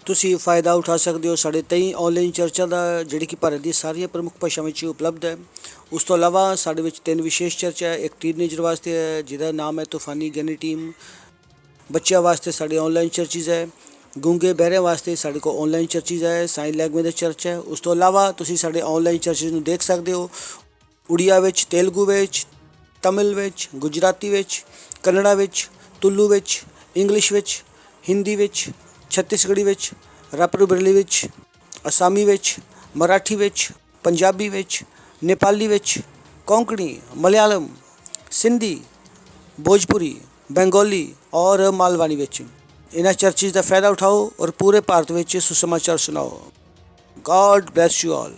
ਤੁਸੀਂ फ़ायदा उठा सकते हो। साढ़े 23 ऑनलाइन चर्चा ਦਾ ਜਿਹੜੀ ਕਿ ਭਾਰਤ ਦੀ ਸਾਰੀਆਂ ਪ੍ਰਮੁੱਖ ਭਾਸ਼ਾਵਾਂ ਵਿੱਚ ਉਪਲਬਧ ਹੈ। ਉਸ ਤੋਂ ਇਲਾਵਾ ਸਾਡੇ ਵਿੱਚ 3 ਵਿਸ਼ੇਸ਼ ਚਰਚਾ ਹੈ। ਇੱਕ ਟੀਨੇਜਰ ਵਾਸਤੇ ਹੈ ਜਿਹਦਾ ਨਾਮ ਹੈ ਤੂਫਾਨੀ ਗਿਆਨੀ ਟੀਮ। ਬੱਚਿਆਂ ਵਾਸਤੇ ਸਾਡੇ ਆਨਲਾਈਨ ਚਰਚਿਜ਼ ਹੈ। ਗੂੰਗੇ ਬਹਿਰਿਆਂ ਵਾਸਤੇ ਸਾਡੇ ਕੋਲ ਆਨਲਾਈਨ ਚਰਚਿਜ਼ ਹੈ। ਸਾਈਨ ਲੈਂਗੁਏਜ ਦਾ ਚਰਚ ਹੈ। ਉਸ ਤੋਂ ਇਲਾਵਾ ਤੁਸੀਂ ਸਾਡੇ ਆਨਲਾਈਨ ਚਰਚਿਜ਼ ਨੂੰ ਦੇਖ ਸਕਦੇ ਹੋ ਉੜੀਆ ਵਿੱਚ, ਤੇਲਗੂ ਵਿੱਚ, ਤਮਿਲ ਵਿੱਚ, ਗੁਜਰਾਤੀ ਵਿੱਚ, ਕੰਨੜਾ ਵਿੱਚ, ਤੁਲੂ ਵਿੱਚ, ਇੰਗਲਿਸ਼ ਵਿੱਚ, ਹਿੰਦੀ ਵਿੱਚ, ਛੱਤੀਸਗੜ੍ਹੀ ਵਿੱਚ, ਰਾਪਰਬਰਲੀ ਵਿੱਚ, ਅਸਾਮੀ ਵਿੱਚ, ਮਰਾਠੀ ਵਿੱਚ, ਪੰਜਾਬੀ ਵਿੱਚ, ਨੇਪਾਲੀ ਵਿੱਚ, ਕੋਂਕਣੀ, ਮਲਿਆਲਮ, ਸਿੰਧੀ, भोजपुरी, बंगाली और मालवानी ਵਿੱਚ ਇਹਨਾਂ ਚਰਚਿਜ਼ ਦਾ ਫਾਇਦਾ ਉਠਾਓ ਔਰ ਪੂਰੇ ਭਾਰਤ ਵਿੱਚ ਸੁਸਮਾਚਾਰ ਸੁਣਾਓ। God bless you all.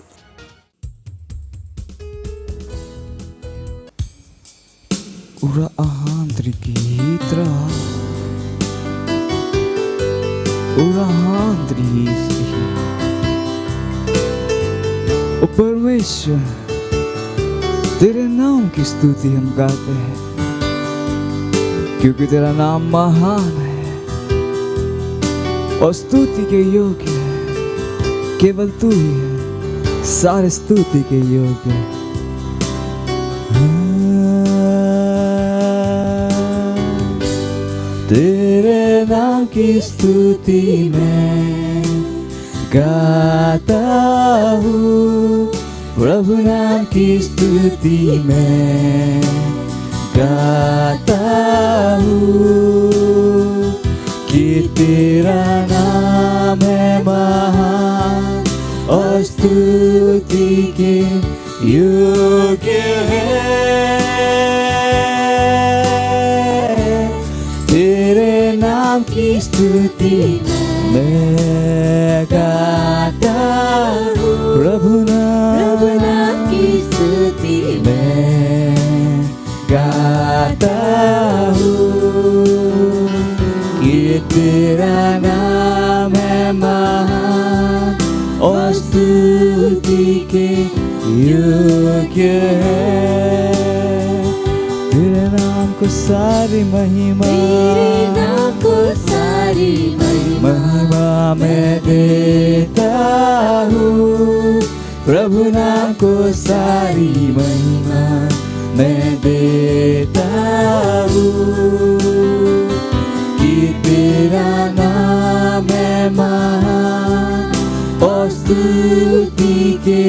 Ura ahandri gitra Ura ahandri sri O परमेश्वर तेरे नाम की स्तुति हम गाते हैं क्योंकि तेरा नाम महान है और स्तुति के योग्य है। केवल तू ही है सारे स्तुति के योग्य है। तेरे नाम की स्तुति मैं गाता हूँ, प्रभु नाम की स्तुति मैं गाता हूँ कि तेरा नाम है महान और स्तुति के योग्य है। तेरे नाम की स्तुति मैं गाता हूँ, प्रभु नाम की स्तुति मैं गाता हूँ कि तेरा नाम है महान और स्तुति के योग्य है। तेरे नाम को सारी महिमा, तेरे नाम को सारी महिमा मैं देता हूँ, प्रभु नाम को सारी महिमा मैं देता हूँ कि तेरा नाम है महान और स्तुति के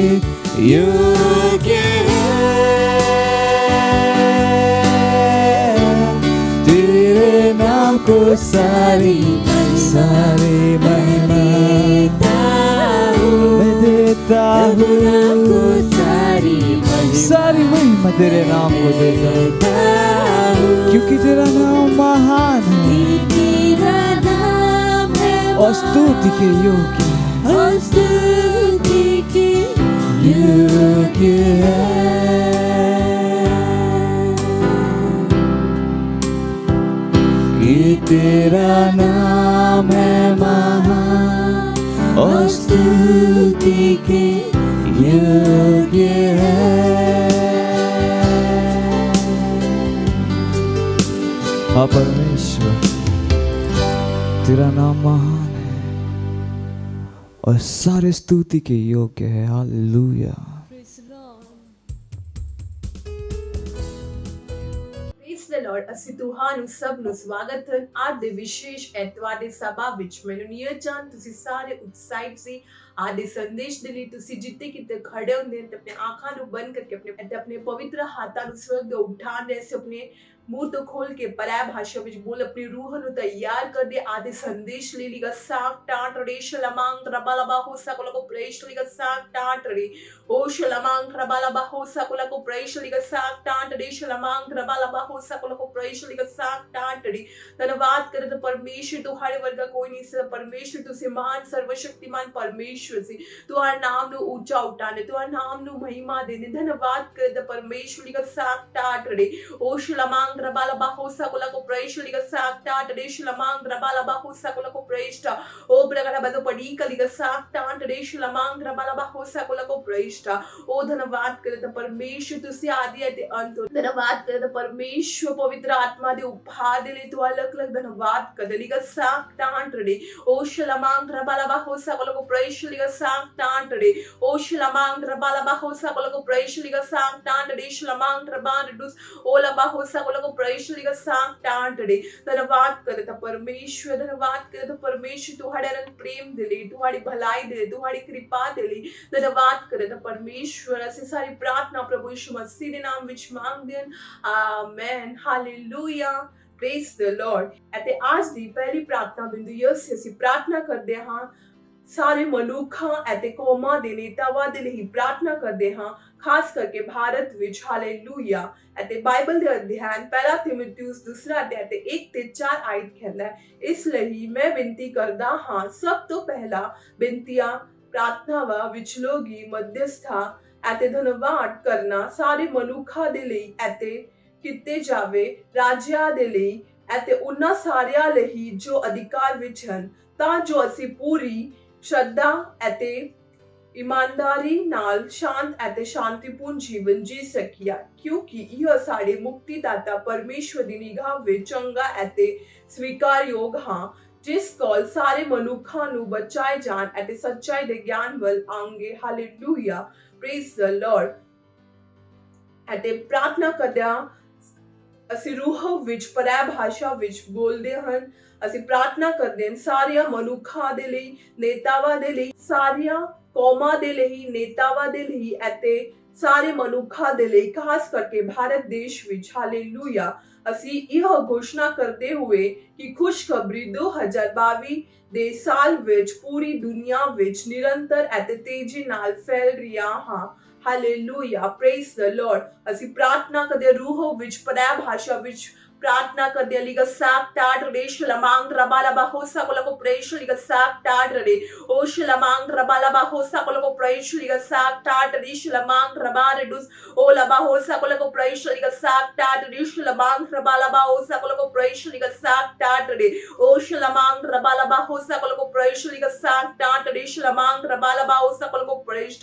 योग्य है। तेरे नाम को सारी महिमा मैं देता हूँ, सारी महिमा तेरे नाम को देता हूँ क्योंकि तेरा नाम महान है और स्तुति के योग्य है, और स्तुति के योग्य है। कि तेरा नाम है महान और स्तुति के योग्य है। हाँ परमेश्वर तेरा नाम महान है और सारे स्तुति के योग्य है। हालेलुया। ਲॉर्ड ਅਸੀਂ ਤੁਹਾਨੂੰ ਸਭ ਨੂੰ ਸਵਾਗਤ ਹੈ ਅੱਜ ਦੇ ਵਿਸ਼ੇਸ਼ ਐਤਵਾਰ ਦੇ ਸਭਾ ਵਿੱਚ। ਮੈਨੂੰ ਨੀਅਤ ਜਾਨ ਤੁਸੀਂ ਸਾਰੇ ਉਤਸ਼ਾਹਿਤ ਸੀ आज ਦੇ ਸੰਦੇਸ਼ ਦੇ ਲਈ। ਤੁਸੀਂ ਜਿੱਥੇ ਕਿਤੇ ਖੜੇ ਹੁੰਦੇ ਤੇ ਆਪਣੇ ਅੱਖਾਂ ਨੂੰ ਬੰਦ ਕਰਕੇ ਆਪਣੇ ਪਵਿੱਤਰ ਹੱਥਾਂ ਨੂੰ ਸਵਰਗ ਦੇ ਉਠਾਣ ਦੇ ਸੇ ਆਪਣੇ मुंह तो खोल के पराय भाषा में बोल अपनी रूह नु तैयार कर दे आदि संदेश ले लीगा साक टाट रे शलमांग रबालबा हो सकल को प्रेश लीगा साक टाट रे ओ शलमांग रबालबा हो सकल को प्रेश लीगा साक टाट रे शलमांग रबालबा हो सकल को प्रेश लीगा साक टाट रे। धन्यवाद करे तो परमेश्वर तुम्हारे वर्ग कोई नहीं से परमेश्वर तुझे महान सर्वशक्तिमान परमेश्वर से तुम्हारे नाम नु ऊंचा उठाने तुम्हारे नाम नु महिमा देने। धन्यवाद करे तो परमेश्वर लीगा साक टाट रे ओ शलमांग रबाला बाहोसा कोला को प्रेष्ट लिगा साक्टा टरेश लमांग रबाला बाहोसा कोला को प्रेष्ट ओ ब्रगड़ा बदो पड़ी कलिगा साक्टा टरेश लमांग रबाला बाहोसा कोला को प्रेष्ट ओ धन्यवाद करे तो परमेश्वर तुझसे आदि है ते अंत। धन्यवाद करे तो परमेश्वर पवित्र आत्मा ਦੇ ਉਪਹਾਰ ਦੇ ਲਈ ਤੂੰ ਅਲੱਗ-ਅਲੱਗ ਧੰਨਵਾਦ ਕਰਦੇ ਲਿਗਾ ਸਾਕਟਾਂਟੜੇ ਓ ਸ਼ਲਮਾਂਗ ਰਬਾਲਾਬਾ ਹੋਸਾ ਕੋਲੋਂ ਪ੍ਰੇਸ਼ ਲਿਗਾ ਸਾਕਟਾਂਟੜੇ ਓ ਸ਼ਲਮਾਂਗ ਰਬਾਲਾਬਾ ਹੋਸਾ ਕੋਲੋਂ ਪ੍ਰੇਸ਼ ਲਿਗਾ ਸਾਕਟਾਂਟੜੇ ਸ਼ਲਮਾਂਗ ਰਬਾਨ ਡੂਸ ਓ ਲਬਾ ਹੋਸਾ ਕੋਲੋਂ ਪ੍ਰੇਸ਼ ਲਿਗਾ ਸਾਕਟਾਂਟੜੇ ਧੰਨਵਾਦ ਕਰਦੇ ਤਾਂ ਪਰਮੇਸ਼ਵਰ ਧੰਨਵਾਦ ਕਰਦੇ ਤਾਂ ਪਰਮੇਸ਼ਵਰ ਤੁਹਾਡੇ ਨਾਲ ਪ੍ਰੇਮ ਦੇ ਲਈ ਤੁਹਾਡੀ ਭਲਾਈ ਦੇ ਲਈ ਤੁਹਾਡੀ ਕਿਰਪਾ ਦੇ ਲਈ ਧੰਨਵਾਦ ਕਰਦੇ ਤਾਂ ਪਰਮੇਸ਼ਵਰ ਅਸੀਂ ਸਾਰੀ ਪ੍ਰਾਰਥਨਾ ਪ੍ਰਭੂ ਯਿਸੂ ਮਸੀਹ ਦੇ ਨਾਮ ਵਿੱਚ ਮੰਗਦੇ ਹਾਂ amen hallelujah praise the Lord ਅਤੇ ਅੱਜ ਦੀ ਪਹਿਲੀ ਪ੍ਰਾਰਥਨਾ ਬਿੰਦੂ ਯਿਸੂ ਅਸੀਂ ਪ੍ਰਾਰਥਨਾ ਕਰਦੇ ਹਾਂ ਸਾਰੇ ਮਨੁੱਖਾਂ ਅਤੇ ਕੌਮਾਂ ਦੇ ਨੇਤਾਵਾਂ ਦੇ ਲਈ ਪ੍ਰਾਰਥਨਾ ਕਰਦੇ ਹਾਂ ਖਾਸ ਕਰਕੇ ਭਾਰਤ ਵਿੱਚ ਹਾਲੇਲੂਇਆ ਅਤੇ ਬਾਈਬਲ ਦੇ ਅਧਿਐਨ ਪਹਿਲਾ ਤਿਮੋਥਿਉਸ ਦੂਸਰਾ ਅਧਿਆਇ ਤੇ 1 ਤੇ 4 ਆਇਤ ਕਹਿੰਦਾ ਇਸ ਲਈ ਮੈਂ ਬੇਨਤੀ ਕਰਦਾ ਹਾਂ ਸਭ ਤੋਂ ਪਹਿਲਾ ਬੇਨਤੀਆਂ ਪ੍ਰਾਰਥਨਾਵਾਂ ਵਿੱਚ ਲੋਗੀ ਮੱਧਸਥਾ ਅਤੇ ਧੰਨਵਾਦ ਕਰਨਾ ਸਾਰੇ ਮਨੁੱਖਾਂ ਦੇ ਲਈ ਅਤੇ ਕੀਤੇ ਜਾਵੇ ਰਾਜਿਆਂ ਦੇ ਲਈ ਅਤੇ ਉਹਨਾਂ ਸਾਰਿਆਂ ਲਈ ਜੋ ਅਧਿਕਾਰ ਵਿੱਚ ਹਨ ਤਾਂ ਜੋ ਅਸੀਂ ਪੂਰੀ ਸ਼ਰਧਾ ਅਤੇ ਇਮਾਨਦਾਰੀ ਨਾਲ ਸ਼ਾਂਤ ਅਤੇ ਸ਼ਾਂਤੀਪੂਰਨ ਜੀਵਨ ਜੀ ਸਕੀਏ ਕਿਉਂਕਿ ਇਹ ਸਾਡੇ ਮੁਕਤੀਦਾਤਾ ਪਰਮੇਸ਼ਵਰ ਦੀ ਨਿਗਾਹ ਵਿੱਚ ਚੰਗਾ ਅਤੇ ਸਵੀਕਾਰਯੋਗ ਹਾਂ ਜਿਸ ਕੋਲ ਸਾਰੇ ਮਨੁੱਖਾਂ ਨੂੰ ਬਚਾਏ ਜਾਣ ਅਤੇ ਸੱਚਾਈ ਦੇ ਗਿਆਨ ਵੱਲ ਆਉਣਗੇ ਹਾਲੇਲੂਇਆ ਪ੍ਰੇਜ਼ ਦ ਲਾਰਡ ਅਤੇ ਪ੍ਰਾਰਥਨਾ ਕਰਦਿਆਂ ਅਸੀਂ ਰੂਹ ਵਿੱਚ ਪਰਿਭਾਸ਼ਾ ਵਿੱਚ ਬੋਲਦੇ ਹਨ ਅਸੀਂ ਪ੍ਰਾਰਥਨਾ ਕਰਦੇ ਹਾਂ ਸਾਰਿਆਂ ਮਨੁੱਖਾਂ ਦੇ ਲਈ ਨੇਤਾਵਾਂ ਦੇ ਲਈ ਸਾਰਿਆਂ ਕੌਮਾਂ ਦੇ ਲਈ ਨੇਤਾਵਾਂ ਦੇ ਲਈ ਅਤੇ ਸਾਰੇ ਮਨੁੱਖਾਂ ਦੇ ਲਈ ਖਾਸ ਕਰਕੇ ਭਾਰਤ ਦੇਸ਼ ਵਿੱਚ ਹਾਲੇਲੂਇਆ ਅਸੀਂ ਇਹ ਘੋਸ਼ਣਾ ਕਰਦੇ ਹੋਏ ਕਿ ਖੁਸ਼ਖਬਰੀ 2022 ਦੇ ਸਾਲ ਵਿੱਚ ਪੂਰੀ ਦੁਨੀਆ ਵਿੱਚ ਨਿਰੰਤਰ ਅਤੇ ਤੇਜ਼ੀ ਨਾਲ ਫੈਲ ਰਹੀ ਹਾਂ ਹਾਲੇਲੂਇਆ ਪ੍ਰੇਜ਼ ਦ ਲਾਰਡ ਅਸੀਂ ਪ੍ਰਾਰਥਨਾ ਕਰਦੇ ਰੂਹ ਵਿੱਚ ਪਰਿਭਾਸ਼ਾ ਵਿੱਚ प्रार्थना कर दिया लिगा साक टाट रे शलमांग रबालाबा होसा को प्रेश लिगा साक टाट रे ओ शलमांग रबालाबा होसा को प्रेश लिगा साक टाट रे शलमांग रबा रे दुस ओ लबा होसा को प्रेश लिगा साक टाट रे शलमांग रबालाबा होसा को प्रेश लिगा साक टाट रे ओ शलमांग रबालाबा होसा को प्रेश लिगा साक टाट रे शलमांग रबालाबा होसा को प्रेश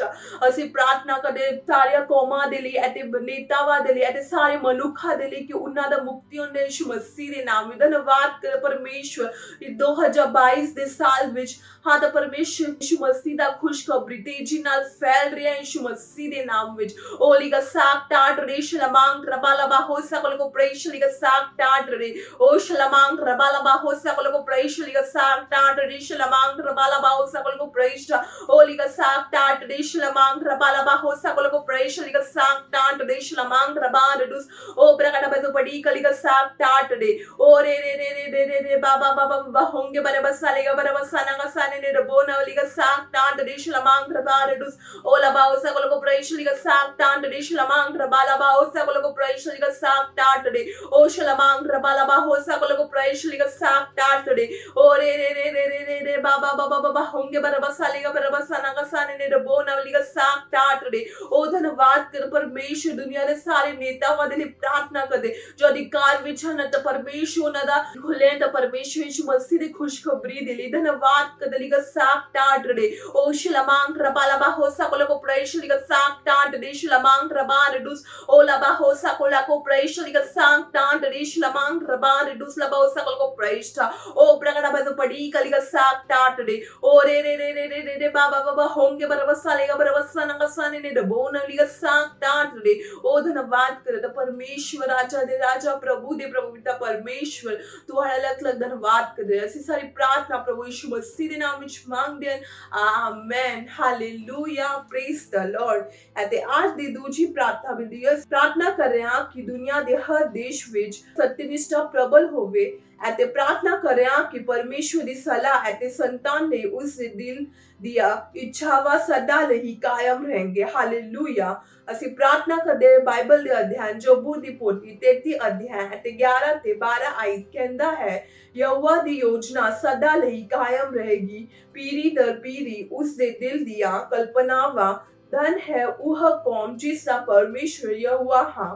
ਅਸੀਂ ਪ੍ਰਾਰਥਨਾ ਕਰਦੇ ਸਾਰਿਆਂ ਕੌਮਾਂ ਦੇ ਲਈ ਅਤੇ ਨੇਤਾਵਾਂ ਦੇ ਲਈ ਅਤੇ ਸਾਰੇ ਮਨੁੱਖਾਂ ਦੇ ਲਈ ਕਿ ਉਹਨਾਂ ਦਾ ਮੁਕਤੀ ਹੁੰਦੇ ਯਿਸੂ ਮਸੀਹ ਦੇ ਨਾਮ ਵਿੱਚ ਧੰਨਵਾਦ ਕਰ ਪਰਮੇਸ਼ਵਰ 2022 ਦੇ ਸਾਲ ਵਿੱਚ ਹਾਂ ਤਾਂ ਪਰਮੇਸ਼ਵਰ ਯਿਸੂ ਮਸੀਹ ਦਾ ਖੁਸ਼ਖਬਰੀ ਤੇਜ਼ੀ ਨਾਲ ਫੈਲ ਰਿਹਾ ਯਿਸੂ ਮਸੀਹ ਦੇ ਨਾਮ ਵਿੱਚ ਓ ਲਿਗਾ ਸਾਕ ਟਾਟ ਰੇ ਸ਼ਲਮਾਂਗ ਰਬਾਲਾਬਾ ਹੋਸਾ ਕੋਲ ਕੋ ਪ੍ਰੇਸ਼ ਲਿਗਾ ਸਾਕ ਟਾਟ ਰੇ ਓ ਸ਼ਲਮਾਂਗ ਰਬਾਲਾਬਾ ਹੋਸਾ ਕੋਲ ਕੋ ਪ੍ਰੇਸ਼ ਲਿਗਾ ਸਾਕ ਟਾਟ ਰੇ ਸ਼ਲਮਾਂਗ ਰਬਾਲਾਬਾ ਹੋਸਾ ਕੋਲ ਕੋ ਪ੍ਰੇਸ਼ ਓ ਲਿਗਾ ਸਾਕ ਟਾਟ ਰੇ ਸ਼ਲਮਾਂਗ rbalaba hosa koloko presh liga sak tant de shlamang raban dus o brakada bedo padi kaliga sak tant de o re baba baba honge bare basaliga bare basana ga sane ne bona liga sak tant de shlamang raban dus o laba hosa koloko presh liga sak tant de shlamang rabalaba hosa koloko presh liga sak tant de o shlamang rabalaba hosa koloko presh liga sak tant de o re baba baba honge bare basaliga bare basana ga sane ne bona liga ਸਾਕ ਟਾਟ ਰੇ ਉਹ ਧੰਨਵਾਦ ਕਰ ਪਰਮੇਸ਼ਰ ਦੁਨੀਆ ਦੇ ਸਾਰੇ ਨੇਤਾਵਾਂ ਦੇ ਲਈ ਪ੍ਰਾਰਥਨਾ ਕਰਦੇ ਜੋ ਅਧਿਕਾਰ ਵਿੱਚ ਹਨ ਤਾਂ ਪਰਮੇਸ਼ਰ ਉਹਨਾਂ ਦਾ ਖੁੱਲੇ ਤਾਂ ਪਰਮੇਸ਼ਰ ਯਿਸੂ ਮਸੀਹ ਦੀ ਖੁਸ਼ਖਬਰੀ ਦੇ ਲਈ ਧੰਨਵਾਦ ਕਰ ਲਿਗਾ ਸਾਕ ਟਾਟ ਰੇ ਉਹ ਸ਼ਲਮਾਂਗ ਰਬਾਲਾਬਾ ਹੋਸਾ ਕੋਲੋ ਪ੍ਰੇਸ਼ ਲਿਗਾ ਸਾਕ ਟਾਟ ਰੇ ਸ਼ਲਮਾਂਗ ਰਬਾਨ ਦੁਸ ਉਹ ਲਬਾ ਹੋਸਾ ਕੋਲੋ ਪ੍ਰੇਸ਼ ਲਿਗਾ ਸਾਕ ਟਾਟ ਰੇ ਸ਼ਲਮਾਂਗ ਰਬਾਨ ਦੁਸ ਲਬਾ ਹੋਸਾ ਕੋਲੋ ਪ੍ਰੇਸ਼ ਉਹ ਪ੍ਰਗੜਾ ਬਦ ਪੜੀ ਕਲਿਗਾ ਸਾਕ ਟਾਟ ਰੇ ਉਹ ਰੇ ਬਾਬਾ ਹੋਂਗੇ ਬਰਵਸਾ ਲੇਗਾ ਬਰਵਸਾ ਨਗਸਾਨੇ ਨੇ ਦਬੋਨਾ ਲਿਗਾ ਸਾਕ ਟਾਟ ਰੇ ਉਹ ਧੰਨਵਾਦ ਕਰਦਾ ਪਰਮੇਸ਼ਵਰ ਰਾਜਾ ਦੇ ਰਾਜਾ ਪ੍ਰਭੂ ਦੇ ਪ੍ਰਭੂ ਪਿਤਾ ਪਰਮੇਸ਼ਵਰ ਤੁਹਾਡਾ ਲੱਖ ਲੱਖ ਧੰਨਵਾਦ ਕਰਦੇ ਅਸੀਂ ਸਾਰੀ ਪ੍ਰਾਰਥਨਾ ਪ੍ਰਭੂ ਯਿਸੂ ਮਸੀਹ ਦੇ ਨਾਮ ਵਿੱਚ ਮੰਗਦੇ ਹਾਂ amen hallelujah praise the Lord ਅਤੇ ਅੱਜ ਦੀ ਦੂਜੀ ਪ੍ਰਾਰਥਨਾ ਬਿੰਦੀ ਪ੍ਰਾਰਥਨਾ ਕਰ ਰਹੇ ਹਾਂ ਕਿ ਦੁਨੀਆ ਦੇ ਹਰ ਦੇਸ਼ ਵਿੱਚ ਸਤਿਨਿਸ਼ਠਾ ਪ੍ਰਬਲ ਹੋਵੇ ਅਤੇ ਪ੍ਰਾਰਥਨਾ ਕਰ ਰਹੇ ਹਾਂ ਕਿ ਪਰਮੇਸ਼ਵਰ ਦੀ ਸਲਾਹ ਅਤੇ ਸੰਤਾਨ ਨੇ ਉਸ ਦੇ ਦਿਲ ਦੀਆਂ ਇੱਛਾਵਾਂ ਸਦਾ ਲਈ ਕਾਇਮ ਰਹਿਣਗੇ ਹਾਲੇਲੂਇਆ ਅਸੀਂ ਪ੍ਰਾਰਥਨਾ ਕਰਦੇ ਬਾਈਬਲ ਦੇ ਅਧਿਐਨ ਜੋਬੂ ਦੀ ਪੋਥੀ 33 ਅਧਿਐਨ ਅਤੇ 11 ਤੇ 12 ਆਇਤ ਕਹਿੰਦਾ ਹੈ ਯਹੋਵਾ ਦੀ ਯੋਜਨਾ ਸਦਾ ਲਈ ਕਾਇਮ ਰਹੇਗੀ ਪੀਰੀ ਦਰ ਪੀਰੀ ਉਸ ਦੇ ਦਿਲ ਦੀਆਂ ਕਲਪਨਾਵਾਂ ਧਨ ਹੈ ਉਹ ਕੌਮ ਜਿਸ ਦਾ ਪਰਮੇਸ਼ਵਰ ਯਹੋਵਾ ਹਾਂ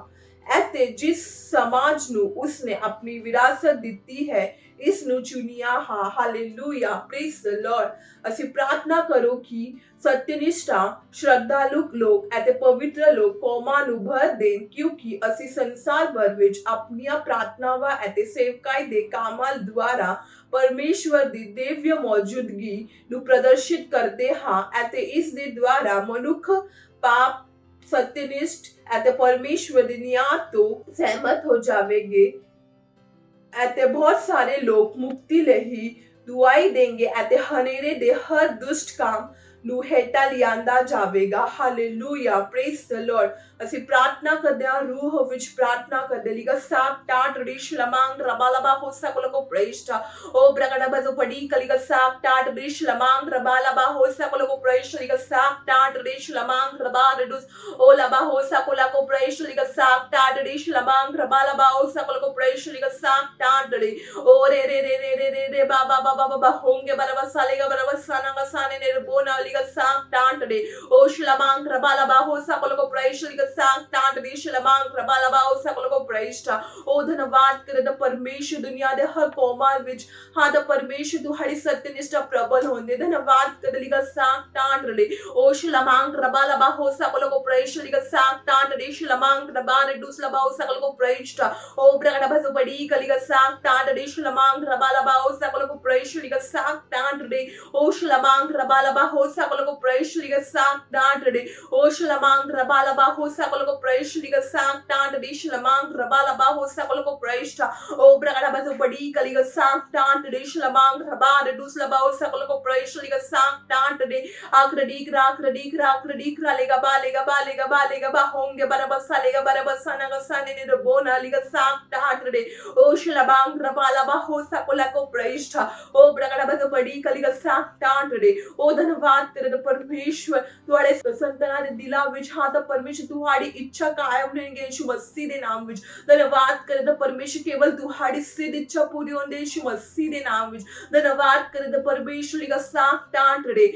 ਅਤੇ ਜਿਸ ਸਮਾਜ ਨੂੰ ਉਸਨੇ ਆਪਣੀ ਵਿਰਾਸਤ ਦਿੱਤੀ ਹੈ ਇਸ ਨੂੰ ਚੁਣਿਆ ਹਾਂ। Hallelujah, praise the Lord. ਅਸੀਂ ਪ੍ਰਾਰਥਨਾ ਕਰੋ ਕਿ ਸਤਿਨਿਸ਼ਠਾ ਸ਼ਰਧਾਲੂ ਲੋਕ ਅਤੇ ਪਵਿੱਤਰ ਲੋਕ ਕੌਮਾਂ ਨੂੰ ਭਰ ਦੇਣ, ਕਿਉਂਕਿ ਅਸੀਂ ਸੰਸਾਰ ਭਰ ਵਿੱਚ ਆਪਣੀਆਂ ਪ੍ਰਾਰਥਨਾਵਾਂ ਅਤੇ ਸੇਵਕਾਈ ਦੇ ਕੰਮਾਂ ਦੁਆਰਾ ਪਰਮੇਸ਼ਵਰ ਦੀ ਦਿਵਯ ਮੌਜੂਦਗੀ ਨੂੰ ਪ੍ਰਦਰਸ਼ਿਤ ਕਰਦੇ ਹਾਂ ਅਤੇ ਇਸ ਦੇ ਦੁਆਰਾ ਮਨੁੱਖ ਪਾਪ, ਸਤਿਨਿਸ਼ਠ ਅਤੇ ਪਰਮੇਸ਼ਵਰ ਦੇ ਨਿਆਂ ਤੋਂ ਸਹਿਮਤ ਹੋ ਜਾਵੇਗੇ ਅਤੇ ਬਹੁਤ ਸਾਰੇ ਲੋਕ ਮੁਕਤੀ ਲਈ ਦੁਆਈ ਦੇਣਗੇ ਅਤੇ ਹਨੇਰੇ ਦੇ ਹਰ ਦੁਸ਼ਟ ਕੰਮ ਨੂੰ ਹੇਠਾਂ ਲਿਆਂਦਾ ਜਾਵੇਗਾ। Hallelujah, praise the Lord. ਅਸੀਂ ਪ੍ਰਾਰਥਨਾ ਕਰਦੇ ਹਾਂ, ਰੂਹ ਵਿੱਚ ਪ੍ਰਾਰਥਨਾ ਕਰਦੇ ਲਿਗਾ ਸਾਕ ਟਾਟ ਰਿਸ਼ ਲਮਾਂਗ ਰਬਾਲਬਾ ਹੋਸਾ ਕੋਲਕੋ ਪ੍ਰੇਸ਼ਟਾ ਓ ਬ੍ਰਗੜਾ ਬਜ਼ੋ ਪੜੀ ਕਲਿਗਾ ਸਾਕ ਟਾਟ ਰਿਸ਼ ਲਮਾਂਗ ਰਬਾਲਬਾ ਹੋਸਾ ਕੋਲਕੋ ਪ੍ਰੇਸ਼ਟਾ ਲਿਗਾ ਸਾਕ ਟਾਟ ਰਿਸ਼ ਲਮਾਂਗ ਰਬਾ ਰਡੂਸ ਓ ਲਬਾ ਹੋਸਾ ਕੋਲਕੋ ਪ੍ਰੇਸ਼ਟਾ ਲਿਗਾ ਸਾਕ ਟਾਟ ਰਿਸ਼ ਲਮਾਂਗ ਰਬਾਲਬਾ ਹੋਸਾ ਕੋਲਕੋ ਪ੍ਰੇਸ਼ਟਾ ਲਿਗਾ ਸਾਕ ਟਾਟ ਰੇ ਓ ਰੇ ਰੇ ਰੇ ਰੇ ਰੇ ਰੇ ਰੇ ਬਾਬਾ ਬਾਬਾ ਬਾਬਾ ਹੋਂਗੇ ਬਰਬਾ ਸਾਲੇਗਾ ਬਰਬਾ ਸਾਨਾਗਾ ਸਾਨੇ ਨੇ ਰਬੋਨਾ ਲਿਗਾ ਸਾਕ ਟਾਟ ਰੇ ਓ ਸ਼ਲਮਾਂਗ ਰਬਾਲਬਾ ਹੋਸਾ ਕੋਲਕੋ ਪ੍ਰੇਸ਼ਟਾ ਲਿਗਾ ਸਾਕ ਟਾਟ ਰੇ ਸ਼ਲਮਾਂਗ ਰਬਾਲਬਾ ਹੋਸਾ ਕੋਲਕੋ ਪ੍ਰੇਸ਼ਟਾ। ਓ ਧੰਨਵਾਦ ਕਰਦਾ ਪਰਮੇਸ਼ਰ ਦੁਨੀਆ ਦੇ ਹਰ ਕੌਮਾਂ ਵਿੱਚ ਹਾਂ ਦਾ ਪਰਮੇਸ਼ਰ ਤੁਹਾਡੀ ਸਤਿਨਿਸ਼ਠਾ ਪ੍ਰਬਲ ਹੁੰਦੇ। ਧੰਨਵਾਦ ਕਰਦਾ ਲਿਗਾ ਸਾਕ ਟਾਟ ਰੇ ਓ ਸ਼ਲਮਾਂਗ ਰਬਾਲਬਾ ਹੋਸਾ ਕੋਲਕੋ ਪ੍ਰੇਸ਼ਟਾ ਲਿਗਾ ਸਾਕ ਟਾਟ ਰੇ ਸ਼ਲਮਾਂਗ ਰਬਾ ਰੇ ਡੂਸ ਲਬਾ ਹੋਸਾ ਕੋਲਕੋ ਪ੍ਰੇਸ਼ਟਾ ਓ ਬ੍ਰਗੜਾ ਬਜ਼ੋ ਬੜੀ ਕਲਿਗਾ ਸਾਕ ਟਾਟ ਰੇ ਸ਼ਲਮਾਂਗ ਰਬਾਲਬਾ ਹੋਸਾ ਕੋਲਕੋ ਪ੍ਰੇਸ਼ਟਾ ਲਿਗਾ ਸਾਕ ਟਾਟ ਰੇ ਓ ਸ਼ਲਮਾਂਗ ਰਬਾਲਬਾ ਹੋਸਾ ਕੋਲਕੋ ਪ੍ਰੇਸ਼ਟਾ ਲਿਗਾ ਸਾਕ ਟਾਟ ਰੇ ਓ ਸ਼ਲਮਾਂਗ ਰਬਾਲਬਾ ਹੋਸਾ ਕੋਲਕੋ ਪ੍ਰੇਸ਼ਟਾ ਲਿਗਾ ਸਾਕ ਟਾਟ ਰੇ ਸ਼ਲਮਾਂਗ ਰਬਾਲਬਾ ਹੋਸਾ ਕੋਲਕੋ ਪ੍ਰੇਸ਼ਟਾ ਓ ਬ੍ਰਗੜਾ ਬਜ਼ੋ ਬੜੀ ਕਲਿਗਾ ਸਾਕ ਟਾਟ ਰੇ ਸ਼ਲਮਾਂਗ ਰਬਾ ਰੇ ਡੂਸ ਲਬਾ ਹੋਸਾ ਕੋਲਕੋ ਪ੍ਰੇਸ਼ਟਾ ਲਿਗਾ ਸਾਕ ਟਾਟ ਰੇ ਆਕਰਡੀਕ ਰਾਕ ਲੇਗਾ ਬਾ ਹੋਂਗੇ ਬਰਬਸਾ ਲੇਗਾ ਬਰਬਸਾ ਨਗਾ ਸਾਨੇ ਨੇ ਰਬੋਨਾ ਲਿਗਾ ਸਾਕ ਟਾਟ ਰੇ ਓ ਸ਼ਲਮਾਂਗ ਰਬਾਲਬਾ ਹੋਸਾ ਕੋਲਕੋ ਪ੍ਰੇਸ਼ਟਾ ਓ ਬ੍ਰਗੜਾ ਬਜ਼ੋ ਬੜੀ ਕਲਿਗਾ ਸਾਕ ਟਾਟ ਰੇ ਓ ਧੰਨਵਾਦ ਕਰਦਾ ਪਰਮੇਸ਼ਵਰ ਤੁਹਾਡੇ ਸੰਤਾਨਾਂ ਦੇ ਦਿਲਾਂ ਵਿੱਚ ਹਾਂ ਤਾਂ ਪਰਮੇਸ਼ਰ ਤੁਹਾਡੀ ਇੱਛਾ ਕਾਇਮ ਰਹੇਗੀ ਯਿਸੂ ਮਸੀਹ ਦੇ ਨਾਮ ਵਿੱਚ। ਧੰਨਵਾਦ ਕਰਦਾ ਪਰਮੇਸ਼ਰ ਕੇਵਲ ਤੁਹਾਡੀ ਸਿੱਧ ਇੱਛਾ ਪੂਰੀ ਹੁੰਦੀ ਯਿਸੂ ਮਸੀਹ ਦੇ ਨਾਮ ਵਿੱਚ। ਧੰਨਵਾਦ ਕਰਦਾ ਪਰਮੇਸ਼ਰ ਲਿਗਾ ਸਾਕ ਟਾਟ ਰੇ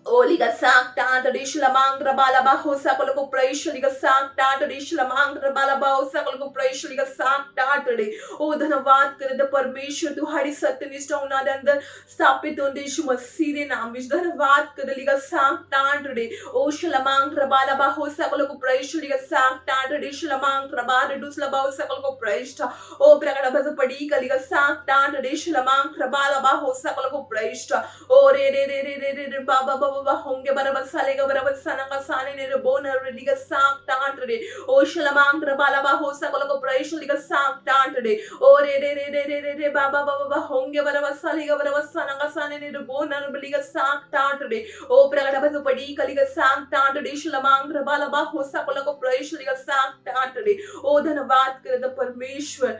ਓ ਲਿਗਾ ਸਾਕ ਟਾਟ ਰੇ ਸ਼ਲਮਾਂਗ ਰਬਾਲਬਾ ਹੋਸਾ ਕੋਲਕੋ ਪ੍ਰੇਸ਼ਟਾ ਲਿਗਾ ਸਾਕ ਟਾਟ ਰੇ ਸ਼ਲਮਾਂਗ ਰਬਾਲਬਾ ਹੋਸਾ ਕੋਲਕੋ ਪ੍ਰੇਸ਼ਟਾ ਲਿਗਾ ਸਾਕ ਟਾਟ ਰੇ ਓ ਧੰਨਵਾਦ ਕਰਦਾ ਪਰਮੇਸ਼ਰ ਤੁਹਾਡੀ ਸਤਿਨਿਸ਼ਠਾ ਉਹਨਾਂ ਦੇ ਅੰਦਰ ਸਥਾਪਿਤ ਹੁੰਦੀ ਯਿਸੂ ਮਸੀਹ ਦੇ ਨਾਮ ਵਿੱਚ। ਧੰਨਵਾਦ ਕਰਦਾ ਲਿਗਾ ਸਾਕ ਟਾਟ ਰੇ ਓ ਸ਼ਲਮਾਂਗ ਰਬਾਲਬਾ ਹੋਸਾ ਕੋਲਕੋ ਪ੍ਰੇਸ਼ਟਾ ਲਿਗਾ ਸਾਕ ਟਾਟ ਰੇ ਸ਼ਲਮਾਂਗ ਰਬਾ ਰੇ ਡੂਸ ਲਬਾ ਹੋਸਾ ਕੋਲਕੋ ਪ੍ਰੇਸ਼ਟਾ ਓ ਬ੍ਰਗੜਾ ਬਜ਼ੋ ਪੜੀ ਕਲਿਗਾ ਸਾਕ ਟਾਟ ਰੇ ਸ਼ਲਮਾਂਗ ਰਬਾਲਬਾ ਹੋਸਾ ਕੋਲਕੋ ਪ੍ਰੇਸ਼ਟਾ ਓ ਰੇ ਰੇ ਰੇ ਰੇ ਰੇ ਰੇ ਬਾਬਾ होंगे बरबसा लेगा बरबसा नगा साने ने रबोना लिगा साक टाट रे ओ शलमांग रबालबा होसा कोलको प्रैशो लिगा साक टाट रे ओ रे रे रे रे रे रे रे बाबा बाबा होंगे बरबसा लेगा बरबसा नगा साने ने रबोना लिगा साक टाट रे ओ प्रगड़ा बजो पड़ी कलिगा साक टाट रे शलमांग रबालबा होसा कोलको प्रैशो लिगा साक टाट रे ओ धन्यवाद करदा परमेश्वर।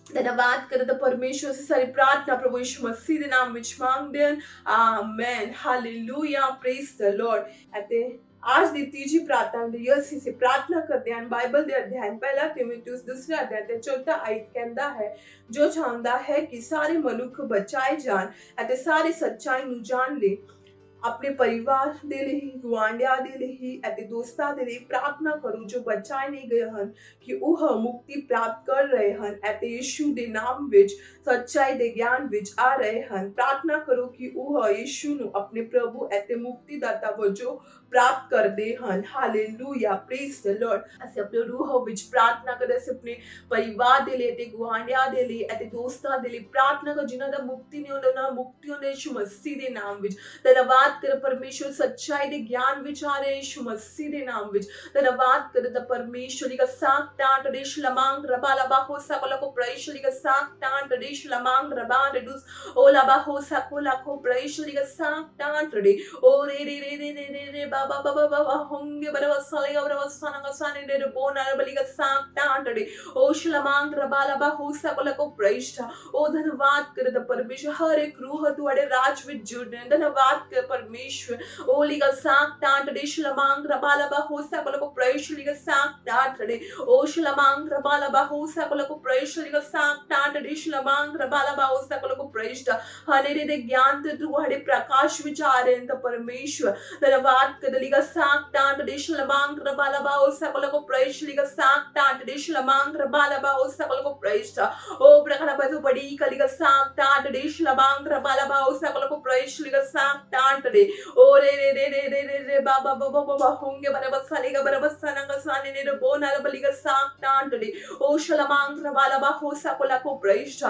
धन्यवाद करता परमेश्वर से सारी प्रार्थना प्रभु यीशु मसीह के नाम ਵਿੱਚ ਮੰਗਦੇ ਹਾਂ, amen, hallelujah, praise the Lord. ਅਤੇ आज ਦੀ ਤੀਜੀ ਪ੍ਰਾਰਥਨਾ ਲਈ ਅਸੀਂ ਪ੍ਰਾਰਥਨਾ ਕਰਦੇ ਹਾਂ ਬਾਈਬਲ ਦੇ ਅਧਿਐਨ ਪਹਿਲਾ ਤਿਮੋਥਿਉਸ ਦੂਸਰਾ ਅਧਿਆਇ ਤੇ ਚੌਥਾ ਆਇਤ ਕਹਿੰਦਾ ਹੈ, ਜੋ ਚਾਹੁੰਦਾ ਹੈ ਕਿ ਸਾਰੇ ਮਨੁੱਖ ਬਚਾਏ ਜਾਣ ਅਤੇ ਸਾਰੇ ਸੱਚਾਈ ਨੂੰ ਜਾਣ ਲੈ ਆਪਣੇ ਪਰਿਵਾਰ ਦੇ ਲਈ, ਗੁਆਂਢੀਆਂ ਦੇ ਲਈ ਅਤੇ ਦੋਸਤਾਂ ਦੇ ਲਈ ਪ੍ਰਾਰਥਨਾ ਕਰੋ ਜੋ ਬਚਾਏ ਨਹੀਂ ਗਏ ਹਨ ਕਿ ਉਹ ਮੁਕਤੀ ਪ੍ਰਾਪਤ ਕਰ ਰਹੇ ਹਨ ਅਤੇ ਯਿਸੂ ਦੇ ਨਾਮ ਵਿੱਚ ਸੱਚਾਈ ਦੇ ਗਿਆਨ ਵਿੱਚ ਆ ਰਹੇ ਹਨ। ਪ੍ਰਾਰਥਨਾ ਕਰੋ ਕਿ ਉਹ ਯਿਸੂ ਨੂੰ ਆਪਣੇ ਪ੍ਰਭੂ ਅਤੇ ਮੁਕਤੀਦਾਤਾ ਵਜੋਂ ਪ੍ਰਾਪਤ ਕਰਦੇ ਹਨ। Hallelujah, praise the Lord. ਅਸੀਂ ਆਪਣੇ ਰੂਹ ਵਿੱਚ ਪ੍ਰਾਰਥਨਾ ਕਰਦੇ, ਅਸੀਂ ਆਪਣੇ ਪਰਿਵਾਰ ਦੇ ਲਈ ਅਤੇ ਗੁਆਂਢੀਆਂ ਦੇ ਲਈ ਅਤੇ ਦੋਸਤਾਂ ਦੇ ਲਈ ਪ੍ਰਾਰਥਨਾ ਕਰੋ ਜਿਨ੍ਹਾਂ ਦਾ ਮੁਕਤੀ ਨਹੀਂ ਹੁੰਦਾ, ਉਹਨਾਂ ਮੁਕਤੀ ਹੁੰਦੇ ਯਿਸੂ ਮਸੀਹ ਦੇ ਨਾਮ ਵਿੱਚ। ਧੰਨਵਾਦ ਕਰ ਪਰਮੇਸ਼ਵਰ ਸੱਚਾਈ ਦੇ ਗਿਆਨ ਵਿੱਚ ਆ ਰਹੇ ਯਿਸੂ ਮਸੀਹ ਦੇ ਨਾਮ ਵਿੱਚ। ਧੰਨਵਾਦ ਕਰਦਾ ਪਰਮੇਸ਼ਵਰ ਲਿਗਾ ਸਾਕ ਟਾਟ ਰੇ ਸ਼ਲਮਾਂਗ ਰਬਾ ਲਬਾ ਹੋਸਾ ਕੋਲਕੋ ਪ੍ਰੈਸ਼ਰ ਲਿਗਾ ਸਾਕ ਟਾਟ ਰੇ ਸ਼ਲਮਾਂਗ ਰਬਾ ਰਡੂਸ ਓ ਲਬਾ ਹੋਸਾ ਕੋਲਕੋ ਪ੍ਰੈਸ਼ਰ ਲਿਗਾ ਸਾਕ ਟਾਟ ਰੇ ਓ ਰੇ ਰੇ ਰੇ ਰੇ ਰੇ ਰੇ ਬਾਬਾ ਬਾਬਾ ਬਾਬਾ ਹੋਂਗੇ ਬਰਵਸਾ ਲਿਗਾ ਬਰਵਸਾ ਨਗਾ ਸਾਨੇ ਰੇ ਬੋਨਾ ਬਲਿਗਾ ਸਾਕ ਟਾਟ ਰੇ ਓ ਸ਼ਲਮਾਂਗ ਰਬਾ ਲਬਾ ਹੋਸਾ ਕੋਲਕੋ ਪ੍ਰੈਸ਼ਰ। ਓ ਧੰਨਵਾਦ ਕਰਦਾ ਪਰਮੇਸ਼ਵਰ ਹਰ ਇੱਕ ਰੂਹ ਤੁਹਾਡੇ ਰਾਜ ਵਿੱਚ ਜੁੜਨੇ। ਧੰਨਵਾਦ ਕਰ परमेश्वर ओ लिगा साक टाट रे शलमांग रबालबा हो सकल को प्रवेश लिगा साक टाट रे ओ शलमांग रबालबा हो सकल को प्रवेश लिगा साक टाट रे शलमांग रबालबा हो सकल को प्रवेश हने रे ज्ञान तू हड़े प्रकाश विचार है परमेश्वर धन्यवाद कदलिगा साक टाट रे शलमांग रबालबा हो सकल को प्रवेश लिगा साक टाट रे शलमांग रबालबा हो सकल को प्रवेश ओ प्रकरण बदु बड़ी कलिगा साक टाट रे शलमांग रबालबा हो सकल को प्रवेश लिगा साक टाट रे ओ रे रे रे रे रे रे रे बाबा बाबा बाबा होंगे बरबस सालेगा बरबस सनंगा साने ने रे बोनाल बलिगा साक टाट रे ओ शलमांग रबालबा हो सकल को प्रवेश ओ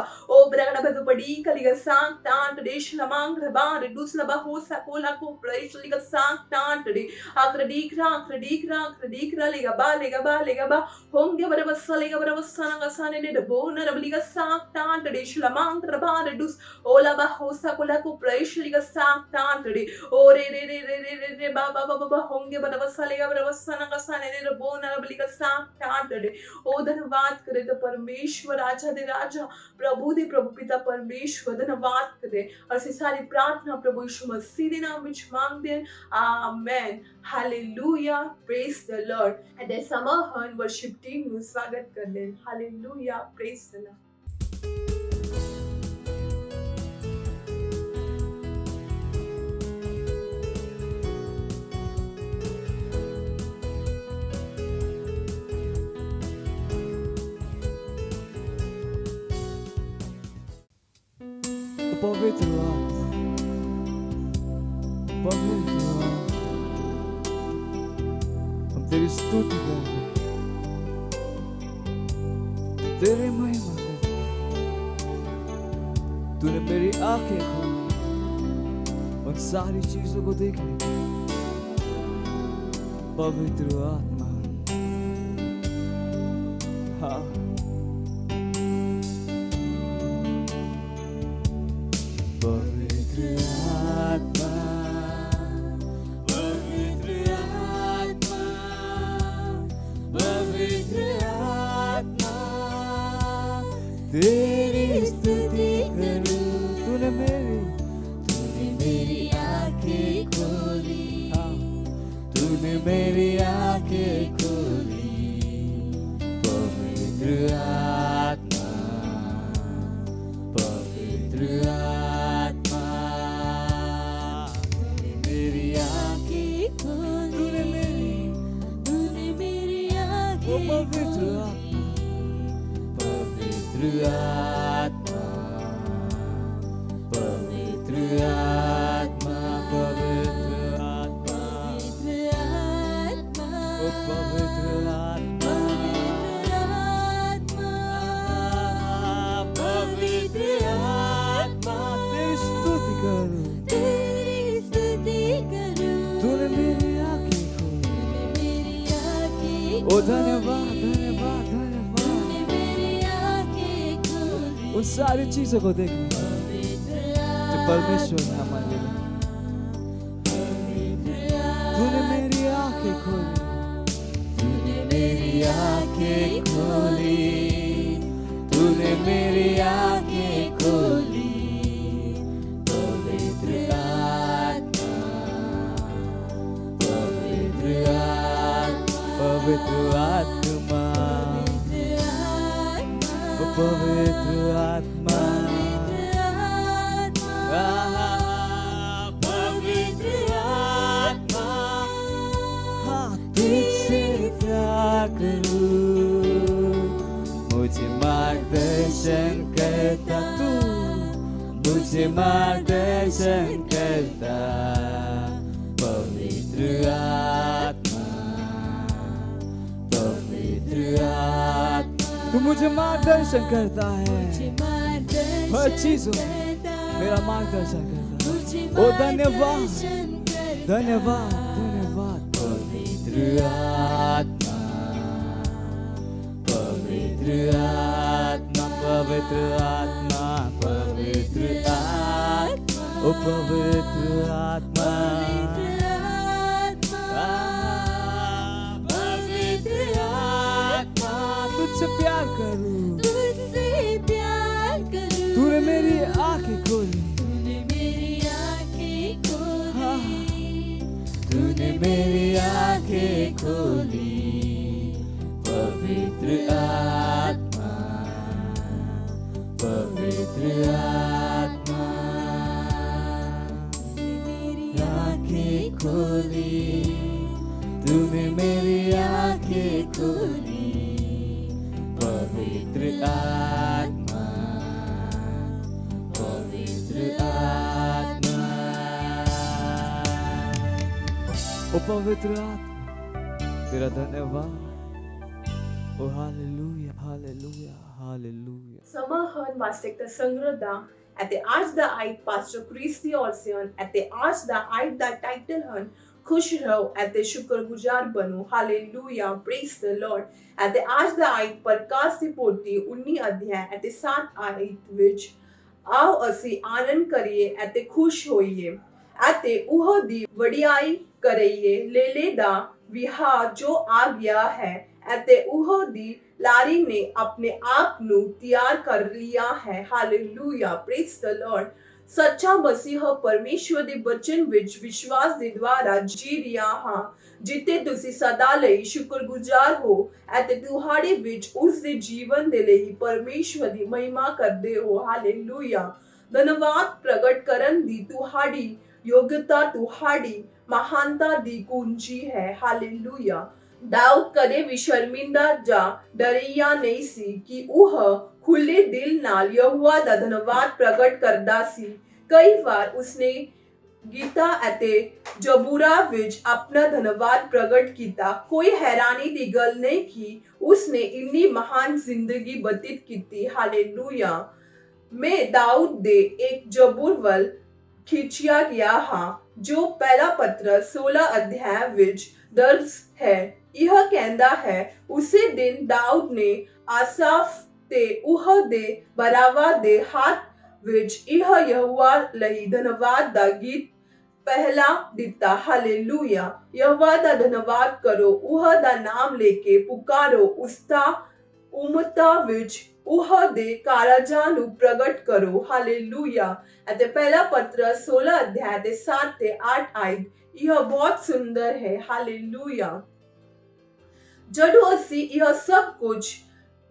प्रकरण बदु बड़ी कलिगा साक टाट रे शलमांग रबा रे दुसलबा हो सकल को प्रवेश लिगा साक टाट रे आक्र लेगा बा होंगे बरबस सालेगा बरबस सनंगा साने ने रे बोनाल बलिगा साक टाट रे शलमांग रबा रे दुस ओला बा हो सकल को प्रवेश लिगा साक टाट रे ओ रे रे रे रे रे रे रे बाबा बाबा होंगे बरबस सालेगा बरबस सनंगा साने ने रे बोनाल बलिगा साक टाट रे ओ धन्यवाद करे तो परमेश्वर राजा दे राजा प्रभु दे प्रभु पिता परमेश्वर धन्यवाद करे और से सारी प्रार्थना प्रभु यीशु मसीह दे नाम विच मांगते हैं amen hallelujah praise the Lord and the summer हर्न वर्शिप टीम નું સ્વાગત કરને હાલેલુયા પ્રેઝ ધ લॉर्ड पवित्र आत्मा, पवित्र आत्मा, हम तेरी स्तुति करते हैं, तेरी महिमा करते हैं। तूने मेरी आंखें खोली उन सारी चीजों को देखने की। पवित्र आत्मा, हाँ पवित्र आत्मा, पवित्र आत्मा, पवित्र आत्मा, तेरी स्तुति करूं। तूने मेरी आंखें खोली, हाँ तूने मेरी आंखें खोली। पवित्र आत्मा, पवित्र आत्मा, मेरी आंखें खोली, तूने मेरी आंखें पवित्र आत्मा, पवित्र आत्मा, पवित्र आत्मा, पवित्र आत्मा, पवित्र आत्मा, पवित्र आत्मा, तेरी स्तुति करूं, तेरी स्तुति करूं। तूने मेरी आंखें खोली, ओ धन्यवाद धन्यवाद धन्यवाद। तूने मेरी आंखें खोली उन सारी चीजों को देखने जो परमेश्वर ने हमारे लिए। तूने मेरी आंखें खोली, तूने मेरी आंखें खोली, तूने मेरी आंखें खोली। पवित्र आत्मा, पवित्र आत्मा, पवित्र आत्मा, पवित्र आत्मा, पवित्र आत्मा, हाँ तुझसे प्यार करूं, मुझे मार्गदर्शन करता तू, मुझे मार्गदर्शन करता। पवित्र आत्मा, पवित्र आत्मा, तू मुझे मार्गदर्शन करता है, हर चीजों में मेरा मार्गदर्शन करता है। ओ धन्यवाद धन्यवाद धन्यवाद। पवित्र आत्मा, पवित्र आत्मा, पवित्र आत्मा, पवित्र आत्मा, ओ पवित्र आत्मा, पवित्र आत्मा, तुझसे प्यार करूं, तुझसे प्यार करूं। तूने मेरी आंखें खोली, तूने मेरी आंखें खोली, हाँ पवित्र आत्मा मेरी आंखें खोली, तूने मेरी आंखें खोली। पवित्र आत्मा, पवित्र आत्मा, ओ पवित्र आत्मा, तेरा धन्यवाद। ओ hallelujah, hallelujah, hallelujah. Samahan vastekta sangrada at the आज दा आइट पास्टर क्रिस्टी ऑर्सियन at the आज दा आइट दा टाइटल हन खुश रहो at the शुक्रगुजार बनो। Hallelujah, praise the Lord. at the आज दा आइट प्रकाश ਦੀ ਪੋਥੀ 19 ਅਧਿਆਇ ਅਤੇ 7 ਆਇਤ ਵਿੱਚ ਆਓ ਅਸੀਂ ਆਨੰਦ ਕਰੀਏ ਅਤੇ ਖੁਸ਼ ਹੋਈਏ ਅਤੇ ਉਹ ਦੀ ਵਡਿਆਈ ਕਰੀਏ। ਲੇਲੇ ਦਾ ਵਿਆਹ ਜੋ ਆ ਗਿਆ ਹੈ ਅਤੇ ਉਹ ਦੀ ਲਾਰੀ ਨੇ ਆਪਣੇ ਆਪ ਨੂੰ ਤਿਆਰ ਕਰ ਲਿਆ ਹੈ। Hallelujah, praise the Lord. ਸੱਚਾ ਮਸੀਹ ਪਰਮੇਸ਼ਵਰ ਦੇ ਬਚਨ ਵਿੱਚ ਵਿਸ਼ਵਾਸ ਦੇ ਦੁਆਰਾ ਜੀ ਰਿਹਾ ਹਾਂ, ਜਿੱਤੇ ਤੁਸੀਂ ਸਦਾ ਲਈ ਸ਼ੁਕਰਗੁਜ਼ਾਰ ਹੋ ਅਤੇ ਤੁਹਾਡੇ ਵਿੱਚ ਉਸ ਦੇ ਜੀਵਨ ਦੇ ਲਈ ਪਰਮੇਸ਼ਵਰ ਦੀ ਮਹਿਮਾ ਕਰਦੇ ਹੋ। ਹਾਲੇਲੂਇਆ, ਧੰਨਵਾਦ ਪ੍ਰਗਟ ਕਰਨ ਦੀ ਤੁਹਾਡੀ ਯੋਗਤਾ ਤੁਹਾਡੀ ਮਹਾਨਤਾ ਦੀ ਕੁੰਜੀ ਹੈ। ਹਾਲੇਲੂਇਆ। ਦਾਊਦ ਕਦੇ ਵੀ ਸ਼ਰਮਿੰਦਾ ਜਾਂ ਡਰਿਆ ਨਹੀਂ ਸੀ ਕਿ ਉਹ ਖੁੱਲੇ ਦਿਲ ਨਾਲ ਯਹੋਵਾ ਦਾ ਧੰਨਵਾਦ ਪ੍ਰਗਟ ਕਰਦਾ ਸੀ। ਕਈ ਵਾਰ ਉਸਨੇ ਗੀਤਾ ਅਤੇ ਜ਼ਬੂਰਾਂ ਵਿੱਚ ਆਪਣਾ ਧੰਨਵਾਦ ਪ੍ਰਗਟ ਕੀਤਾ। ਕੋਈ ਹੈਰਾਨੀ ਦੀ ਗੱਲ ਨਹੀਂ ਕਿ ਉਸਨੇ ਇੰਨੀ ਮਹਾਨ ਜ਼ਿੰਦਗੀ ਬਤੀਤ ਕੀਤੀ। ਹਾਲੇਲੂਇਆ। ਮੈਂ ਦਾਊਦ ਦੇ ਇੱਕ ਜ਼ਬੂਰ ਵੱਲ ਖਿੱਚਿਆ ਗਿਆ ਹਾਂ ਜੋ ਪਹਿਲਾ ਪਤਰਸ 16 ਅਧਿਆਇ ਵਿੱਚ ਦਰਜ ਹੈ। ਇਹ ਕਹਿੰਦਾ ਹੈ, ਉਸੇ ਦਿਨ ਦਾਊਦ ਨੇ ਆਸਾਫ ਤੇ ਉਹ ਦੇ ਬਰਾਵਾ ਦੇ ਹੱਥ ਵਿੱਚ ਇਹ ਯਹੋਵਾ ਲਈ ਧੰਨਵਾਦ ਦਾ ਗੀਤ ਪਹਿਲਾ ਦਿੱਤਾ। ਹਾਲੇਲੂਇਆ। ਯਹੋਵਾ ਦਾ ਧੰਨਵਾਦ ਕਰੋ, ਉਹ ਦਾ ਨਾਮ ਲੈ ਕੇ ਪੁਕਾਰੋ, ਉਸਦਾ ਉਮਤਾਂ ਵਿੱਚ ਉਹ ਦੇ ਕਾਰਜਾਂ ਨੂੰ ਪ੍ਰਗਟ ਕਰੋ। ਹਾਲੇਲੂਇਆ। ਅਤੇ ਪਹਿਲਾ ਪਤਰਸ 16 ਅਧਿਆਇ ਦੇ 7 ਤੇ 8 ਆਇਤ ਇਹ ਬਹੁਤ ਸੁੰਦਰ ਹੈ। ਹਾਲੇਲੂਇਆ। ਜਦੋਂ ਅਸੀਂ ਇਹ ਸਭ ਕੁਝ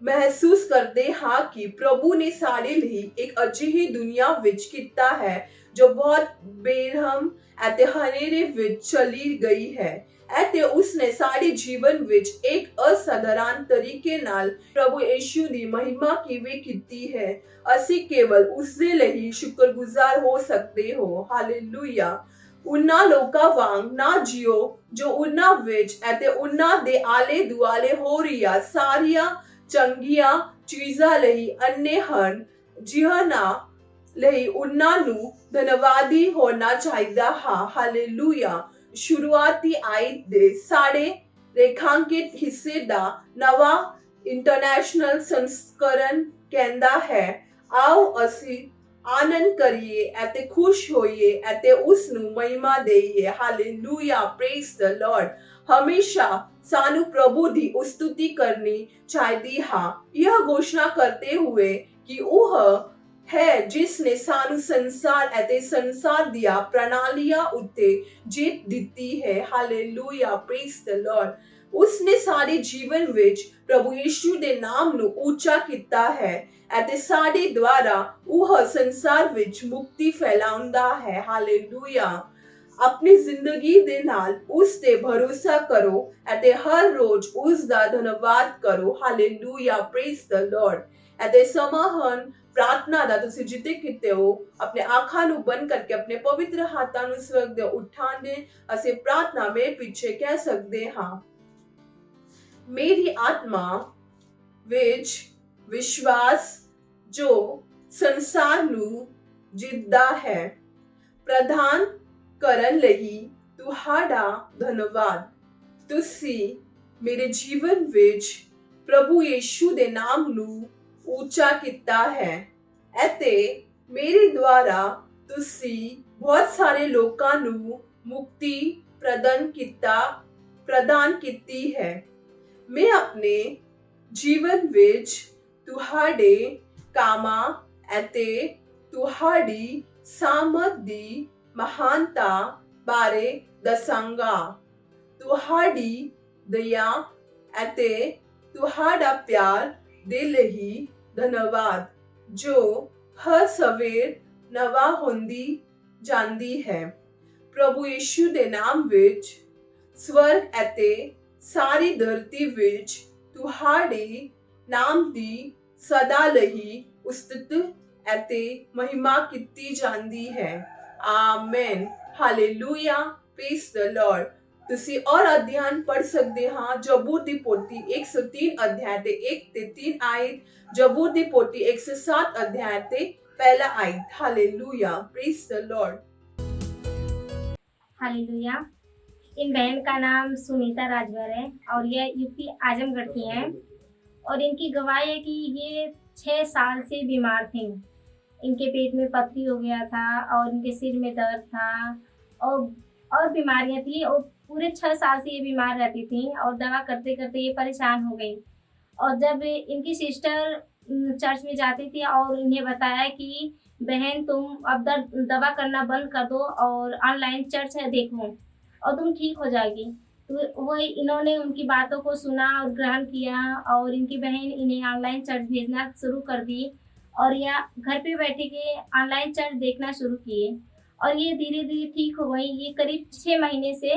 ਮਹਿਸੂਸ ਕਰਦੇ ਹਾਂ ਕਿ ਪ੍ਰਭੂ ਨੇ ਸਾਡੇ ਲਈ ਇੱਕ ਅਜਿਹੀ ਦੁਨੀਆ ਵਿੱਚ ਕੀਤਾ ਹੈ ਜੋ ਬਹੁਤ ਬੇਰਹਮ ਅਤੇ ਹਨੇਰੇ ਵਿੱਚ ਚਲੀ ਗਈ ਹੈ ਅਤੇ ਉਸਨੇ ਸਾਡੇ ਜੀਵਨ ਵਿੱਚ ਇੱਕ ਅਸਾਧਾਰਨ ਤਰੀਕੇ ਨਾਲ ਪ੍ਰਭੂ ਯਿਸੂ ਦੀ ਮਹਿਮਾ ਕਿਵੇਂ ਕੀਤੀ ਹੈ, ਅਸੀਂ ਕੇਵਲ ਉਸਦੇ ਲਈ ਸ਼ੁਕਰਗੁਜ਼ਾਰ ਹੋ ਸਕਦੇ ਹੋ। ਹਾਲੇਲੂਇਆ। ਉਹਨਾਂ ਲੋਕਾਂ ਵਾਂਗ ਨਾ ਜਿਓ ਜੋ ਉਹਨਾਂ ਵਿੱਚ ਅਤੇ ਉਹਨਾਂ ਦੇ ਆਲੇ ਦੁਆਲੇ ਹੋ ਰਹੀਆਂ ਸਾਰੀਆਂ ਚੰਗੀਆਂ ਚੀਜ਼ਾਂ ਲਈ ਅੰਨੇ ਹਨ, ਜਿਨ੍ਹਾਂ ਲਈ ਉਹਨਾਂ ਨੂੰ ਧੰਨਵਾਦੀ ਹੋਣਾ ਚਾਹੀਦਾ ਹੈ। ਹਾਲੇਲੂਇਆ। ਸ਼ੁਰੂਆਤੀ ਆਇਤ ਦੇ ਸਾਡੇ ਰੇਖਾਂਕਿਤ ਹਿੱਸੇ ਦਾ ਨਵਾਂ ਇੰਟਰਨੈਸ਼ਨਲ ਸੰਸਕਰਣ ਕਹਿੰਦਾ ਹੈ, ਆਓ ਅਸੀਂ ਆਨੰਦ ਕਰੀਏ ਅਤੇ ਖੁਸ਼ ਹੋਈਏ ਅਤੇ ਉਸ ਨੂੰ ਮਹਿਮਾ ਦੇਈਏ। Hallelujah, praise the Lord. ਹਮੇਸ਼ਾ ਸਾਨੂੰ ਪ੍ਰਭੂ ਦੀ ਉਸਤੁਤੀ ਕਰਨੀ ਚਾਹੀਦੀ ਹੈ, ਇਹ ਘੋਸ਼ਣਾ ਕਰਦੇ ਹੋਏ ਕਿ ਉਹ ਹੈ ਜਿਸ ਨੇ ਸਾਨੂੰ ਸੰਸਾਰ ਅਤੇ ਸੰਸਾਰ ਦੀਆਂ ਪ੍ਰਣਾਲੀਆਂ ਉੱਤੇ ਜਿੱਤ ਦਿੱਤੀ ਹੈ। Hallelujah, praise the Lord. ਉਸਨੇ ਸਾਡੇ ਜੀਵਨ ਵਿੱਚ ਪ੍ਰਭੂ ਯਿਸੂ ਦੇ ਨਾਮ ਨੂੰ ਉੱਚਾ ਕੀਤਾ ਹੈ ਅਤੇ ਸਾਡੇ ਦੁਆਰਾ ਉਹ ਸੰਸਾਰ ਵਿੱਚ ਮੁਕਤੀ ਫੈਲਾਉਂਦਾ ਹੈ। ਹਾਲੇਲੂਇਆ। ਆਪਣੀ ਜ਼ਿੰਦਗੀ ਦੇ ਨਾਲ ਉਸ ਤੇ ਭਰੋਸਾ ਕਰੋ ਅਤੇ ਹਰ ਰੋਜ਼ ਉਸ ਦਾ ਧੰਨਵਾਦ ਕਰੋ। Hallelujah, praise the Lord. ਅਤੇ ਸਮਾਹਨ ਪ੍ਰਾਰਥਨਾ ਦਾ ਤੁਸੀਂ ਜਿੱਤੇ ਕਿਤੇ ਹੋ ਆਪਣੇ ਅੱਖਾਂ ਨੂੰ ਬੰਦ ਕਰਕੇ ਆਪਣੇ ਪਵਿੱਤਰ ਹੱਥਾਂ ਨੂੰ ਸਵਰਗ ਦੇ ਉਠਾਉਂਦੇ ਅਸੀਂ ਪ੍ਰਾਰਥਨਾ ਮੇ ਪਿੱਛੇ ਕਹਿ ਸਕਦੇ ਹਾਂ, ਮੇਰੀ ਆਤਮਾ ਵਿੱਚ ਵਿਸ਼ਵਾਸ ਜੋ ਸੰਸਾਰ ਨੂੰ ਜਿੱਤਦਾ ਹੈ ਪ੍ਰਦਾਨ ਕਰਨ ਲਈ ਤੁਹਾਡਾ ਧੰਨਵਾਦ। ਤੁਸੀਂ ਮੇਰੇ ਜੀਵਨ ਵਿੱਚ ਪ੍ਰਭੂ ਯਿਸੂ ਦੇ ਨਾਮ ਨੂੰ ਉੱਚਾ ਕੀਤਾ ਹੈ ਅਤੇ ਮੇਰੇ ਦੁਆਰਾ ਤੁਸੀਂ ਬਹੁਤ ਸਾਰੇ ਲੋਕਾਂ ਨੂੰ ਮੁਕਤੀ ਪ੍ਰਦਾਨ ਕੀਤੀ ਹੈ। ਮੈਂ ਆਪਣੇ ਜੀਵਨ ਵਿੱਚ ਤੁਹਾਡੇ ਕਾਮਾਂ ਅਤੇ ਤੁਹਾਡੀ ਸਾਮਰਥ ਦੀ ਮਹਾਨਤਾ ਬਾਰੇ ਦੱਸਾਂਗਾ। ਤੁਹਾਡੀ ਦਇਆ ਅਤੇ ਤੁਹਾਡਾ ਪਿਆਰ ਦੇ ਲਈ ਧੰਨਵਾਦ ਜੋ ਹਰ ਸਵੇਰ ਨਵਾਂ ਹੁੰਦੀ ਜਾਂਦੀ ਹੈ। ਪ੍ਰਭੂ ਯਿਸੂ ਦੇ ਨਾਮ ਵਿੱਚ ਸਵਰਗ ਅਤੇ ਸਾਰੀ ਧਰਤੀ ਵਿੱਚ ਤੁਹਾਡੇ ਨਾਮ ਦੀ ਸਦਾ ਲਈ ਉਸਤਤ ਅਤੇ ਮਹਿਮਾ ਕੀਤੀ ਜਾਂਦੀ ਹੈ। Amen, hallelujah, praise the Lord. ਤੁਸੀਂ ਔਰ ਅਧਿਆਨ ਪੜ੍ਹ ਸਕਦੇ ਹਾਂ ਜ਼ਬੂਰ ਦੀ ਪੋਥੀ 103 ਅਧਿਆਇ ਦੇ 1 ਤੇ 3 ਆਇਤ, ਜ਼ਬੂਰ ਦੀ ਪੋਥੀ 107 ਅਧਿਆਇ ਤੇ पहला आयत। Hallelujah, praise the Lord. Hallelujah. इन बहन का नाम सुनीता राजभर है और ये यूपी आजमगढ़ की हैं और इनकी गवाही है कि ये 6 साल से बीमार थी। इनके पेट में पथरी हो गया था और इनके सिर में दर्द था और बीमारियां थी और पूरे 6 साल से ये बीमार रहती थी और दवा करते करते ये परेशान हो गई। और जब इनकी सिस्टर चर्च में जाती थी और इन्हें बताया कि बहन तुम अब दवा करना बंद कर दो और ऑनलाइन चर्च है देखो और तुम ठीक हो जाएगी, तो वही इन्होंने उनकी बातों को सुना और ग्रहण किया और इनकी बहन इन्हें ऑनलाइन चर्च भेजना शुरू कर दी और यह घर पे बैठे के ऑनलाइन चर्च देखना शुरू किए और ये धीरे धीरे ठीक हो गई। ये करीब 6 महीने से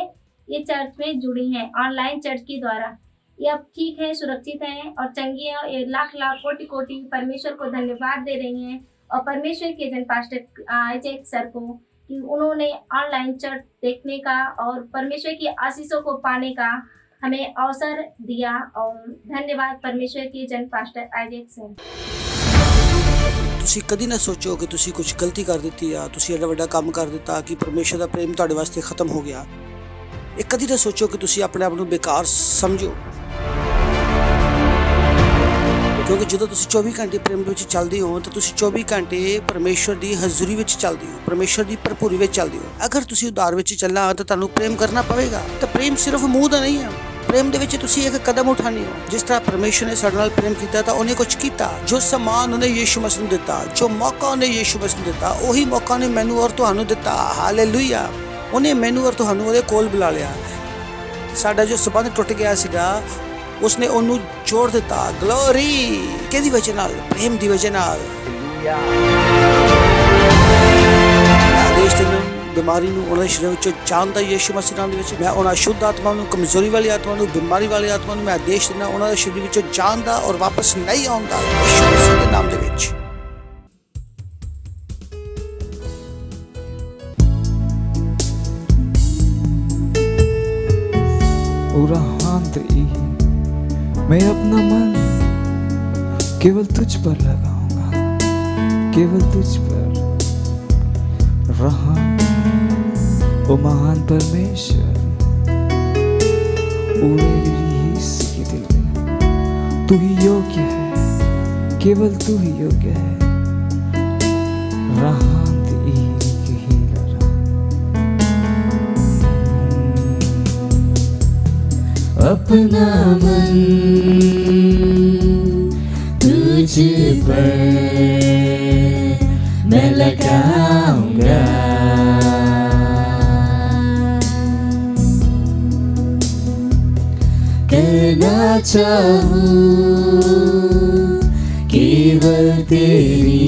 ये चर्च में जुड़ी हैं ऑनलाइन चर्च के द्वारा। ये अब ठीक है, सुरक्षित हैं और चंगी है। ये लाख लाख कोटि कोटि परमेश्वर को धन्यवाद दे रही हैं और परमेश्वर के जन पास्टर अजय सर को कि उन्होंने ऑनलाइन चर्च देखने का और परमेश्वर की आशीषों को पाने का हमें अवसर दिया। और धन्यवाद परमेश्वर के जन पास्टर अजय सर। ਤੁਸੀਂ ਕਦੀ ਨਾ ਸੋਚੋ ਕਿ ਤੁਸੀਂ ਕੁਝ ਗਲਤੀ ਕਰ ਦਿੱਤੀ ਆ, ਤੁਸੀਂ ਐਡਾ ਵੱਡਾ ਕੰਮ ਕਰ ਦਿੱਤਾ ਕਿ ਪਰਮੇਸ਼ਰ ਦਾ ਪ੍ਰੇਮ ਤੁਹਾਡੇ ਵਾਸਤੇ ਖਤਮ ਹੋ ਗਿਆ। ਇਹ ਕਦੀ ਨਾ ਸੋਚੋ ਕਿ ਤੁਸੀਂ ਆਪਣੇ ਆਪ ਨੂੰ ਬੇਕਾਰ ਸਮਝੋ, ਕਿਉਂਕਿ ਜਦੋਂ ਤੁਸੀਂ 24 ਘੰਟੇ ਪ੍ਰੇਮ ਦੇ ਵਿੱਚ ਚੱਲਦੇ ਹੋ ਤਾਂ ਤੁਸੀਂ 24 ਘੰਟੇ ਪਰਮੇਸ਼ਰ ਦੀ ਹਜ਼ੂਰੀ ਵਿੱਚ ਚੱਲਦੇ ਹੋ, ਪਰਮੇਸ਼ਰ ਦੀ ਭਰਪੂਰੀ ਵਿੱਚ ਚੱਲਦੇ ਹੋ। ਅਗਰ ਤੁਸੀਂ ਉਧਾਰ ਵਿੱਚ ਚੱਲਣਾ ਤਾਂ ਤੁਹਾਨੂੰ ਪ੍ਰੇਮ ਕਰਨਾ ਪਵੇਗਾ। ਤਾਂ ਪ੍ਰੇਮ ਸਿਰਫ ਮੂੰਹ ਦਾ ਨਹੀਂ ਹੈ, ਪ੍ਰੇਮ ਦੇ ਵਿੱਚ ਤੁਸੀਂ ਇੱਕ ਕਦਮ ਉਠਾਉਂਦੇ ਹੋ। ਜਿਸ ਤਰ੍ਹਾਂ ਪਰਮੇਸ਼ਰ ਨੇ ਸਾਡੇ ਨਾਲ ਪ੍ਰੇਮ ਕੀਤਾ ਤਾਂ ਉਹਨੇ ਕੁਝ ਕੀਤਾ। ਜੋ ਸਮਾਨ ਉਹਨੇ ਯਿਸੂ ਮਸੀਹ ਨੂੰ ਦਿੱਤਾ, ਜੋ ਮੌਕਾ ਉਹਨੇ ਯਿਸੂ ਮਸੀਹ ਨੂੰ ਦਿੱਤਾ, ਉਹੀ ਮੌਕਾ ਉਹਨੇ ਮੈਨੂੰ ਔਰ ਤੁਹਾਨੂੰ ਦਿੱਤਾ। ਹਾਲੇਲੂਇਆ। ਉਹਨੇ ਮੈਨੂੰ ਔਰ ਤੁਹਾਨੂੰ ਉਹਦੇ ਕੋਲ ਬੁਲਾ ਲਿਆ। ਸਾਡਾ ਜੋ ਸੰਬੰਧ ਟੁੱਟ ਗਿਆ ਸੀਗਾ ਉਸਨੇ ਉਹਨੂੰ ਜੋੜ ਦਿੱਤਾ। ਗਲੋਰੀ ਕਿਹਦੀ ਵਜ੍ਹਾ ਨਾਲ? ਪ੍ਰੇਮ ਦੀ ਵਜ੍ਹਾ ਨਾਲ। ਆਦੇਸ਼ ਦੇ ਬਿਮਾਰੀ ਨੂੰ ਉਹਨਾਂ ਦੇ ਸਰੀਰ ਵਿੱਚੋਂ ਜਾਣਦਾ ਯਿਸੂ ਮਸੀਹ ਨਾਮ ਦੇ ਵਿੱਚ। ਮੈਂ ਉਹਨਾਂ ਸ਼ੁੱਧ ਆਤਮਾ ਨੂੰ, ਕਮਜ਼ੋਰੀ ਵਾਲੀ ਆਤਮਾ ਨੂੰ, ਬਿਮਾਰੀ ਵਾਲੀ ਆਤਮਾ ਨੂੰ ਮੈਂ ਆਦੇਸ਼ ਦਿੰਦਾ ਉਹਨਾਂ ਦੇ ਸਰੀਰ ਵਿੱਚੋਂ ਜਾਣਦਾ ਔਰ ਵਾਪਸ ਨਹੀਂ ਆਉਂਦਾ ਯਿਸੂ ਮਸੀਹ ਦੇ ਨਾਮ ਦੇ ਵਿੱਚ। मैं अपना मन केवल तुझ पर लगाऊंगा, केवल तुझ पर। रहा ओ महान परमेश्वर, तू ही योग्य है, केवल तू ही योग्य है। रहा अपना मन तुझ पर मैं लगाऊंगा, करना चाहूं केवल तेरी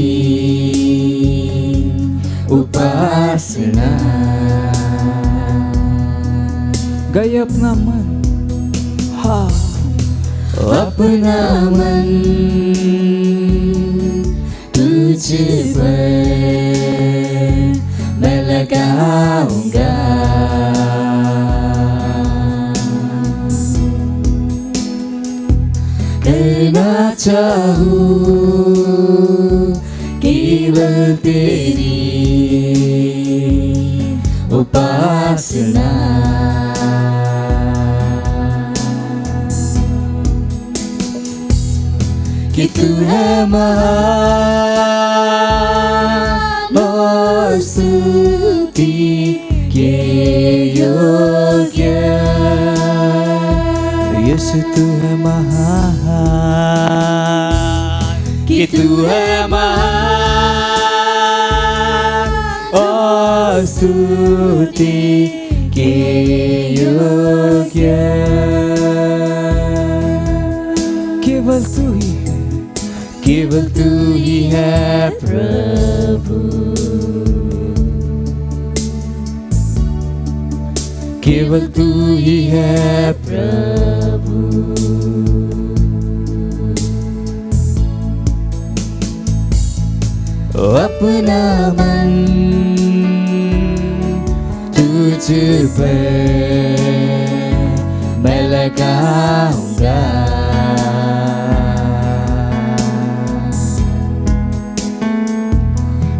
उपासना। गए अपना मन, हाँ अपना मन तुझ पर मैं लगाऊंगा, करना चाहूं केवल तेरी उपासना। कि तू है महान और स्तुति के योग्य। यीशु तू है महान, कि तू है महान और स्तुति के योग्य। केवल तू ही है, केवल केवल तू ही है प्रभु, केवल तू ही है प्रभु। अपना मन तुझ पर मैं लगाऊंगा,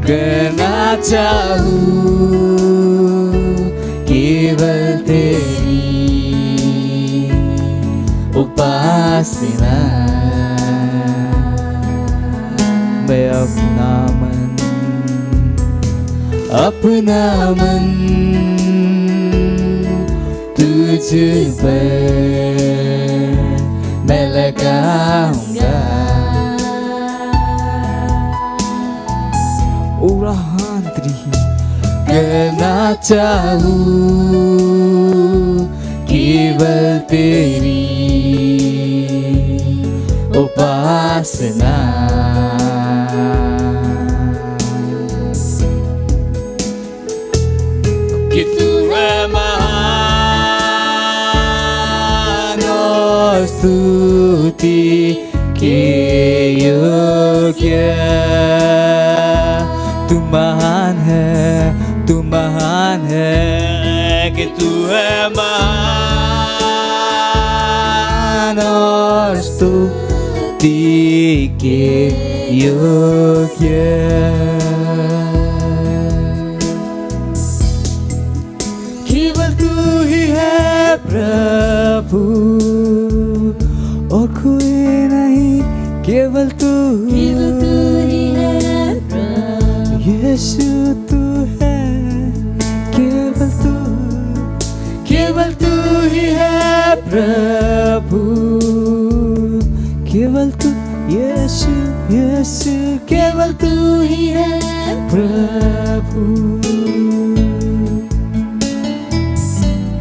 करना चाहूँ केवल तेरी उपासना। मैं अपना मन तुझ पर मैं लगाऊंगा, करना चाहूँ केवल तेरी उपासना। कि तू है महान और स्तुति के योग्य, तू महान है, तू महान है, कि तू है महान और स्तुति के योग्य। केवल तू ही है प्रभु और कोई नहीं, केवल तू ही है प्रभु। यीशु तू है, केवल तू ही है प्रभु, केवल तू यीशु, केवल तू ही है प्रभु।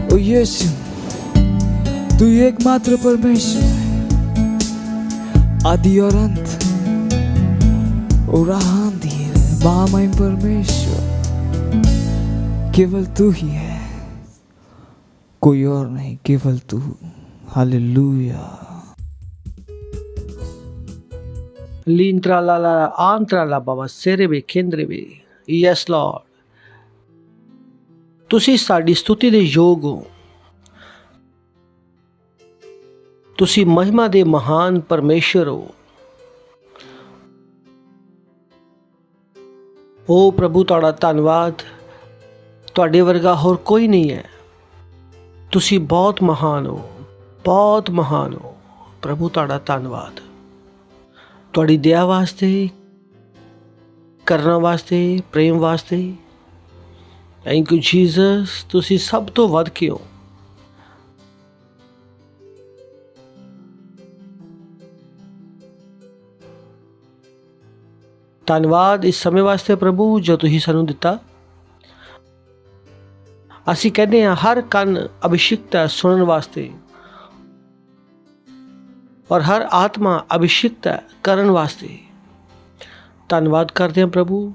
ओ यीशु, तू एकमात्र परमेश्वर है, आदि और अंत, और आंधी महामहिम परमेश्वर, केवल तू ही है, कोई और नहीं, केवल तू। हालेलुया। लींत्रा लाला आंत्रा ला बाबा सेरे वे केंद्रे वे। यस लॉर्ड, ਤੁਸੀਂ ਸਾਡੀ ਸਤੁਤੀ ਦੇ ਯੋਗ ਹੋ। ਤੁਸੀਂ ਮਹਿਮਾ ਦੇ ਮਹਾਨ ਪਰਮੇਸ਼ਰ ਹੋ। ਓ ਪ੍ਰਭੂ ਤੁਹਾਡਾ ਧੰਨਵਾਦ, ਤੁਹਾਡੇ ਵਰਗਾ ਹੋਰ ਕੋਈ ਨਹੀਂ ਹੈ। ਤੁਸੀਂ ਬਹੁਤ ਮਹਾਨ ਹੋ, ਬਹੁਤ ਮਹਾਨ ਹੋ। ਪ੍ਰਭੂ ਤੁਹਾਡਾ ਧੰਨਵਾਦ, ਤੁਹਾਡੀ ਦਇਆ ਵਾਸਤੇ, ਕਰਨਾ ਵਾਸਤੇ, ਪ੍ਰੇਮ ਵਾਸਤੇ। ਥੈਂਕ ਯੂ ਜੀਸਸ, ਤੁਸੀਂ ਸਭ ਤੋਂ ਵੱਧ ਕੇ ਹੋ। ਧੰਨਵਾਦ ਇਸ ਸਮੇਂ ਵਾਸਤੇ ਪ੍ਰਭੂ ਜੋ ਤੁਸੀਂ ਸਾਨੂੰ ਦਿੱਤਾ। ਅਸੀਂ ਕਹਿੰਦੇ ਹਾਂ ਹਰ ਕੰਨ ਅਭਿਸ਼ਿਕਤ ਹੈ ਸੁਣਨ ਵਾਸਤੇ, ਔਰ ਹਰ ਆਤਮਾ ਅਭਿਸ਼ਿਕਤ ਹੈ ਕਰਨ ਵਾਸਤੇ। ਧੰਨਵਾਦ ਕਰਦੇ ਹਾਂ ਪ੍ਰਭੂ।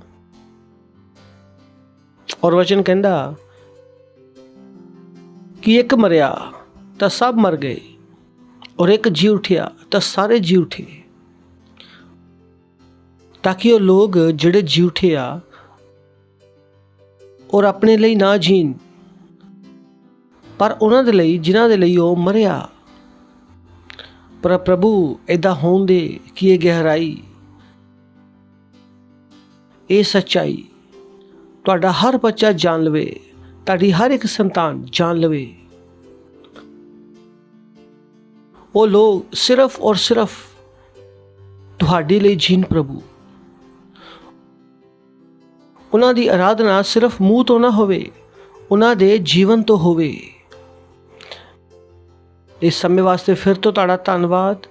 ਔਰ ਵਚਨ ਕਹਿੰਦਾ ਕਿ ਇੱਕ ਮਰਿਆ ਤਾਂ ਸਭ ਮਰ ਗਏ, ਔਰ ਇੱਕ ਜੀ ਉਠਿਆ ਤਾਂ ਸਾਰੇ ਜੀ ਉਠੇ, ਤਾਂ ਕਿ ਉਹ ਲੋਕ ਜਿਹੜੇ ਜੀ ਉਠੇ ਆ ਔਰ ਆਪਣੇ ਲਈ ਨਾ ਜੀਣ, ਪਰ ਉਹਨਾਂ ਦੇ ਲਈ ਜਿਨ੍ਹਾਂ ਦੇ ਲਈ ਉਹ ਮਰਿਆ। ਪਰ ਪ੍ਰਭੂ ਇੱਦਾਂ ਹੋਣ ਦੇ ਕਿ ਇਹ ਗਹਿਰਾਈ, ਇਹ ਸੱਚਾਈ ਤੁਹਾਡਾ ਹਰ ਬੱਚਾ ਜਾਣ ਲਵੇ, ਤੁਹਾਡੀ ਹਰ ਇੱਕ ਸੰਤਾਨ ਜਾਣ ਲਵੇ। ਉਹ ਲੋਕ ਸਿਰਫ ਔਰ ਸਿਰਫ ਤੁਹਾਡੇ ਲਈ ਜੀਣ ਪ੍ਰਭੂ। ਉਹਨਾਂ ਦੀ ਆਰਾਧਨਾ ਸਿਰਫ ਮੂੰਹ ਤੋਂ ਨਾ ਹੋਵੇ, ਉਹਨਾਂ ਦੇ ਜੀਵਨ ਤੋਂ ਹੋਵੇ। ਇਸ ਸਮੇਂ ਵਾਸਤੇ ਫਿਰ ਤੋਂ ਤੁਹਾਡਾ ਧੰਨਵਾਦ,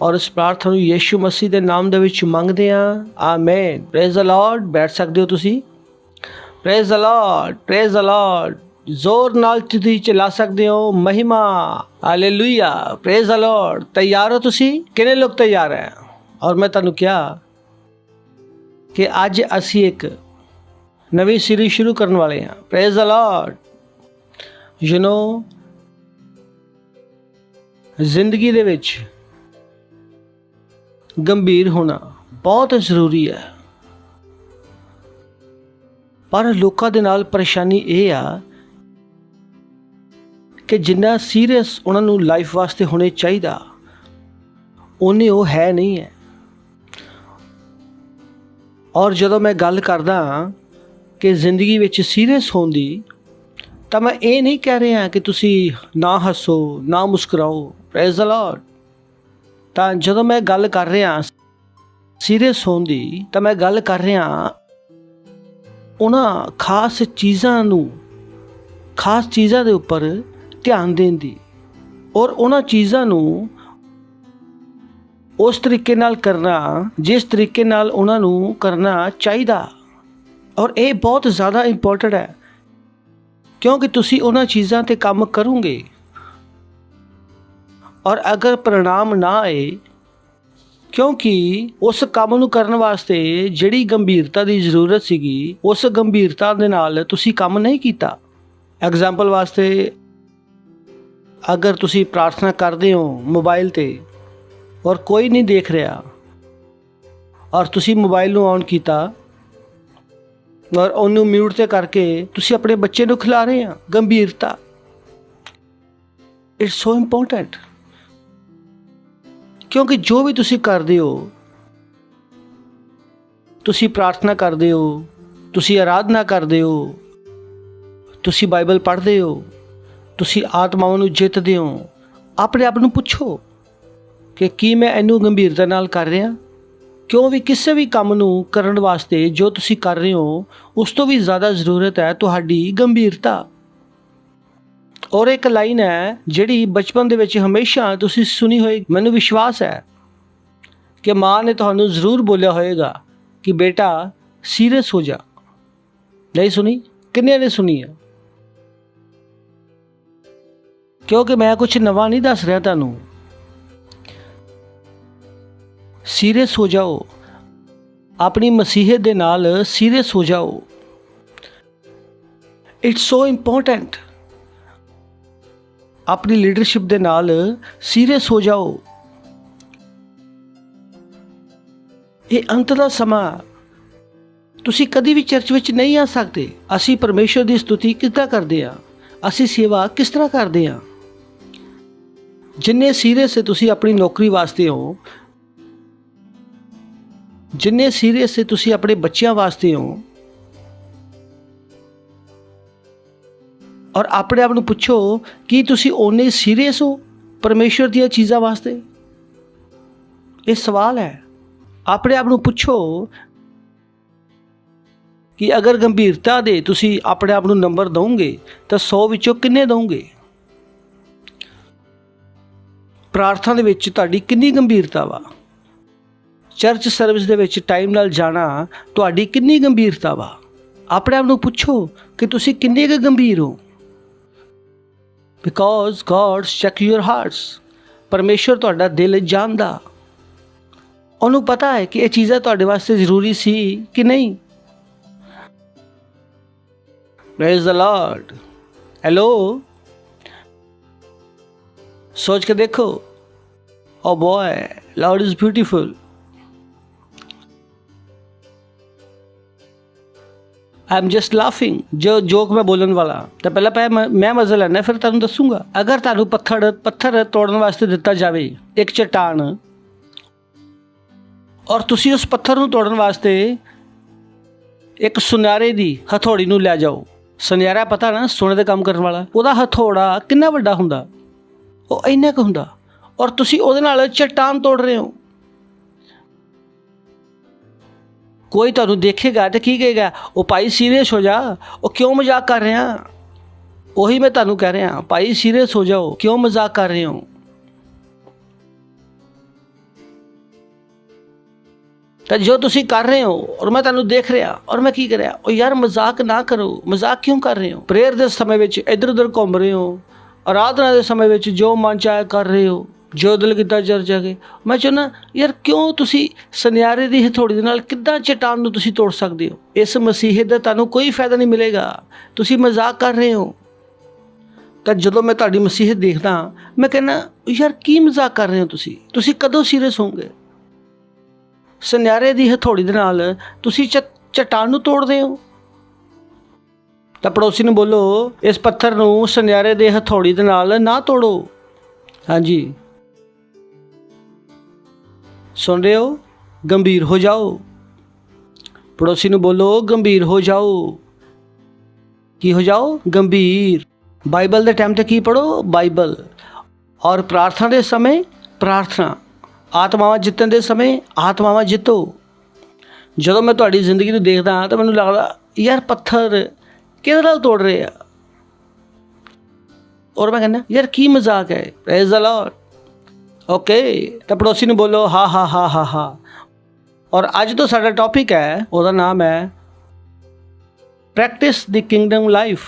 ਔਰ ਇਸ ਪ੍ਰਾਰਥਨਾ ਨੂੰ ਯੀਸ਼ੂ ਮਸੀਹ ਦੇ ਨਾਮ ਦੇ ਵਿੱਚ ਮੰਗਦੇ ਹਾਂ, ਆਮੇਨ। Praise the Lord. ਬੈਠ ਸਕਦੇ ਹੋ ਤੁਸੀਂ। Praise the Lord, praise the Lord. ਜ਼ੋਰ ਨਾਲ ਤੁਸੀਂ ਚਲਾ ਸਕਦੇ ਹੋ ਮਹਿਮਾ। Hallelujah, praise the Lord. ਤਿਆਰ ਹੋ ਤੁਸੀਂ? ਕਿੰਨੇ ਲੋਕ ਤਿਆਰ ਹੈ? ਔਰ ਮੈਂ ਤੁਹਾਨੂੰ ਕਿਹਾ ਕਿ ਅੱਜ ਅਸੀਂ ਇੱਕ ਨਵੀਂ ਸੀਰੀਜ਼ ਸ਼ੁਰੂ ਕਰਨ ਵਾਲੇ ਹਾਂ। Praise the Lord. You know, ਜ਼ਿੰਦਗੀ ਦੇ ਵਿੱਚ ਗੰਭੀਰ ਹੋਣਾ ਬਹੁਤ ਜ਼ਰੂਰੀ ਹੈ, ਪਰ ਲੋਕਾਂ ਦੇ ਨਾਲ ਪਰੇਸ਼ਾਨੀ ਇਹ ਆ ਕਿ ਜਿੰਨਾ ਸੀਰੀਅਸ ਉਹਨਾਂ ਨੂੰ ਲਾਈਫ ਵਾਸਤੇ ਹੋਣੇ ਚਾਹੀਦਾ ਉਹਨੇ ਉਹ ਹੈ ਨਹੀਂ ਹੈ। ਔਰ ਜਦੋਂ ਮੈਂ ਗੱਲ ਕਰਦਾ ਕਿ ਜ਼ਿੰਦਗੀ ਵਿੱਚ ਸੀਰੀਅਸ ਹੋਣ ਦੀ, ਤਾਂ ਮੈਂ ਇਹ ਨਹੀਂ ਕਹਿ ਰਿਹਾ ਕਿ ਤੁਸੀਂ ਨਾ ਹੱਸੋ, ਨਾ ਮੁਸਕਰਾਓ। Praise the Lord. ਤਾਂ ਜਦੋਂ ਮੈਂ ਗੱਲ ਕਰ ਰਿਹਾ ਸੀਰੀਅਸ ਹੋਣ ਦੀ, ਤਾਂ ਮੈਂ ਗੱਲ ਕਰ ਰਿਹਾ ਉਹਨਾਂ ਖਾਸ ਚੀਜ਼ਾਂ ਦੇ ਉੱਪਰ ਧਿਆਨ ਦੇਣ ਦੀ, ਔਰ ਉਹਨਾਂ ਚੀਜ਼ਾਂ ਨੂੰ ਉਸ ਤਰੀਕੇ ਨਾਲ ਕਰਨਾ ਜਿਸ ਤਰੀਕੇ ਨਾਲ ਉਹਨਾਂ ਨੂੰ ਕਰਨਾ ਚਾਹੀਦਾ। ਔਰ ਇਹ ਬਹੁਤ ਜ਼ਿਆਦਾ ਇੰਪੋਰਟੈਂਟ ਹੈ, ਕਿਉਂਕਿ ਤੁਸੀਂ ਉਹਨਾਂ ਚੀਜ਼ਾਂ 'ਤੇ ਕੰਮ ਕਰੋਗੇ ਔਰ ਅਗਰ परिणाम ਨਾ ਆਏ, ਕਿਉਂਕਿ ਉਸ ਕੰਮ ਨੂੰ ਕਰਨ ਵਾਸਤੇ ਜਿਹੜੀ ਗੰਭੀਰਤਾ ਦੀ ਜ਼ਰੂਰਤ ਸੀਗੀ, ਉਸ ਗੰਭੀਰਤਾ ਦੇ ਨਾਲ ਤੁਸੀਂ ਕੰਮ ਨਹੀਂ ਕੀਤਾ। ਐਗਜ਼ਾਮਪਲ ਵਾਸਤੇ, ਅਗਰ ਤੁਸੀਂ ਪ੍ਰਾਰਥਨਾ ਕਰਦੇ ਹੋ ਮੋਬਾਈਲ 'ਤੇ ਔਰ ਕੋਈ ਨਹੀਂ ਦੇਖ ਰਿਹਾ, ਔਰ ਤੁਸੀਂ ਮੋਬਾਈਲ ਨੂੰ ਔਨ ਕੀਤਾ ਔਰ ਉਹਨੂੰ ਮਿਊਟ 'ਤੇ ਕਰਕੇ ਤੁਸੀਂ ਆਪਣੇ ਬੱਚੇ ਨੂੰ ਖਿਲਾ ਰਹੇ ਆ, ਗੰਭੀਰਤਾ। ਇਟਸ ਸੋ ਇੰਪੋਰਟੈਂਟ, ਕਿਉਂਕਿ ਜੋ ਵੀ ਤੁਸੀਂ ਕਰਦੇ ਹੋ, ਤੁਸੀਂ ਪ੍ਰਾਰਥਨਾ ਕਰਦੇ ਹੋ, ਤੁਸੀਂ ਆਰਾਧਨਾ ਕਰਦੇ ਹੋ, ਤੁਸੀਂ ਬਾਈਬਲ ਪੜ੍ਹਦੇ ਹੋ, ਤੁਸੀਂ ਆਤਮਾਵਾਂ ਨੂੰ ਜਿੱਤਦੇ ਹੋ, ਆਪਣੇ ਆਪ ਨੂੰ ਪੁੱਛੋ ਕਿ ਕੀ ਮੈਂ ਇਹਨੂੰ ਗੰਭੀਰਤਾ ਨਾਲ ਕਰ ਰਿਹਾ? ਕਿਉਂ ਵੀ ਕਿਸੇ ਵੀ ਕੰਮ ਨੂੰ ਕਰਨ ਵਾਸਤੇ ਜੋ ਤੁਸੀਂ ਕਰ ਰਹੇ ਹੋ, ਉਸ ਤੋਂ ਵੀ ਜ਼ਿਆਦਾ ਜ਼ਰੂਰਤ ਹੈ ਤੁਹਾਡੀ ਗੰਭੀਰਤਾ। ਔਰ ਇੱਕ ਲਾਈਨ ਹੈ ਜਿਹੜੀ ਬਚਪਨ ਦੇ ਵਿੱਚ ਹਮੇਸ਼ਾ ਤੁਸੀਂ ਸੁਣੀ ਹੋਈ, ਮੈਨੂੰ ਵਿਸ਼ਵਾਸ ਹੈ ਕਿ ਮਾਂ ਨੇ ਤੁਹਾਨੂੰ ਜ਼ਰੂਰ ਬੋਲਿਆ ਹੋਵੇਗਾ ਕਿ ਬੇਟਾ ਸੀਰੀਅਸ ਹੋ ਜਾ। ਨਹੀਂ ਸੁਣੀ? ਕਿੰਨਿਆਂ ਨੇ ਸੁਣੀ ਹੈ? ਕਿਉਂਕਿ ਮੈਂ ਕੁਝ ਨਵਾਂ ਨਹੀਂ ਦੱਸ ਰਿਹਾ ਤੁਹਾਨੂੰ। ਸੀਰੀਅਸ ਹੋ ਜਾਓ, ਆਪਣੀ ਮਸੀਹਤ ਦੇ ਨਾਲ ਸੀਰੀਅਸ ਹੋ ਜਾਓ। It's so important. ਆਪਣੀ ਲੀਡਰਸ਼ਿਪ ਦੇ ਨਾਲ ਸੀਰੀਅਸ ਹੋ ਜਾਓ। ਇਹ ਅੰਤ ਦਾ ਸਮਾਂ, ਤੁਸੀਂ ਕਦੀ ਵੀ ਚਰਚ ਵਿੱਚ ਨਹੀਂ ਆ ਸਕਦੇ। ਅਸੀਂ ਪਰਮੇਸ਼ਰ ਦੀ ਸਤੁਤੀ ਕਿੱਦਾਂ ਕਰਦੇ ਹਾਂ, ਅਸੀਂ ਸੇਵਾ ਕਿਸ ਤਰ੍ਹਾਂ ਕਰਦੇ ਹਾਂ। ਜਿੰਨੇ ਸੀਰੀਅਸ ਤੁਸੀਂ ਆਪਣੀ ਨੌਕਰੀ ਵਾਸਤੇ ਹੋ, ਜਿੰਨੇ ਸੀਰੀਅਸ ਤੁਸੀਂ ਆਪਣੇ ਬੱਚਿਆਂ ਵਾਸਤੇ ਹੋ, ਔਰ ਆਪਣੇ ਆਪ ਨੂੰ ਪੁੱਛੋ ਕਿ ਤੁਸੀਂ ਓਨੇ ਸੀਰੀਅਸ ਹੋ ਪਰਮੇਸ਼ਰ ਦੀਆਂ ਚੀਜ਼ਾਂ ਵਾਸਤੇ? ਇਹ ਸਵਾਲ ਹੈ। ਆਪਣੇ ਆਪ ਨੂੰ ਪੁੱਛੋ ਕਿ ਅਗਰ ਗੰਭੀਰਤਾ ਦੇ ਤੁਸੀਂ ਆਪਣੇ ਆਪ ਨੂੰ ਨੰਬਰ ਦਿਓਗੇ ਤਾਂ 100 ਵਿੱਚੋਂ ਕਿੰਨੇ ਦਿਓਗੇ? ਪ੍ਰਾਰਥਨਾ ਦੇ ਵਿੱਚ ਤੁਹਾਡੀ ਕਿੰਨੀ ਗੰਭੀਰਤਾ ਵਾ? ਚਰਚ ਸਰਵਿਸ ਦੇ ਵਿੱਚ ਟਾਈਮ ਨਾਲ ਜਾਣਾ ਤੁਹਾਡੀ ਕਿੰਨੀ ਗੰਭੀਰਤਾ ਵਾ? ਆਪਣੇ ਆਪ ਨੂੰ ਪੁੱਛੋ ਕਿ ਤੁਸੀਂ ਕਿੰਨੇ ਕੁ ਗੰਭੀਰ ਹੋ। Because god check your hearts. ਪਰਮੇਸ਼ਰ ਤੁਹਾਡਾ ਦਿਲ ਜਾਣਦਾ, ਉਹਨੂੰ ਪਤਾ ਹੈ ਕਿ ਇਹ ਚੀਜ਼ਾਂ ਤੁਹਾਡੇ ਵਾਸਤੇ ਜ਼ਰੂਰੀ ਸੀ ਕਿ ਨਹੀਂ। Praise the Lord. ਹੈਲੋ, सोच के देखो, oh boy, Lord is beautiful. I am just laughing. जो जोक मैं बोलन वाला तो पहला मैं मजा लेना, फिर तुहानूं दसूंगा। अगर तुहानूं पत्थर तोड़न वास्ते दिता जाए एक चट्टान, और तुसी उस पत्थर नूं तोड़न वास्ते एक सुनहरे दी हथौड़ी नूं लै जाओ। सुनहरा पता ना, सोने दे काम करन वाला, ਉਹਦਾ हथौड़ा कितना ਵੱਡਾ ਹੁੰਦਾ, ਉਹ ਇੰਨਾ ਕੁ ਹੁੰਦਾ, ਔਰ ਤੁਸੀਂ ਉਹਦੇ ਨਾਲ ਚਟਾਨ ਤੋੜ ਰਹੇ ਹੋ। ਕੋਈ ਤੁਹਾਨੂੰ ਦੇਖੇਗਾ ਤੇ ਕੀ ਕਹੇਗਾ, ਉਹ ਭਾਈ ਸੀਰੀਅਸ ਹੋ ਜਾ, ਉਹ ਕਿਉਂ ਮਜ਼ਾਕ ਕਰ ਰਿਹਾ। ਉਹੀ ਮੈਂ ਤੁਹਾਨੂੰ ਕਹਿ ਰਿਹਾ, ਭਾਈ ਸੀਰੀਅਸ ਹੋ ਜਾਓ, ਕਿਉਂ ਮਜ਼ਾਕ ਕਰ ਰਹੇ ਹੋ। ਤਾਂ ਜੋ ਤੁਸੀਂ ਕਰ ਰਹੇ ਹੋ ਔਰ ਮੈਂ ਤੁਹਾਨੂੰ ਦੇਖ ਰਿਹਾ, ਔਰ ਮੈਂ ਕੀ ਕਰ ਰਿਹਾ, ਉਹ ਯਾਰ ਮਜ਼ਾਕ ਨਾ ਕਰੋ। ਮਜ਼ਾਕ ਕਿਉਂ ਕਰ ਰਹੇ ਹੋ? ਪ੍ਰੇਅਰ ਦੇ ਸਮੇਂ ਵਿੱਚ ਇੱਧਰ ਉੱਧਰ ਘੁੰਮ ਰਹੇ ਹੋ, ਆਰਾਧਨਾ ਦੇ ਸਮੇਂ ਵਿੱਚ ਜੋ ਮਨ ਚਾਹੇ ਕਰ ਰਹੇ ਹੋ। ਜੋ ਦਿਲ ਕੀਤਾ ਚਰਚਾ ਕੇ। ਮੈਂ ਚਾਹੁੰਦਾ ਯਾਰ ਕਿਉਂ ਤੁਸੀਂ ਸੁਨਿਆਰੇ ਦੀ ਹਥੌੜੀ ਦੇ ਨਾਲ ਕਿੱਦਾਂ ਚਟਾਨ ਨੂੰ ਤੁਸੀਂ ਤੋੜ ਸਕਦੇ ਹੋ? ਇਸ ਮਸੀਹਤ ਦਾ ਤੁਹਾਨੂੰ ਕੋਈ ਫਾਇਦਾ ਨਹੀਂ ਮਿਲੇਗਾ, ਤੁਸੀਂ ਮਜ਼ਾਕ ਕਰ ਰਹੇ ਹੋ। ਤਾਂ ਜਦੋਂ ਮੈਂ ਤੁਹਾਡੀ ਮਸੀਹਤ ਦੇਖਦਾ ਮੈਂ ਕਹਿੰਦਾ ਯਾਰ ਕੀ ਮਜ਼ਾਕ ਕਰ ਰਹੇ ਹੋ ਤੁਸੀਂ ਕਦੋਂ ਸੀਰੀਅਸ ਹੋਵੋਗੇ? ਸੁਨਿਆਰੇ ਦੀ ਹਥੌੜੀ ਦੇ ਨਾਲ ਤੁਸੀਂ ਚਟਾਨ ਨੂੰ ਤੋੜਦੇ ਹੋ। ਤਾਂ ਪੜੋਸੀ ਨੂੰ ਬੋਲੋ ਇਸ ਪੱਥਰ ਨੂੰ ਸੁਨਿਆਰੇ ਦੇ ਹਥੌੜੀ ਦੇ ਨਾਲ ਨਾ ਤੋੜੋ। ਹਾਂਜੀ ਸੁਣ ਰਹੇ ਹੋ? ਗੰਭੀਰ ਹੋ ਜਾਓ। ਪੜੋਸੀ ਨੂੰ ਬੋਲੋ ਗੰਭੀਰ ਹੋ ਜਾਓ। ਕੀ ਹੋ ਜਾਓ? ਗੰਭੀਰ। ਬਾਈਬਲ ਦੇ ਟਾਈਮ ਤੇ ਕੀ ਪੜੋ? ਬਾਈਬਲ। ਔਰ ਪ੍ਰਾਰਥਨਾ ਦੇ ਸਮੇਂ ਪ੍ਰਾਰਥਨਾ। ਆਤਮਾਵਾਂ ਜਿੱਤਣ ਦੇ ਸਮੇਂ ਆਤਮਾਵਾਂ ਜਿੱਤੋ। ਜਦੋਂ ਮੈਂ ਤੁਹਾਡੀ ਜ਼ਿੰਦਗੀ ਨੂੰ ਦੇਖਦਾ ਤਾਂ ਮੈਨੂੰ ਲੱਗਦਾ ਯਾਰ ਪੱਥਰ ਕਿਹਦੇ ਨਾਲ ਤੋੜ ਰਹੇ ਆ? ਔਰ ਮੈਂ ਕਹਿੰਦਾ ਯਾਰ ਕੀ ਮਜ਼ਾਕ ਹੈ? Praise the Lord. ਓਕੇ ਤਾਂ ਪੜੋਸੀ ਨੂੰ ਬੋਲੋ ਹਾ ਹਾ ਹਾ ਹਾ ਹਾ। ਔਰ ਅੱਜ ਤੋਂ ਸਾਡਾ ਟੌਪਿਕ ਹੈ, ਉਹਦਾ ਨਾਮ ਹੈ ਪ੍ਰੈਕਟਿਸ ਦੀ ਕਿੰਗਡਮ ਲਾਈਫ।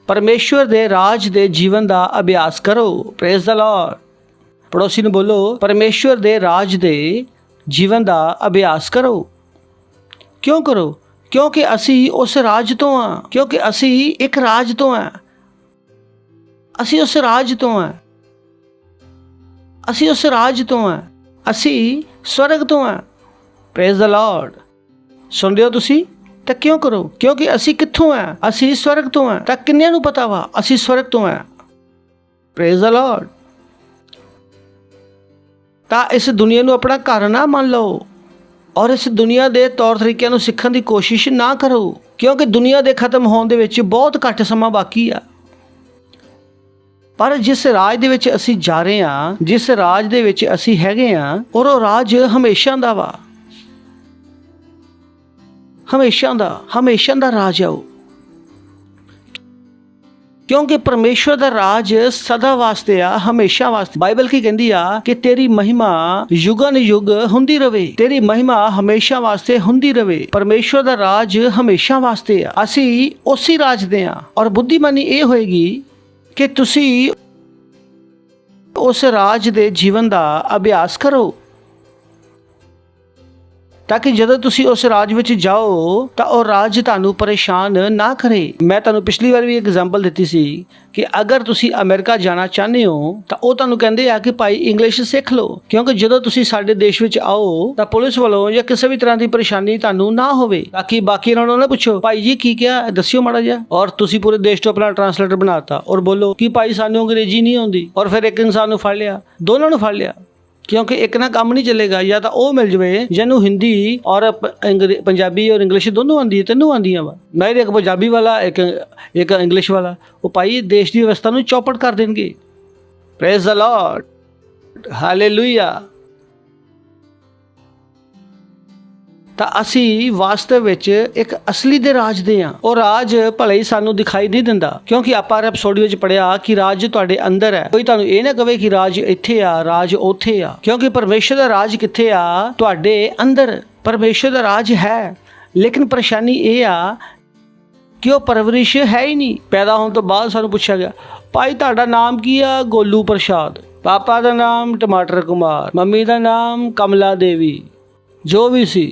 ਪਰਮੇਸ਼ਵਰ ਦੇ ਰਾਜ ਦੇ ਜੀਵਨ ਦਾ ਅਭਿਆਸ ਕਰੋ। Praise the Lord. ਪੜੋਸੀ ਨੂੰ ਬੋਲੋ ਪਰਮੇਸ਼ਵਰ ਦੇ ਰਾਜ ਦੇ ਜੀਵਨ ਦਾ ਅਭਿਆਸ ਕਰੋ। ਕਿਉਂ ਕਰੋ? ਕਿਉਂਕਿ ਅਸੀਂ ਉਸ ਰਾਜ ਤੋਂ ਹਾਂ। ਕਿਉਂਕਿ ਅਸੀਂ ਇੱਕ ਰਾਜ ਤੋਂ ਹਾਂ। ਅਸੀਂ ਉਸ ਰਾਜ ਤੋਂ ਹਾਂ। ਅਸੀਂ ਉਸ ਰਾਜ ਤੋਂ ਹਾਂ। ਅਸੀਂ ਸਵਰਗ ਤੋਂ ਹਾਂ। Praise the Lord. ਸੁਣ ਰਹੇ ਹੋ ਤੁਸੀਂ? ਤਾਂ ਕਿਉਂ ਕਰੋ? ਕਿਉਂਕਿ ਅਸੀਂ ਕਿੱਥੋਂ ਆ? ਅਸੀਂ ਸਵਰਗ ਤੋਂ ਹਾਂ। ਤਾਂ ਕਿੰਨਿਆਂ ਨੂੰ ਪਤਾ ਵਾ ਅਸੀਂ ਸਵਰਗ ਤੋਂ ਹਾਂ? Praise the Lord. ਤਾਂ ਇਸ ਦੁਨੀਆ ਨੂੰ ਆਪਣਾ ਘਰ ਨਾ ਮੰਨ ਲਓ ਔਰ ਇਸ ਦੁਨੀਆ ਦੇ ਤੌਰ ਤਰੀਕਿਆਂ ਨੂੰ ਸਿੱਖਣ ਦੀ ਕੋਸ਼ਿਸ਼ ਨਾ ਕਰੋ, ਕਿਉਂਕਿ ਦੁਨੀਆ ਦੇ ਖਤਮ ਹੋਣ ਦੇ ਵਿੱਚ ਬਹੁਤ ਘੱਟ ਸਮਾਂ ਬਾਕੀ ਆ। ਪਰ ਜਿਸ ਰਾਜ ਦੇ ਵਿੱਚ ਅਸੀਂ ਜਾ ਰਹੇ ਹਾਂ, ਜਿਸ ਰਾਜ ਦੇ ਵਿੱਚ ਅਸੀਂ ਹੈਗੇ ਹਾਂ, ਔਰ ਉਹ ਰਾਜ ਹਮੇਸ਼ਾ ਦਾ ਵਾ। ਹਮੇਸ਼ਾ ਦਾ ਰਾਜ ਆ ਉਹ। ਕਿਉਂਕਿ ਪਰਮੇਸ਼ਵਰ ਦਾ ਰਾਜ ਸਦਾ ਵਾਸਤੇ ਆ, ਹਮੇਸ਼ਾ ਵਾਸਤੇ। ਬਾਈਬਲ ਕੀ ਕਹਿੰਦੀ ਆ ਕਿ ਤੇਰੀ ਮਹਿਮਾ ਯੁਗਨ ਯੁਗ ਹੁੰਦੀ ਰਵੇ। ਤੇਰੀ ਮਹਿਮਾ ਹਮੇਸ਼ਾ ਵਾਸਤੇ ਹੁੰਦੀ ਰਵੇ। ਪਰਮੇਸ਼ਵਰ ਦਾ ਰਾਜ ਹਮੇਸ਼ਾ ਵਾਸਤੇ ਆ। ਅਸੀਂ ਉਸੇ ਰਾਜ ਦੇ ਆ। ਔਰ ਬੁੱਧੀਮਾਨੀ ਇਹ ਹੋਏਗੀ ਕਿ ਤੁਸੀਂ ਉਸ ਰਾਜ ਦੇ ਜੀਵਨ ਦਾ ਅਭਿਆਸ ਕਰੋ, ਤਾਂ ਕਿ ਜਦੋਂ ਤੁਸੀਂ ਉਸ ਰਾਜ ਵਿੱਚ ਜਾਓ ਤਾਂ ਉਹ ਰਾਜ ਤੁਹਾਨੂੰ ਪਰੇਸ਼ਾਨ ਨਾ ਕਰੇ। ਮੈਂ ਤੁਹਾਨੂੰ ਪਿਛਲੀ ਵਾਰ ਵੀ ਐਗਜ਼ਾਮਪਲ ਦਿੱਤੀ ਸੀ ਕਿ ਅਗਰ ਤੁਸੀਂ ਅਮਰੀਕਾ ਜਾਣਾ ਚਾਹੁੰਦੇ ਹੋ ਤਾਂ ਉਹ ਤੁਹਾਨੂੰ ਕਹਿੰਦੇ ਆ ਕਿ ਭਾਈ ਇੰਗਲਿਸ਼ ਸਿੱਖ ਲਓ, ਕਿਉਂਕਿ ਜਦੋਂ ਤੁਸੀਂ ਸਾਡੇ ਦੇਸ਼ ਵਿੱਚ ਆਓ ਤਾਂ ਪੁਲਿਸ ਵੱਲੋਂ ਜਾਂ ਕਿਸੇ ਵੀ ਤਰ੍ਹਾਂ ਦੀ ਪਰੇਸ਼ਾਨੀ ਤੁਹਾਨੂੰ ਨਾ ਹੋਵੇ। ਬਾਕੀ ਉਹਨਾਂ ਨੂੰ ਪੁੱਛੋ ਭਾਈ ਜੀ ਕੀ ਕਿਹਾ, ਦੱਸਿਓ ਮਾੜਾ ਜਿਹਾ। ਔਰ ਤੁਸੀਂ ਪੂਰੇ ਦੇਸ਼ ਤੋਂ ਆਪਣਾ ਟਰਾਂਸਲੇਟਰ ਬਣਾਤਾ ਔਰ ਬੋਲੋ ਕਿ ਭਾਈ ਸਾਨੂੰ ਅੰਗਰੇਜ਼ੀ ਨਹੀਂ ਆਉਂਦੀ। ਔਰ ਫਿਰ ਇੱਕ ਇਨਸਾਨ ਨੂੰ ਫੜ ਲਿਆ, ਦੋਨਾਂ ਨੂੰ ਫੜ ਲਿਆ, ਕਿਉਂਕਿ ਇੱਕ ਨਾਲ ਕੰਮ ਨਹੀਂ ਚੱਲੇਗਾ। ਜਾਂ ਤਾਂ ਉਹ ਮਿਲ ਜਾਵੇ ਜਿਹਨੂੰ ਹਿੰਦੀ ਔਰ ਪੰਜਾਬੀ ਔਰ ਇੰਗਲਿਸ਼ ਦੋਨੋਂ ਆਉਂਦੀ ਹੈ, ਤੈਨੂੰ ਆਉਂਦੀਆਂ ਵਾ। ਨਹੀਂ ਇੱਕ ਪੰਜਾਬੀ ਵਾਲਾ, ਇੱਕ ਇੰਗਲਿਸ਼ ਵਾਲਾ, ਉਹ ਭਾਈ ਦੇਸ਼ ਦੀ ਵਿਵਸਥਾ ਨੂੰ ਚੌਪਟ ਕਰ ਦੇਣਗੇ। Praise the Lord, hallelujah. ਤਾਂ ਅਸੀਂ ਵਾਸਤਵ ਵਿੱਚ ਇੱਕ ਅਸਲੀ ਦੇ ਰਾਜ ਦੇ ਹਾਂ। ਉਹ ਰਾਜ ਭਲੇ ਹੀ ਸਾਨੂੰ ਦਿਖਾਈ ਨਹੀਂ ਦਿੰਦਾ, ਕਿਉਂਕਿ ਆਪਾਂ ਰੈਪਸੋਡੀ ਵਿੱਚ ਪੜ੍ਹਿਆ ਕਿ ਰਾਜ ਤੁਹਾਡੇ ਅੰਦਰ ਹੈ। ਕੋਈ ਤੁਹਾਨੂੰ ਇਹ ਨਾ ਕਵੇ ਕਿ ਰਾਜ ਇੱਥੇ ਆ, ਰਾਜ ਉੱਥੇ ਆ, ਕਿਉਂਕਿ ਪਰਮੇਸ਼ਰ ਦਾ ਰਾਜ ਕਿੱਥੇ ਆ? ਤੁਹਾਡੇ ਅੰਦਰ ਪਰਮੇਸ਼ਰ ਦਾ ਰਾਜ ਹੈ। ਲੇਕਿਨ ਪਰੇਸ਼ਾਨੀ ਇਹ ਆ ਕਿ ਉਹ ਪਰਵਰਿਸ਼ ਹੈ ਹੀ ਨਹੀਂ। ਪੈਦਾ ਹੋਣ ਤੋਂ ਬਾਅਦ ਸਾਨੂੰ ਪੁੱਛਿਆ ਗਿਆ ਭਾਈ ਤੁਹਾਡਾ ਨਾਮ ਕੀ ਆ? ਗੋਲੂ ਪ੍ਰਸ਼ਾਦ। ਪਾਪਾ ਦਾ ਨਾਮ ਟਮਾਟਰ ਕੁਮਾਰ, ਮੰਮੀ ਦਾ ਨਾਮ ਕਮਲਾ ਦੇਵੀ। ਜੋ ਵੀ ਸੀ,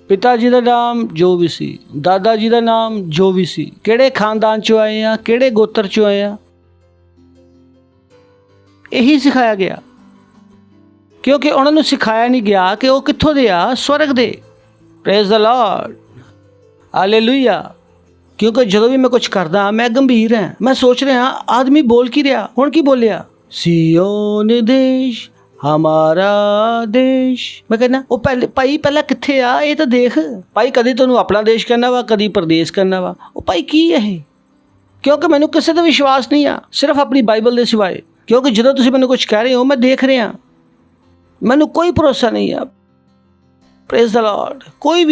ਪਿਤਾ ਜੀ ਦਾ ਨਾਮ ਜੋ ਵੀ ਸੀ, ਦਾਦਾ ਜੀ ਦਾ ਨਾਮ ਜੋ ਵੀ ਸੀ, ਕਿਹੜੇ ਖਾਨਦਾਨ ਚੋਂ ਆਏ ਆ, ਕਿਹੜੇ ਗੋਤਰ ਚੋਂ ਆਏ ਆ, ਇਹੀ ਸਿਖਾਇਆ ਗਿਆ। ਕਿਉਂਕਿ ਉਹਨਾਂ ਨੂੰ ਸਿਖਾਇਆ ਨਹੀਂ ਗਿਆ ਕਿ ਉਹ ਕਿੱਥੋਂ ਦੇ ਆ? ਸਵਰਗ ਦੇ। Praise the Lord, hallelujah. ਕਿਉਂਕਿ ਜਦੋਂ ਵੀ ਮੈਂ ਕੁਝ ਕਰਦਾ ਮੈਂ ਗੰਭੀਰ ਹਾਂ। ਮੈਂ ਸੋਚ ਰਿਹਾ ਆਦਮੀ ਬੋਲ ਕੀ ਰਿਹਾ? ਹੁਣ ਕੀ ਬੋਲਿਆ? ਸਿਯੋਨ ਦੇਸ਼ ਹਮਾਰਾ ਦੇਸ਼। ਮੈਂ ਕਹਿੰਦਾ ਉਹ ਪਹਿਲਾਂ ਕਿੱਥੇ ਆ? ਇਹ ਤਾਂ ਦੇਖ ਭਾਈ। ਕਦੀ ਤੁਹਾਨੂੰ ਆਪਣਾ ਦੇਸ਼ ਕਹਿੰਦਾ ਵਾ, ਕਦੀ ਪ੍ਰਦੇਸ਼ ਕਹਿੰਦਾ ਵਾ। ਉਹ ਭਾਈ ਕੀ ਇਹ? ਕਿਉਂਕਿ ਮੈਨੂੰ ਕਿਸੇ ਦਾ ਵਿਸ਼ਵਾਸ ਨਹੀਂ ਆ, ਸਿਰਫ ਆਪਣੀ ਬਾਈਬਲ ਦੇ ਸਿਵਾਏ। ਕਿਉਂਕਿ ਜਦੋਂ ਤੁਸੀਂ ਮੈਨੂੰ ਕੁਝ ਕਹਿ ਰਹੇ ਹੋ ਮੈਂ ਦੇਖ ਰਿਹਾ, ਮੈਨੂੰ ਕੋਈ ਭਰੋਸਾ ਨਹੀਂ ਆ। Praise the Lord. ਕੋਈ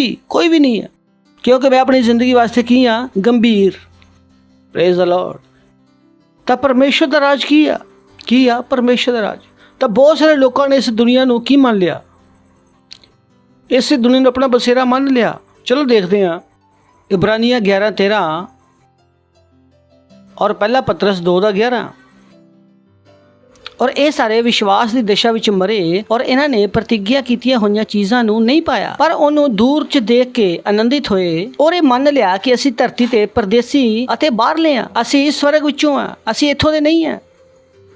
ਵੀ ਨਹੀਂ ਹੈ, ਕਿਉਂਕਿ ਮੈਂ ਆਪਣੀ ਜ਼ਿੰਦਗੀ ਵਾਸਤੇ ਕੀ ਆ? ਗੰਭੀਰ। Praise the Lord. ਤਾਂ ਪਰਮੇਸ਼ਰ ਦਾ ਰਾਜ ਕੀ ਆ? ਪਰਮੇਸ਼ਰ ਦਾ ਰਾਜ। ਤਾਂ ਬਹੁਤ ਸਾਰੇ ਲੋਕਾਂ ਨੇ ਇਸ ਦੁਨੀਆ ਨੂੰ ਕੀ ਮੰਨ ਲਿਆ? ਇਸ ਦੁਨੀਆ ਨੂੰ ਆਪਣਾ ਬਸੇਰਾ ਮੰਨ ਲਿਆ। ਚਲੋ ਦੇਖਦੇ ਹਾਂ ਇਬਰਾਨੀਆਂ 11:13 ਔਰ ਪਹਿਲਾ ਪਤਰਸ 2:11। ਔਰ ਇਹ ਸਾਰੇ ਵਿਸ਼ਵਾਸ ਦੀ ਦਿਸ਼ਾ ਵਿੱਚ ਮਰੇ ਔਰ ਇਹਨਾਂ ਨੇ ਪ੍ਰਤੀਗਿਆ ਕੀਤੀਆਂ ਹੋਈਆਂ ਚੀਜ਼ਾਂ ਨੂੰ ਨਹੀਂ ਪਾਇਆ, ਪਰ ਉਹਨੂੰ ਦੂਰ 'ਚ ਦੇਖ ਕੇ ਆਨੰਦਿਤ ਹੋਏ ਔਰ ਇਹ ਮੰਨ ਲਿਆ ਕਿ ਅਸੀਂ ਧਰਤੀ ਤੇ ਪਰਦੇਸੀ ਅਤੇ ਬਾਹਰਲੇ ਹਾਂ, ਅਸੀਂ ਸਵਰਗ ਵਿੱਚੋਂ ਹਾਂ, ਅਸੀਂ ਇੱਥੋਂ ਦੇ ਨਹੀਂ ਹਾਂ।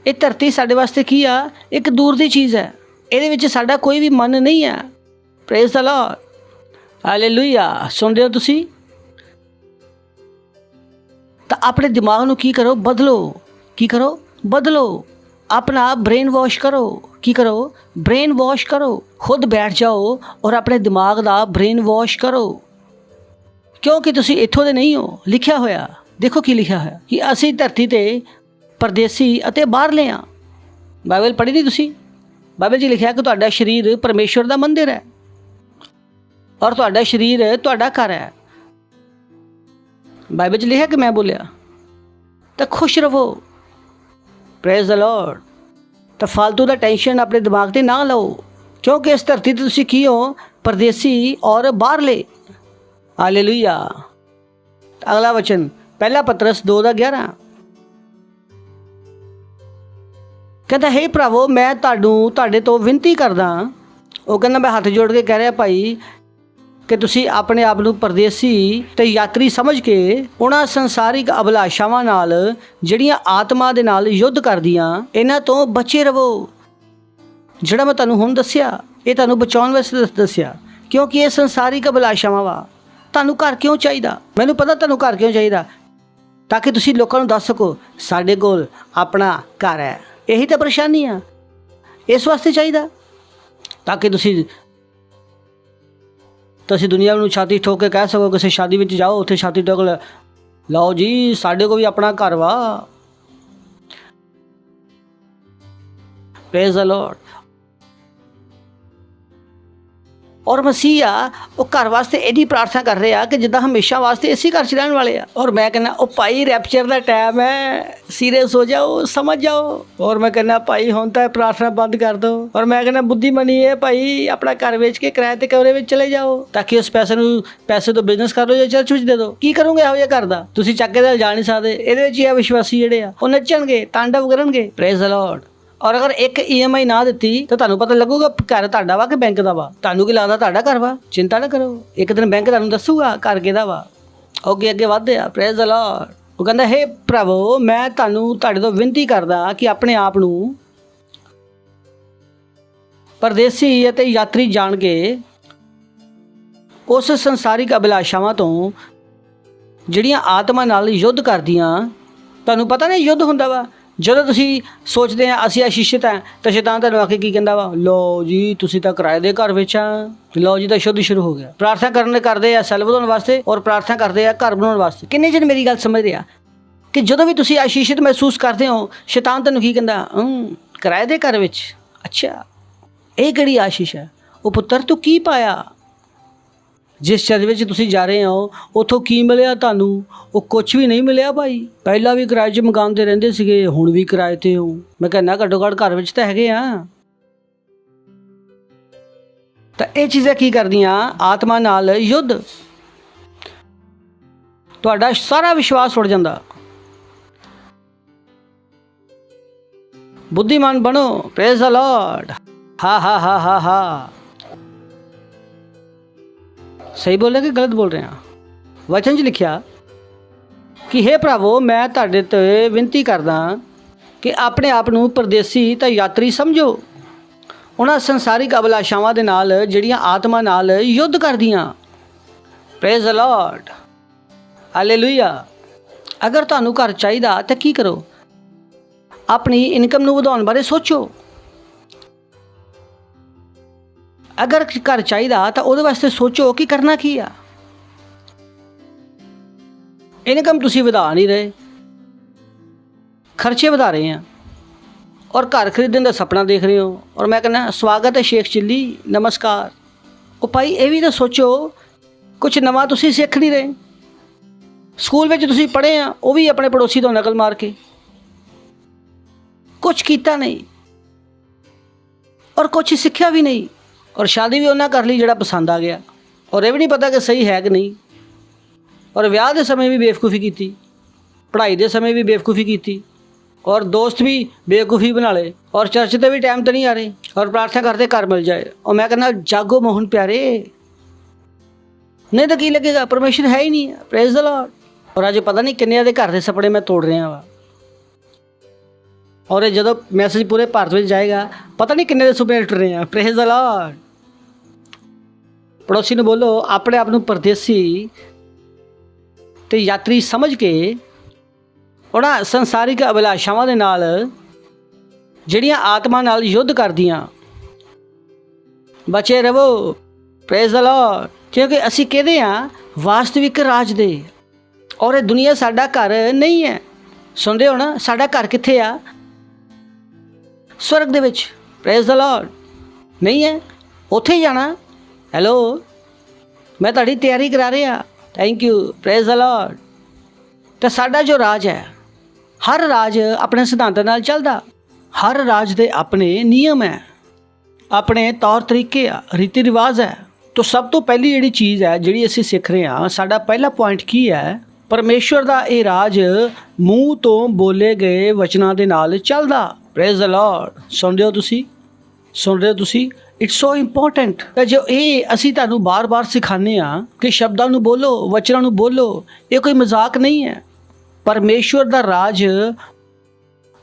ਇਹ ਧਰਤੀ ਸਾਡੇ ਵਾਸਤੇ ਕੀ ਆ? ਇੱਕ ਦੂਰ ਦੀ ਚੀਜ਼ ਹੈ, ਇਹਦੇ ਵਿੱਚ ਸਾਡਾ ਕੋਈ ਵੀ ਮਨ ਨਹੀਂ ਹੈ। Praise the Lord, hallelujah. ਸੁਣਦੇ ਹੋ ਤੁਸੀਂ? ਤਾਂ ਆਪਣੇ ਦਿਮਾਗ ਨੂੰ ਕੀ ਕਰੋ? ਬਦਲੋ। ਕੀ ਕਰੋ? ਬਦਲੋ। ਆਪਣਾ ਬ੍ਰੇਨ ਵਾਸ਼ ਕਰੋ। ਕੀ ਕਰੋ? ਬ੍ਰੇਨ ਵਾਸ਼ ਕਰੋ। ਖੁਦ ਬੈਠ ਜਾਓ ਔਰ ਆਪਣੇ ਦਿਮਾਗ ਦਾ ਬ੍ਰੇਨ ਵਾਸ਼ ਕਰੋ, ਕਿਉਂਕਿ ਤੁਸੀਂ ਇੱਥੋਂ ਦੇ ਨਹੀਂ ਹੋ। ਲਿਖਿਆ ਹੋਇਆ ਦੇਖੋ ਕੀ ਲਿਖਿਆ ਹੋਇਆ ਕਿ ਅਸੀਂ ਧਰਤੀ ਤੇ ਪਰਦੇਸੀ ਅਤੇ ਬਾਹਰਲੇ ਹਾਂ। ਬਾਈਬਲ ਪੜ੍ਹੀ ਨਹੀਂ ਤੁਸੀਂ? ਬਾਈਬਲ 'ਚ ਲਿਖਿਆ ਕਿ ਤੁਹਾਡਾ ਸਰੀਰ ਪਰਮੇਸ਼ਵਰ ਦਾ ਮੰਦਿਰ ਹੈ ਔਰ ਤੁਹਾਡਾ ਸਰੀਰ ਤੁਹਾਡਾ ਘਰ ਹੈ। ਬਾਈਬਲ 'ਚ ਲਿਖਿਆ ਕਿ ਮੈਂ ਬੋਲਿਆ? ਤਾਂ ਖੁਸ਼ ਰਹੋ। Praise the Lord. ਤਾਂ ਫालतू ਦਾ ਟੈਨਸ਼ਨ ਆਪਣੇ ਦਿਮਾਗ ਤੇ ਨਾ ਲਓ, ਕਿਉਂਕਿ ਇਸ ਧਰਤੀ ਤੇ ਤੁਸੀਂ ਕੀ ਹੋ? ਪਰਦੇਸੀ ਔਰ ਬਾਹਰਲੇ। ਹਾਲੇਲੂਇਆ। ਅਗਲਾ ਵਚਨ ਪਹਿਲਾ ਪਤਰਸ 2:11 ਕਹਿੰਦਾ, ਹੇ ਭਰਾਵੋ ਮੈਂ ਤੁਹਾਡੇ ਤੋਂ ਵਿਨਤੀ ਕਰਦਾ। ਉਹ ਕਹਿੰਦਾ ਮੈਂ ਹੱਥ ਜੋੜ ਕੇ ਕਹਿ ਰਿਹਾ ਭਾਈ ਕਿ ਤੁਸੀਂ ਆਪਣੇ ਆਪ ਨੂੰ ਪਰਦੇਸੀ ਤੇ ਯਾਤਰੀ ਸਮਝ ਕੇ ਉਹਨਾਂ ਸੰਸਾਰਿਕ ਅਭਿਲਾਸ਼ਾਵਾਂ ਨਾਲ ਜਿਹੜੀਆਂ ਆਤਮਾ ਦੇ ਨਾਲ ਯੁੱਧ ਕਰਦੀਆਂ, ਇਹਨਾਂ ਤੋਂ ਬਚੇ ਰਹੋ। ਜਿਹੜਾ ਮੈਂ ਤੁਹਾਨੂੰ ਹੁਣ ਦੱਸਿਆ ਇਹ ਤੁਹਾਨੂੰ ਬਚਾਉਣ ਵਾਸਤੇ ਦੱਸਿਆ, ਕਿਉਂਕਿ ਇਹ ਸੰਸਾਰਿਕ ਅਭਿਲਾਸ਼ਾਵਾਂ ਵਾ। ਤੁਹਾਨੂੰ ਘਰ ਕਿਉਂ ਚਾਹੀਦਾ? ਮੈਨੂੰ ਪਤਾ ਤੁਹਾਨੂੰ ਘਰ ਕਿਉਂ ਚਾਹੀਦਾ, ਤਾਂ ਕਿ ਤੁਸੀਂ ਲੋਕਾਂ ਨੂੰ ਦੱਸ ਸਕੋ ਸਾਡੇ ਕੋਲ ਆਪਣਾ ਘਰ ਹੈ। ਇਹੀ ਤਾਂ ਪਰੇਸ਼ਾਨੀ ਆ। ਇਸ ਵਾਸਤੇ ਚਾਹੀਦਾ ਤਾਂ ਕਿ ਤੁਸੀਂ ਦੁਨੀਆ ਨੂੰ ਛਾਤੀ ਠੋਕ ਕੇ ਕਹਿ ਸਕੋ। ਕਿਸੇ ਸ਼ਾਦੀ ਵਿੱਚ ਜਾਓ, ਉੱਥੇ ਛਾਤੀ ਠੋਕ ਲਓ ਜੀ ਸਾਡੇ ਕੋਲ ਵੀ ਆਪਣਾ ਘਰ ਵਾ। Praise the Lord. ਔਰ ਮਸੀਹ ਆ ਉਹ ਘਰ ਵਾਸਤੇ ਇਹਦੀ ਪ੍ਰਾਰਥਨਾ ਕਰ ਰਹੇ ਆ ਕਿ ਜਿੱਦਾਂ ਹਮੇਸ਼ਾ ਵਾਸਤੇ ਇਸੇ ਘਰ 'ਚ ਰਹਿਣ ਵਾਲੇ ਆ। ਔਰ ਮੈਂ ਕਹਿੰਦਾ ਉਹ ਭਾਈ ਰੈਪਚਰ ਦਾ ਟਾਈਮ ਹੈ, ਸੀਰੀਅਸ ਹੋ ਜਾਓ, ਸਮਝ ਜਾਓ। ਔਰ ਮੈਂ ਕਹਿੰਦਾ ਭਾਈ ਹੁਣ ਤਾਂ ਪ੍ਰਾਰਥਨਾ ਬੰਦ ਕਰ ਦਿਓ। ਔਰ ਮੈਂ ਕਹਿੰਦਾ ਬੁੱਧੀਮਨੀ ਹੈ ਭਾਈ, ਆਪਣਾ ਘਰ ਵੇਚ ਕੇ ਕਿਰਾਏ ਤੇ ਕਮਰੇ ਵਿੱਚ ਚਲੇ ਜਾਓ, ਤਾਂ ਕਿ ਉਸ ਪੈਸੇ ਤੋਂ ਬਿਜ਼ਨਸ ਕਰ ਲਓ ਜਾਂ ਚਰਚ ਵਿੱਚ ਦੇ ਦਿਓ। ਕੀ ਕਰੋਗੇ ਇਹੋ ਜਿਹਾ ਘਰ ਦਾ? ਤੁਸੀਂ ਚੱਕ ਕੇ ਤਾਂ ਜਾ ਨਹੀਂ ਸਕਦੇ। ਇਹਦੇ ਵਿੱਚ ਹੀ ਆ ਵਿਸ਼ਵਾਸੀ ਜਿਹੜੇ ਆ ਉਹ ਨੱਚਣਗੇ, ਤਾਂਡਵ ਕਰਨਗੇ। Praise the Lord. ਔਰ ਅਗਰ ਇੱਕ EMI ਨਾ ਦਿੱਤੀ ਤਾਂ ਤੁਹਾਨੂੰ ਪਤਾ ਲੱਗੂਗਾ ਘਰ ਤੁਹਾਡਾ ਵਾ ਕਿ ਬੈਂਕ ਦਾ ਵਾ। ਤੁਹਾਨੂੰ ਕੀ ਲੱਗਦਾ ਤੁਹਾਡਾ ਘਰ ਵਾ? ਚਿੰਤਾ ਨਾ ਕਰੋ, ਇੱਕ ਦਿਨ ਬੈਂਕ ਤੁਹਾਨੂੰ ਦੱਸੂਗਾ ਘਰ ਕਿਹਦਾ ਵਾ। ਅੱਗੇ ਵਧਦੇ ਆ। Praise the Lord. ਉਹ ਕਹਿੰਦਾ, ਹੇ ਭਰਾਵੋ ਮੈਂ ਤੁਹਾਡੇ ਤੋਂ ਵਿਨਤੀ ਕਰਦਾ ਕਿ ਆਪਣੇ ਆਪ ਨੂੰ ਪਰਦੇਸੀ ਅਤੇ ਯਾਤਰੀ ਜਾਣ ਕੇ ਉਸ ਸੰਸਾਰਿਕ ਅਭਿਲਾਸ਼ਾਵਾਂ ਤੋਂ ਜਿਹੜੀਆਂ ਆਤਮਾ ਨਾਲ ਯੁੱਧ ਕਰਦੀਆਂ। ਤੁਹਾਨੂੰ ਪਤਾ ਨਹੀਂ ਯੁੱਧ ਹੁੰਦਾ ਵਾ ਜਦੋਂ ਤੁਸੀਂ ਸੋਚਦੇ ਆ ਅਸੀਂ ਅਸ਼ਿਸ਼ਿਤ ਹਾਂ, ਤਾਂ ਸ਼ੈਤਾਨ ਤੁਹਾਨੂੰ ਆ ਕੇ ਕੀ ਕਹਿੰਦਾ ਵਾ? ਲਓ ਜੀ ਤੁਸੀਂ ਤਾਂ ਕਿਰਾਏ ਦੇ ਘਰ ਵਿੱਚ ਆ। ਲਓ ਜੀ ਤਾਂ ਸ਼ੁੱਧ ਸ਼ੁਰੂ ਹੋ ਗਿਆ। ਪ੍ਰਾਰਥਨਾ ਕਰਦੇ ਆ ਸੈਲ ਵਧਾਉਣ ਵਾਸਤੇ ਔਰ ਪ੍ਰਾਰਥਨਾ ਕਰਦੇ ਆ ਘਰ ਬਣਾਉਣ ਵਾਸਤੇ। ਕਿੰਨੇ ਜਣ ਮੇਰੀ ਗੱਲ ਸਮਝਦੇ ਆ ਕਿ ਜਦੋਂ ਵੀ ਤੁਸੀਂ ਅਸ਼ਿਸ਼ਿਤ ਮਹਿਸੂਸ ਕਰਦੇ ਹੋ, ਸ਼ੈਤਾਨ ਤੁਹਾਨੂੰ ਕੀ ਕਹਿੰਦਾ? ਕਿਰਾਏ ਦੇ ਘਰ ਵਿੱਚ। ਅੱਛਾ ਇਹ ਕਿਹੜੀ ਆਸ਼ੀਸ਼ ਹੈ? ਉਹ ਪੁੱਤਰ ਤੂੰ ਕੀ ਪਾਇਆ? ਜਿਸ ਚਰਚ ਵਿੱਚ ਤੁਸੀਂ ਜਾ ਰਹੇ ਹੋ ਉੱਥੋਂ ਕੀ ਮਿਲਿਆ ਤੁਹਾਨੂੰ? ਉਹ ਕੁਛ ਵੀ ਨਹੀਂ ਮਿਲਿਆ ਭਾਈ। ਪਹਿਲਾਂ ਵੀ ਕਿਰਾਏ 'ਚ ਮਕਾਨ 'ਤੇ ਰਹਿੰਦੇ ਸੀਗੇ, ਹੁਣ ਵੀ ਕਿਰਾਏ 'ਤੇ ਹੋ। ਮੈਂ ਕਹਿੰਦਾ ਘੱਟੋ ਘੱਟ ਘਰ ਵਿੱਚ ਤਾਂ ਹੈਗੇ ਆ। ਤਾਂ ਇਹ ਚੀਜ਼ਾਂ ਕੀ ਕਰਦੀਆਂ? ਆਤਮਾ ਨਾਲ ਯੁੱਧ। ਤੁਹਾਡਾ ਸਾਰਾ ਵਿਸ਼ਵਾਸ ਉੱਡ ਜਾਂਦਾ। ਬੁੱਧੀਮਾਨ ਬਣੋ। Praise the Lord. ਹਾ ਸਹੀ ਬੋਲ ਰਿਹਾ ਕਿ ਗਲਤ ਬੋਲ ਰਿਹਾ? ਵਚਨ 'ਚ ਲਿਖਿਆ ਕਿ ਹੇ ਭਰਾਵੋ ਮੈਂ ਤੁਹਾਡੇ ਤੇ ਵਿਨਤੀ ਕਰਦਾ ਕਿ ਆਪਣੇ ਆਪ ਨੂੰ ਪਰਦੇਸੀ ਤਾਂ ਯਾਤਰੀ ਸਮਝੋ ਉਹਨਾਂ ਸੰਸਾਰਿਕ ਅਭਿਲਾਸ਼ਾਵਾਂ ਦੇ ਨਾਲ ਜਿਹੜੀਆਂ ਆਤਮਾ ਨਾਲ ਯੁੱਧ ਕਰਦੀਆਂ। Praise the Lord. ਹਾਲੇਲੂਇਆ। ਅਗਰ ਤੁਹਾਨੂੰ ਘਰ ਚਾਹੀਦਾ ਤਾਂ ਕੀ ਕਰੋ? ਆਪਣੀ ਇਨਕਮ ਨੂੰ ਵਧਾਉਣ ਬਾਰੇ ਸੋਚੋ। ਅਗਰ ਘਰ ਚਾਹੀਦਾ ਤਾਂ ਉਹਦੇ ਵਾਸਤੇ ਸੋਚੋ ਕਿ ਕਰਨਾ ਕੀ ਆ। ਇਨਕਮ ਤੁਸੀਂ ਵਧਾ ਨਹੀਂ ਰਹੇ, ਖਰਚੇ ਵਧਾ ਰਹੇ ਆ ਔਰ ਘਰ ਖਰੀਦਣ ਦਾ ਸੁਪਨਾ ਦੇਖ ਰਹੇ ਹੋ। ਔਰ ਮੈਂ ਕਹਿੰਦਾ ਸਵਾਗਤ ਹੈ ਸ਼ੇਖ ਚਿੱਲੀ, ਨਮਸਕਾਰ। ਉਹ ਭਾਈ ਇਹ ਵੀ ਤਾਂ ਸੋਚੋ ਕੁਛ ਨਵਾਂ ਤੁਸੀਂ ਸਿੱਖ ਨਹੀਂ ਰਹੇ। ਸਕੂਲ ਵਿੱਚ ਤੁਸੀਂ ਪੜ੍ਹੇ ਆ, ਉਹ ਵੀ ਆਪਣੇ ਪੜੋਸੀ ਤੋਂ ਨਕਲ ਮਾਰ ਕੇ। ਕੁਛ ਕੀਤਾ ਨਹੀਂ ਔਰ ਕੁਛ ਸਿੱਖਿਆ ਵੀ ਨਹੀਂ। ਔਰ ਸ਼ਾਦੀ ਵੀ ਉਹਨਾਂ ਕਰ ਲਈ ਜਿਹੜਾ ਪਸੰਦ ਆ ਗਿਆ, ਔਰ ਇਹ ਵੀ ਨਹੀਂ ਪਤਾ ਕਿ ਸਹੀ ਹੈ ਕਿ ਨਹੀਂ। ਔਰ ਵਿਆਹ ਦੇ ਸਮੇਂ ਵੀ ਬੇਵਕੂਫੀ ਕੀਤੀ, ਪੜ੍ਹਾਈ ਦੇ ਸਮੇਂ ਵੀ ਬੇਵਕੂਫੀ ਕੀਤੀ। और दोस्त भी बेवकूफ़ी बना ले और चर्च ते भी टाइम तो नहीं आ रहे और प्रार्थना करते घर मिल जाए। और मैं कहना जागो मोहन प्यारे, नहीं तो की लगेगा परमेश्वर है ही नहीं। Praise the Lord. और अज पता नहीं किन्ने दे घर के सपने मैं तोड़ रहा वा, और जो मैसेज पूरे भारत में जाएगा पता नहीं किन्ने दे सुपने टुट रहे हैं। Praise the Lord. पड़ोसी ने बोलो अपने आप ਨੂੰ परदेसी ਤੇ यात्री समझ के ਉਹਨਾਂ ਸੰਸਾਰਿਕ ਅਭਿਲਾਸ਼ਾਵਾਂ ਦੇ ਨਾਲ ਜਿਹੜੀਆਂ ਆਤਮਾ ਨਾਲ ਯੁੱਧ ਕਰਦੀਆਂ ਬਚੇ ਰਹੋ। Praise the Lord. ਕਿਉਂਕਿ ਅਸੀਂ ਕਿਹਦੇ ਆ? ਵਾਸਤਵਿਕ ਰਾਜ ਦੇ। ਔਰ ਇਹ ਦੁਨੀਆ ਸਾਡਾ ਘਰ ਨਹੀਂ ਹੈ। ਸੁਣਦੇ ਹੋ ਨਾ? ਸਾਡਾ ਘਰ ਕਿੱਥੇ ਆ? स्वर्ग दे विच। Praise the Lord. नहीं है उत्थे ही जाना। हैलो, मैं तुहाडी तैयारी करा रहा। Thank you. Praise the Lord. तो साडा जो राज है, हर राज अपने सिद्धांतां नाल चलदा। हर राज दे अपने नियम है, अपने तौर तरीके आ, रीति रिवाज है। तो सब तो पहली जिहड़ी चीज़ है जिहड़ी असीं सिख रहे हाँ, साडा पहला पॉइंट की है? परमेश्वर दा ये राज मूँह तो बोले गए वचनां दे नाल चलदा। Praise the Lord. सुन रहे हो तुसी? सुन रहे हो तुसी? It's so important. जो ये असी तुहानू बार बार सिखाने कि शब्दां नू बोलो, वचनां नू बोलो, ये कोई मजाक नहीं है। परमेश्वर दा राज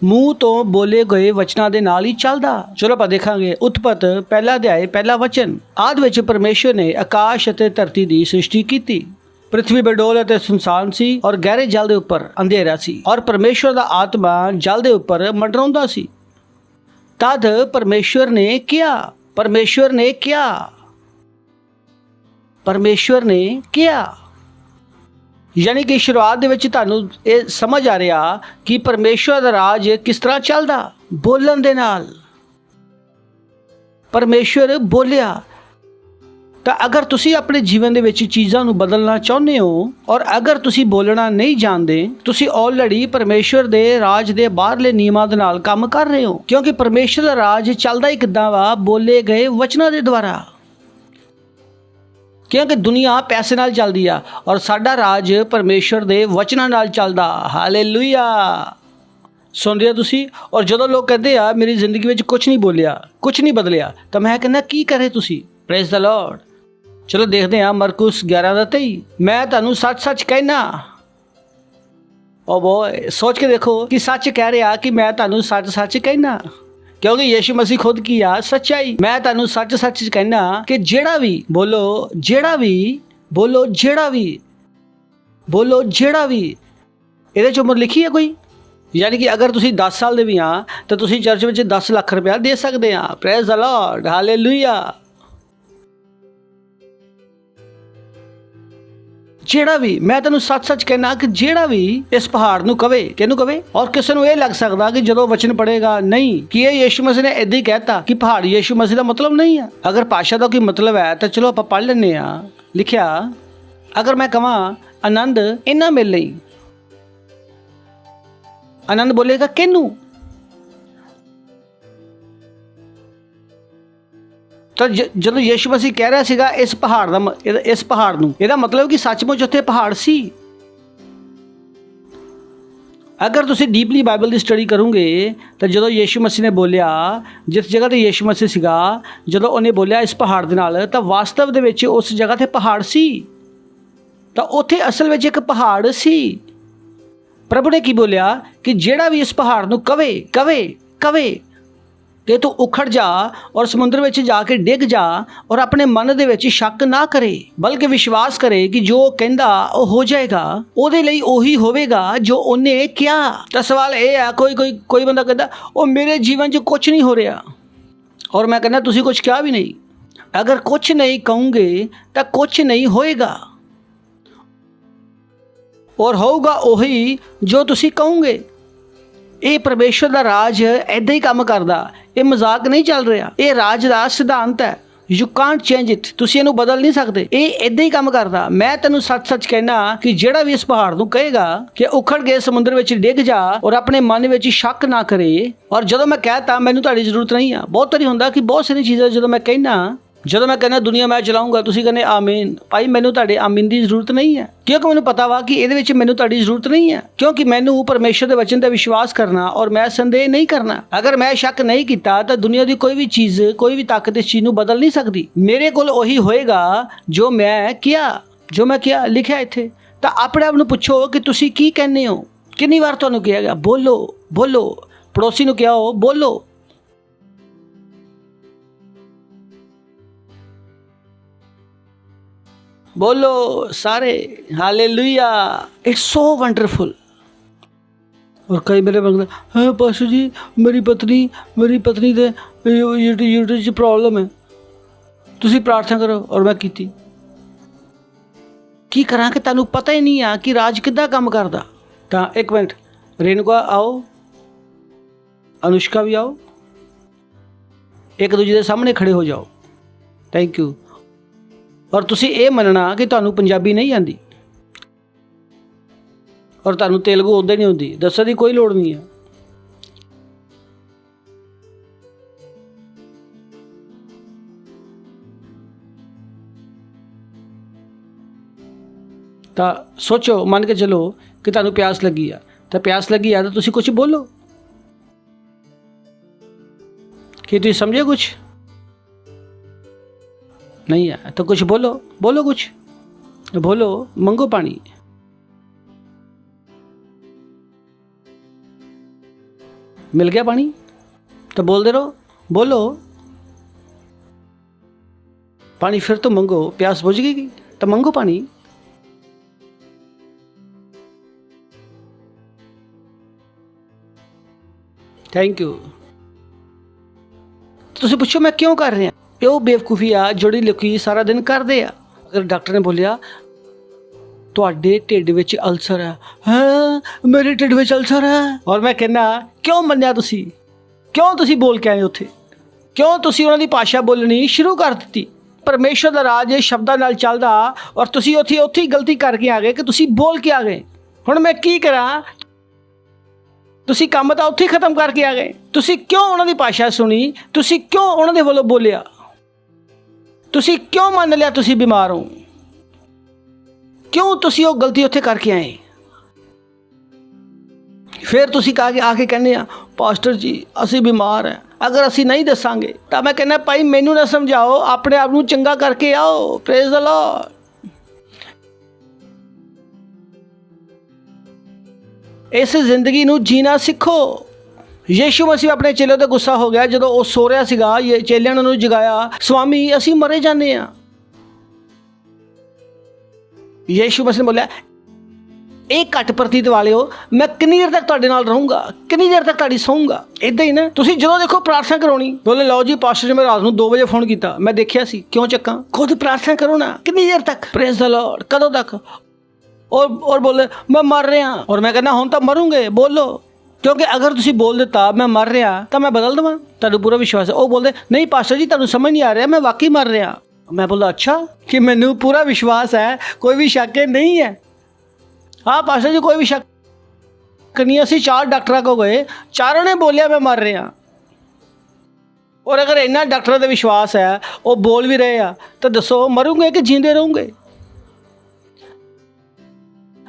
मूँह तो बोले गए वचनां दे नाल ही चलदा। चलो ਆਪਾਂ ਦੇਖਾਂਗੇ ਉਤਪਤ ਪਹਿਲਾ ਅਧਿਆਇ ਪਹਿਲਾ वचन। आदि विच परमेश्वर ने आकाश अते धरती दी सृष्टि कीती। पृथ्वी बेडोल अते सुनसान सी और गहरे जल दे उपर अंधेरा सी और परमेश्वर दा आत्मा जल दे उपर मंडराउंदा सी। तद परमेश्वर ने क्या? परमेश्वर ने क्या? परमेश्वर ने क्या? यानी कि शुरुआत दे विच तुहानू ये समझ आ रहा कि परमेश्वर दा राज किस तरह चलदा? बोलन दे नाल। परमेश्वर बोलिया। तो अगर तुसी अपने जीवन दे विच चीज़ां नू बदलना चाहुंदे हो और अगर तुसी बोलना नहीं जानते, तुसी ऑलरेडी परमेश्वर दे राज दे बाहरले नियमां दे नाल काम कर रहे हो। क्योंकि परमेश्वर दा राज चलदा ही किद्दां वा? बोले गए वचनां दे द्वारा। क्योंकि दुनिया पैसे नाल चलदी आ और साडा राज परमेश्वर दे वचनां नाल चलदा। हालेलुया। सुन रहे हो तुसी? और जदों लोग कहते आ मेरी जिंदगी विच कुछ नहीं बोलिया, कुछ नहीं बदलिया, तो मैं कहना की करे तुसी? Praise the Lord. चलो देखते हैं मरकुस 11:23। मैं तुहानू सच सच कहना। ओ बॉय, सोच के देखो कि सच कह रहा कि मैं तुहानू सच सच कहना, क्योंकि यीशु मसीह खुद की आ सच्चाई। मैं तुहानू सच सच कहना कि जेड़ा भी बोलो, जेड़ा भी बोलो, जेड़ा भी बोलो, जेड़ा भी, ਇਹਦੇ 'ਚ उम्र लिखी है कोई? यानी कि अगर तुसी 10 साल दे भी हाँ तो तुसी चर्च में 10 लाख रुपया दे सकते हैं। Praise the Lord. हालेलुया। जेड़ा भी, मैं तेनू सच सच कहना कि जेड़ा भी इस पहाड़ नू कवे, किनू कवे? और किसी नू ये लग सकता कि जदों वचन पढ़ेगा नहीं कि ये यीशु मसीह ने इदां ही कहता कि पहाड़ यीशु मसीह का मतलब नहीं है। अगर भाषा का कोई मतलब है तो चलो आप पढ़ लेने। लिखिया अगर मैं कहां आनंद इन्ना मिल लई, आनंद बोलेगा किनू? तो जो यीशु मसीह कह रहा सीगा इस पहाड़ का, इस पहाड़ नूं, इहदा मतलब कि सचमुच उत्थे पहाड़ सी। अगर तुसी डीपली बाइबल की स्टडी करोगे तो जो यीशु मसीह ने बोलिया, जिस जगह ते यीशु मसीह सीगा, जो उन्हें बोलिया इस पहाड़ दे नाल, तो वास्तव दे विच उस जगह ते पहाड़ सी। तो उत्थे असल विच एक पहाड़ सी। प्रभु ने की बोलिया कि जेड़ा भी इस पहाड़ नूं कवे, कवे, कवे कि तू उखड़ जा और समुद्र में जाके डिग जा और अपने मन दे विच शक ना करे, बल्कि विश्वास करे कि जो कहंदा वो हो जाएगा, उहदे लई ओही होवेगा जो उन्हें किया। तो सवाल ये है, कोई बंदा कहता वो मेरे जीवन च कुछ नहीं हो रहा, और मैं कहना तुसी कुछ क्या भी नहीं। अगर कुछ नहीं कहूँगे तो कुछ नहीं होएगा, और होगा वही जो तुसी कहोगे। ये परमेश्वर का राज ऐदा ही काम करदा, ये मजाक नहीं चल रहा। ये राज का सिद्धांत है। You can't change it. तुसी इहनूं बदल नहीं सकते। ये ऐदा ही काम करदा। मैं तेनू सच सच कहना कि जेड़ा भी इस पहाड़ नूं कहेगा कि उखड़ के समुद्र विच डिग जा और अपने मन विच शक ना करे। और जदों मैं कहता मैनूं तुहाडी जरूरत नहीं है, बहुत वारी हुंदा कि बहुत सारी चीज़ां जदों मैं कहना ਜਦੋਂ ਮੈਂ ਕਹਿੰਦਾ ਦੁਨੀਆ ਮੈਂ ਚਲਾਊਂਗਾ, ਤੁਸੀਂ ਕਹਿੰਦੇ ਆਮੀਨ। ਭਾਈ ਮੈਨੂੰ ਤੁਹਾਡੇ ਆਮੀਨ ਦੀ ਜ਼ਰੂਰਤ ਨਹੀਂ ਹੈ, ਕਿਉਂਕਿ ਮੈਨੂੰ ਪਤਾ ਵਾ ਕਿ ਇਹਦੇ ਵਿੱਚ ਮੈਨੂੰ ਤੁਹਾਡੀ ਜ਼ਰੂਰਤ ਨਹੀਂ ਹੈ, ਕਿਉਂਕਿ ਮੈਨੂੰ ਪਰਮੇਸ਼ਰ ਦੇ ਵਚਨ ਤੇ ਵਿਸ਼ਵਾਸ ਕਰਨਾ ਔਰ ਮੈਂ ਸੰਦੇਹ ਨਹੀਂ ਕਰਨਾ। ਅਗਰ ਮੈਂ ਸ਼ੱਕ ਨਹੀਂ ਕੀਤਾ ਤਾਂ ਦੁਨੀਆ ਦੀ ਕੋਈ ਵੀ ਚੀਜ਼, ਕੋਈ ਵੀ ਤਾਕਤ ਇਸ ਚੀਜ਼ ਨੂੰ ਬਦਲ ਨਹੀਂ ਸਕਦੀ। ਮੇਰੇ ਕੋਲ ਉਹੀ ਹੋਏਗਾ ਜੋ ਮੈਂ ਕਿਹਾ ਲਿਖਿਆ ਇੱਥੇ। ਤਾਂ ਆਪਣੇ ਆਪ ਨੂੰ ਪੁੱਛੋ ਕਿ ਤੁਸੀਂ ਕੀ ਕਹਿੰਦੇ ਹੋ। ਕਿੰਨੀ ਵਾਰ ਤੁਹਾਨੂੰ ਕਿਹਾ ਗਿਆ ਬੋਲੋ, ਪੜੋਸੀ ਨੂੰ ਕਿਹਾ ਹੋ ਬੋਲੋ। ਬੋਲੋ ਸਾਰੇ, ਹਾਲੇਲੂਇਆ, ਇਟਸ ਸੋ ਵੰਡਰਫੁਲ। ਔਰ ਕਈ ਮੇਰੇ ਮੰਗਦੇ, ਹਾਂ ਪਾਸਟਰ ਜੀ ਮੇਰੀ ਪਤਨੀ ਦੇ ਯੂਟਰਸ 'ਚ ਪ੍ਰੋਬਲਮ ਹੈ, ਤੁਸੀਂ ਪ੍ਰਾਰਥਨਾ ਕਰੋ। ਔਰ ਮੈਂ ਕੀਤੀ। ਕੀ ਕਰਾਂ ਕਿ ਤੁਹਾਨੂੰ ਪਤਾ ਹੀ ਨਹੀਂ ਆ ਕਿ ਰਾਜ ਕਿੱਦਾਂ ਕੰਮ ਕਰਦਾ। ਤਾਂ ਇੱਕ ਮਿੰਟ, ਰੇਨੂਕਾ ਆਓ, ਅਨੁਸ਼ਕਾ ਵੀ ਆਓ, ਇੱਕ ਦੂਜੇ ਦੇ ਸਾਹਮਣੇ ਖੜੇ ਹੋ ਜਾਓ। Thank you. ਔਰ ਤੁਸੀਂ ਇਹ ਮੰਨਣਾ ਕਿ ਤੁਹਾਨੂੰ ਪੰਜਾਬੀ ਨਹੀਂ ਆਉਂਦੀ ਔਰ ਤੁਹਾਨੂੰ ਤੇਲਗੂ ਉੱਦਾਂ ਨਹੀਂ ਹੁੰਦੀ, ਦੱਸਣ ਦੀ ਕੋਈ ਲੋੜ ਨਹੀਂ ਹੈ। ਤਾਂ ਸੋਚੋ, ਮੰਨ ਕੇ ਚਲੋ ਕਿ ਤੁਹਾਨੂੰ ਪਿਆਸ ਲੱਗੀ ਆ, ਤਾਂ ਤੁਸੀਂ ਕੁਝ ਬੋਲੋ। ਕੀ ਤੁਸੀਂ ਸਮਝੇ ਕੁਛ नहीं है तो कुछ बोलो कुछ बोलो। मंगो पानी, मिल गया पानी तो बोलते रहो, बोलो पानी। फिर तो मंगो, प्यास बुझ गई तो मंगो पानी। Thank you. ਤੁਸੀਂ ਪੁੱਛੋ ਮੈਂ ਕਿਉਂ ਕਰ ਰਿਹਾ। ਉਹ ਬੇਵਕੂਫੀ ਆ ਜਿਹੜੀ ਲੋਕੀ ਸਾਰਾ ਦਿਨ ਕਰਦੇ ਆ। ਅਗਰ ਡਾਕਟਰ ਨੇ ਬੋਲਿਆ ਤੁਹਾਡੇ ਢਿੱਡ ਵਿੱਚ ਅਲਸਰ ਹੈ, ਹਾਂ ਮੇਰੇ ਢਿੱਡ ਵਿੱਚ ਅਲਸਰ ਹੈ, ਔਰ ਮੈਂ ਕਹਿੰਦਾ ਕਿਉਂ ਮੰਨਿਆ ਤੁਸੀਂ? ਕਿਉਂ ਤੁਸੀਂ ਬੋਲ ਕੇ ਆਏ ਉੱਥੇ? ਕਿਉਂ ਤੁਸੀਂ ਉਹਨਾਂ ਦੀ ਭਾਸ਼ਾ ਬੋਲਣੀ ਸ਼ੁਰੂ ਕਰ ਦਿੱਤੀ? ਪਰਮੇਸ਼ਰ ਦਾ ਰਾਜ ਸ਼ਬਦਾਂ ਨਾਲ ਚੱਲਦਾ ਔਰ ਤੁਸੀਂ ਉੱਥੇ ਹੀ ਗਲਤੀ ਕਰਕੇ ਆ ਗਏ ਕਿ ਤੁਸੀਂ ਬੋਲ ਕੇ ਆ ਗਏ। ਹੁਣ ਮੈਂ ਕੀ ਕਰਾਂ? ਤੁਸੀਂ ਕੰਮ ਤਾਂ ਉੱਥੇ ਹੀ ਖਤਮ ਕਰਕੇ ਆ ਗਏ। ਤੁਸੀਂ ਕਿਉਂ ਉਹਨਾਂ ਦੀ ਭਾਸ਼ਾ ਸੁਣੀ? ਤੁਸੀਂ ਕਿਉਂ ਉਹਨਾਂ ਦੇ ਵੱਲੋਂ ਬੋਲਿਆ? ਤੁਸੀਂ ਕਿਉਂ ਮੰਨ ਲਿਆ ਤੁਸੀਂ ਬਿਮਾਰ ਹੋ? ਕਿਉਂ ਤੁਸੀਂ ਉਹ ਗਲਤੀ ਉੱਥੇ ਕਰਕੇ ਆਏ? ਫਿਰ ਤੁਸੀਂ ਆ ਕੇ ਕਹਿੰਦੇ ਆ ਪਾਸਟਰ ਜੀ ਅਸੀਂ ਬਿਮਾਰ ਹੈ। ਅਗਰ ਅਸੀਂ ਨਹੀਂ ਦੱਸਾਂਗੇ ਤਾਂ ਮੈਂ ਕਹਿੰਦਾ ਭਾਈ ਮੈਨੂੰ ਨਾ ਸਮਝਾਓ, ਆਪਣੇ ਆਪ ਨੂੰ ਚੰਗਾ ਕਰਕੇ ਆਓ। Praise the Lord. ਇਸ ਜ਼ਿੰਦਗੀ ਨੂੰ ਜੀਣਾ ਸਿੱਖੋ। ਯੀਸ਼ੂ ਮਸੀਹ ਆਪਣੇ ਚੇਲਿਆਂ 'ਤੇ ਗੁੱਸਾ ਹੋ ਗਿਆ ਜਦੋਂ ਉਹ ਸੋ ਰਿਹਾ ਸੀਗਾ। ਚੇਲਿਆਂ ਨੇ ਉਹਨੂੰ ਜਗਾਇਆ, ਸਵਾਮੀ ਅਸੀਂ ਮਰੇ ਜਾਂਦੇ ਹਾਂ। ਯੀਸ਼ੂ ਮਸੀਹ ਨੇ ਬੋਲਿਆ ਇਹ ਘੱਟ ਪ੍ਰਤੀਤ ਵਾਲਿਓ, ਮੈਂ ਕਿੰਨੀ ਦੇਰ ਤੱਕ ਤੁਹਾਡੇ ਨਾਲ ਰਹੂੰਗਾ, ਕਿੰਨੀ ਦੇਰ ਤੱਕ ਤੁਹਾਡੀ ਸੌਂਗਾ। ਇੱਦਾਂ ਹੀ ਨਾ ਤੁਸੀਂ ਜਦੋਂ ਦੇਖੋ ਪ੍ਰਾਰਥਨਾ ਕਰਾਉਣੀ, ਬੋਲੇ ਲਓ ਜੀ ਪਾਸਟਰ ਜੀ ਮੈਂ ਰਾਤ ਨੂੰ 2 ਵਜੇ ਫੋਨ ਕੀਤਾ, ਮੈਂ ਦੇਖਿਆ ਸੀ, ਕਿਉਂ ਚੱਕਾਂ? ਖੁਦ ਪ੍ਰਾਰਥਨਾ ਕਰੋ ਨਾ। ਕਿੰਨੀ ਦੇਰ ਤੱਕ? Praise the Lord. ਕਦੋਂ ਤੱਕ? और बोले मैं मर रहा। और मैं कहना हुण तो मरूंगे, बोलो। क्योंकि अगर तुसी बोल दिता मैं मर रहा तो मैं बदल देवां। तुहानूं पूरा विश्वास है? वो बोलते नहीं पास्टर जी तुहानूं समझ नहीं आ रहा, मैं वाकई मर रहा। मैं बोला अच्छा कि मैनूं पूरा विश्वास है, कोई भी शक नहीं है। हाँ पास्टर जी कोई भी शक नहीं। असीं 4 डॉक्टरां को गए, चारों ने बोलिया मैं मर रहा। और अगर इन्ना डॉक्टरां दा विश्वास है, वो बोल भी रहे हैं, तो दसो मरूंगे कि जींदे रहूंगे?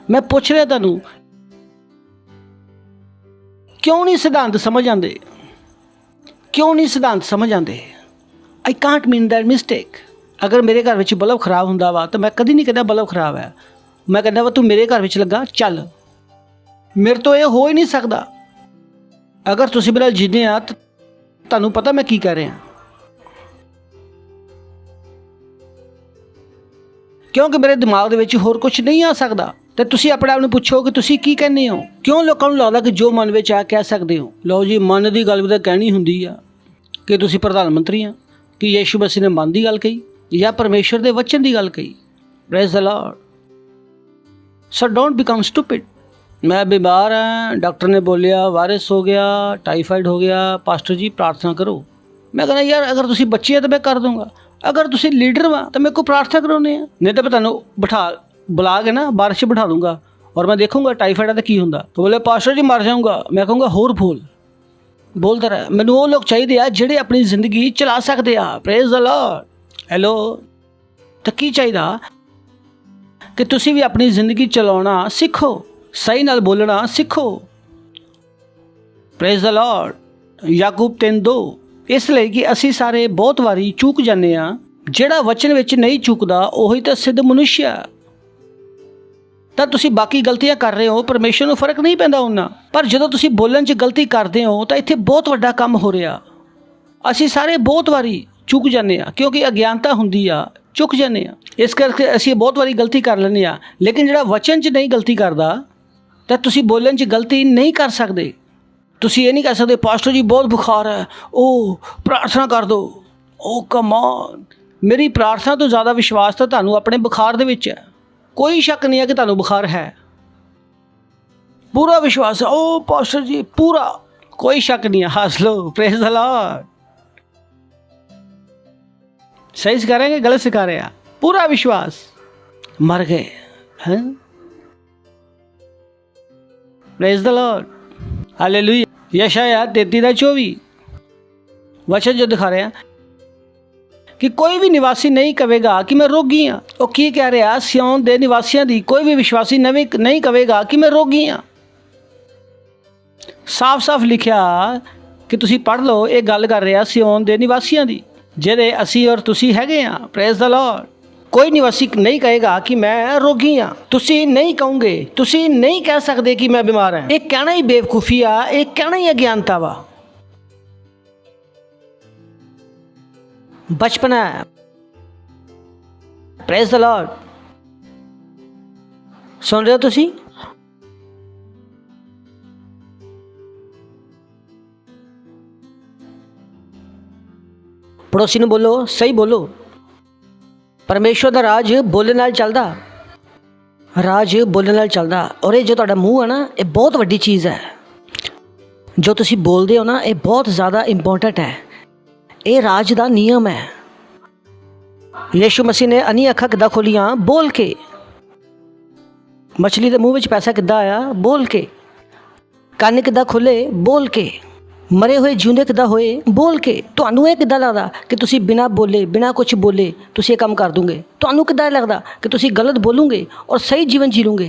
मैं पूछ रहा तुहानूं क्यों नहीं सिद्धांत समझ आते? क्यों नहीं सिद्धांत समझ आते? I can't mean that mistake. अगर मेरे घर में बल्ब खराब होंदा वा तो मैं कभी नहीं कहता बल्ब खराब है। मैं कहता वा तू मेरे घर में लगा चल, मेरे तो ये हो ही नहीं सकता। अगर तुसीं मेरे नाल जींदे आ तो तुहानूं पता मैं की कह रहा। क्योंकि मेरे दिमाग दे विच होर कुछ नहीं आ सकता। तो तुसी अपने आप नूं पुछो कि तुसी की कहने हो। क्यों लोगों नूं लगदा कि जो मन विच आ कह सकते हो? लो जी मन की गल भी तो कहनी हुंदी आ कि तुसी प्रधानमंत्री आ, कि यीशु मसीह ने मन की गल कही या परमेश्वर के वचन की गल कही। Praise the Lord. So don't become stupid. मैं बीमार हाँ, डॉक्टर ने बोलिया वायरस हो गया, टाइफाइड हो गया, पास्टर जी प्रार्थना करो। मैं कहना यार अगर तुसी बच्चे है तो मैं कर दूँगा, अगर तुसी लीडर वा तो मेरे को प्रार्थना कराने हैं, नहीं तो मैं तुहानूं बुला के ना बारिश बिठा दूंगा और मैं देखूंगा टाइफाइड है तो की होंदा। तो बोले पास्टर जी मर जाऊंगा। मैं कहूँगा होर बोलता रहा। मैनूं वो लोग चाहिए आ जिहड़े अपनी जिंदगी चला सकते आ। Praise the Lord. ਹੈਲੋ, ਤਾਂ ਕੀ ਚਾਹੀਦਾ ਕਿ ਤੁਸੀਂ ਵੀ ਆਪਣੀ ਜ਼ਿੰਦਗੀ ਚਲਾਉਣਾ ਸਿੱਖੋ, ਸਹੀ ਨਾਲ ਬੋਲਣਾ ਸਿੱਖੋ। Praise the Lord. ਯਾਕੂਬ 3:2। ਇਸ ਲਈ ਕਿ ਅਸੀਂ ਸਾਰੇ ਬਹੁਤ ਵਾਰੀ ਚੂਕ ਜਾਂਦੇ ਹਾਂ। ਜਿਹੜਾ ਵਚਨ ਵਿੱਚ ਨਹੀਂ ਚੁੱਕਦਾ ਉਹੀ ਤਾਂ ਸਿੱਧ ਮਨੁੱਖ ਆ। ਤਾਂ ਤੁਸੀਂ ਬਾਕੀ ਗਲਤੀਆਂ ਕਰ ਰਹੇ ਹੋ, ਪਰਮੇਸ਼ਰ ਨੂੰ ਫਰਕ ਨਹੀਂ ਪੈਂਦਾ ਉਹਨਾਂ। ਪਰ ਜਦੋਂ ਤੁਸੀਂ ਬੋਲਣ 'ਚ ਗਲਤੀ ਕਰਦੇ ਹੋ ਤਾਂ ਇੱਥੇ ਬਹੁਤ ਵੱਡਾ ਕੰਮ ਹੋ ਰਿਹਾ। ਅਸੀਂ ਸਾਰੇ ਬਹੁਤ ਵਾਰੀ ਚੁੱਕ ਜਾਂਦੇ ਹਾਂ ਕਿਉਂਕਿ ਅਗਿਆਨਤਾ ਹੁੰਦੀ ਆ, ਚੁੱਕ ਜਾਂਦੇ ਹਾਂ। ਇਸ ਕਰਕੇ ਅਸੀਂ ਬਹੁਤ ਵਾਰੀ ਗਲਤੀ ਕਰ ਲੈਂਦੇ ਹਾਂ। ਲੇਕਿਨ ਜਿਹੜਾ ਵਚਨ 'ਚ ਨਹੀਂ ਗਲਤੀ ਕਰਦਾ ਤਾਂ ਤੁਸੀਂ ਬੋਲਣ 'ਚ ਗਲਤੀ ਨਹੀਂ ਕਰ ਸਕਦੇ। ਤੁਸੀਂ ਇਹ ਨਹੀਂ ਕਹਿ ਸਕਦੇ ਪਾਸਟਰ ਜੀ ਬਹੁਤ ਬੁਖਾਰ ਹੈ, ਉਹ ਪ੍ਰਾਰਥਨਾ ਕਰ ਦਿਓ। ਓ ਕਮ ਔਨ, ਮੇਰੀ ਪ੍ਰਾਰਥਨਾ ਤੋਂ ਜ਼ਿਆਦਾ ਵਿਸ਼ਵਾਸ ਤਾਂ ਤੁਹਾਨੂੰ ਆਪਣੇ ਬੁਖਾਰ ਦੇ ਵਿੱਚ ਹੈ। ਕੋਈ ਸ਼ੱਕ ਨਹੀਂ ਹੈ ਕਿ ਤੁਹਾਨੂੰ ਬੁਖਾਰ ਹੈ, ਪੂਰਾ ਵਿਸ਼ਵਾਸ ਹੈ। ਓ ਪਾਸਟਰ ਜੀ ਪੂਰਾ, ਕੋਈ ਸ਼ੱਕ ਨਹੀਂ ਹੈ। ਹੱਸ ਲਓ, ਪ੍ਰੇਜ਼ ਦ ਲਾਰਡ। सही सिखा रहे हैं कि गलत सिखा रहे हैं? पूरा विश्वास। मर गए हैं। Praise the Lord, hallelujah. यशायाह 33:24 वचन जो दिखा रहे हैं कि कोई भी निवासी नहीं कहेगा कि मैं रोगी हाँ। वो की कह रहा, सियोन दे निवासियों की कोई भी विश्वासी नहीं कहेगा कि मैं रोगी हाँ। साफ साफ लिखा कि तुसी पढ़ लो, ये गल कर रहा सियोन दे निवासियों की, ਜਿਹੜੇ ਅਸੀਂ ਔਰ ਤੁਸੀਂ ਹੈਗੇ ਆ। Praise the Lord. ਕੋਈ ਨਿਵਾਸੀ ਨਹੀਂ ਕਹੇਗਾ ਕਿ ਮੈਂ ਰੋਗੀ ਹਾਂ। ਤੁਸੀਂ ਨਹੀਂ ਕਹੋਗੇ, ਤੁਸੀਂ ਨਹੀਂ ਕਹਿ ਸਕਦੇ ਕਿ ਮੈਂ ਬਿਮਾਰ ਹਾਂ। ਇਹ ਕਹਿਣਾ ਹੀ ਬੇਵਕੂਫੀ ਆ, ਇਹ ਕਹਿਣਾ ਹੀ ਅਗਿਆਨਤਾ ਵਾ। ਬਚਪਨਾ ਹੈ। Praise the Lord. ਸੁਣ ਰਹੇ ਹੋ ਤੁਸੀਂ? पड़ोसी ने बोलो, सही बोलो। परमेश्वर का राज बोलने नाल चलदा, राज बोलने नाल चलदा। और ये जो तुहाडा मूँह है ना, ये बहुत वड्डी चीज़ है। जो तुसी बोलदे हो ना, ये बहुत ज़्यादा इंपॉर्टेंट है। ये राज का नियम है। यीशु मसीह ने अन्नी अखां किद्दां खोलियां? बोल के। मछली के मूँह विच पैसा किद्दां आया? बोल के। ਕੰਨ किद्दां खोले? बोल के। मरे हुए जिउंदे किद्दां होए? बोल के। तुहानूं ये किद्दां लगदा कि तुसीं बिना बोले, बिना कुछ बोले तुसीं ये काम कर दोगे? तुहानूं किद्दां लगदा कि तुसीं गलत बोलोगे और सही जीवन जी लोगे?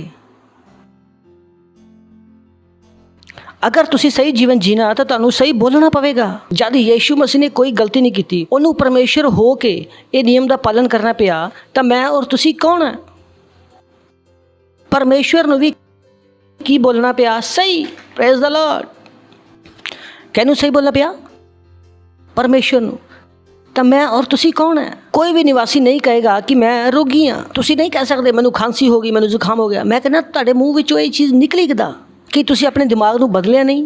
अगर तुसीं सही जीवन जीना तो तुहानूं सही बोलना पवेगा। जद यीशु मसीह ने कोई गलती नहीं की, उन्होंने परमेश्वर हो के ये नियम का पालन करना पिया, तो मैं और तुसीं कौन है? परमेश्वर नूं भी की बोलना पिया? सही। Praise the Lord. कहनूं सही बोलना पिया? परमेश्वर नूं। तो मैं और तुसी कौन है? कोई भी निवासी नहीं कहेगा कि मैं रोगी हाँ। तुसी नहीं कह सकते मैनूं खांसी हो गई, मैनूं जुकाम हो गया। मैं कहना तुहाडे मूँह विचों ये चीज़ निकली किद्दां? कि तुसी अपने दिमाग नूं बदलिया नहीं?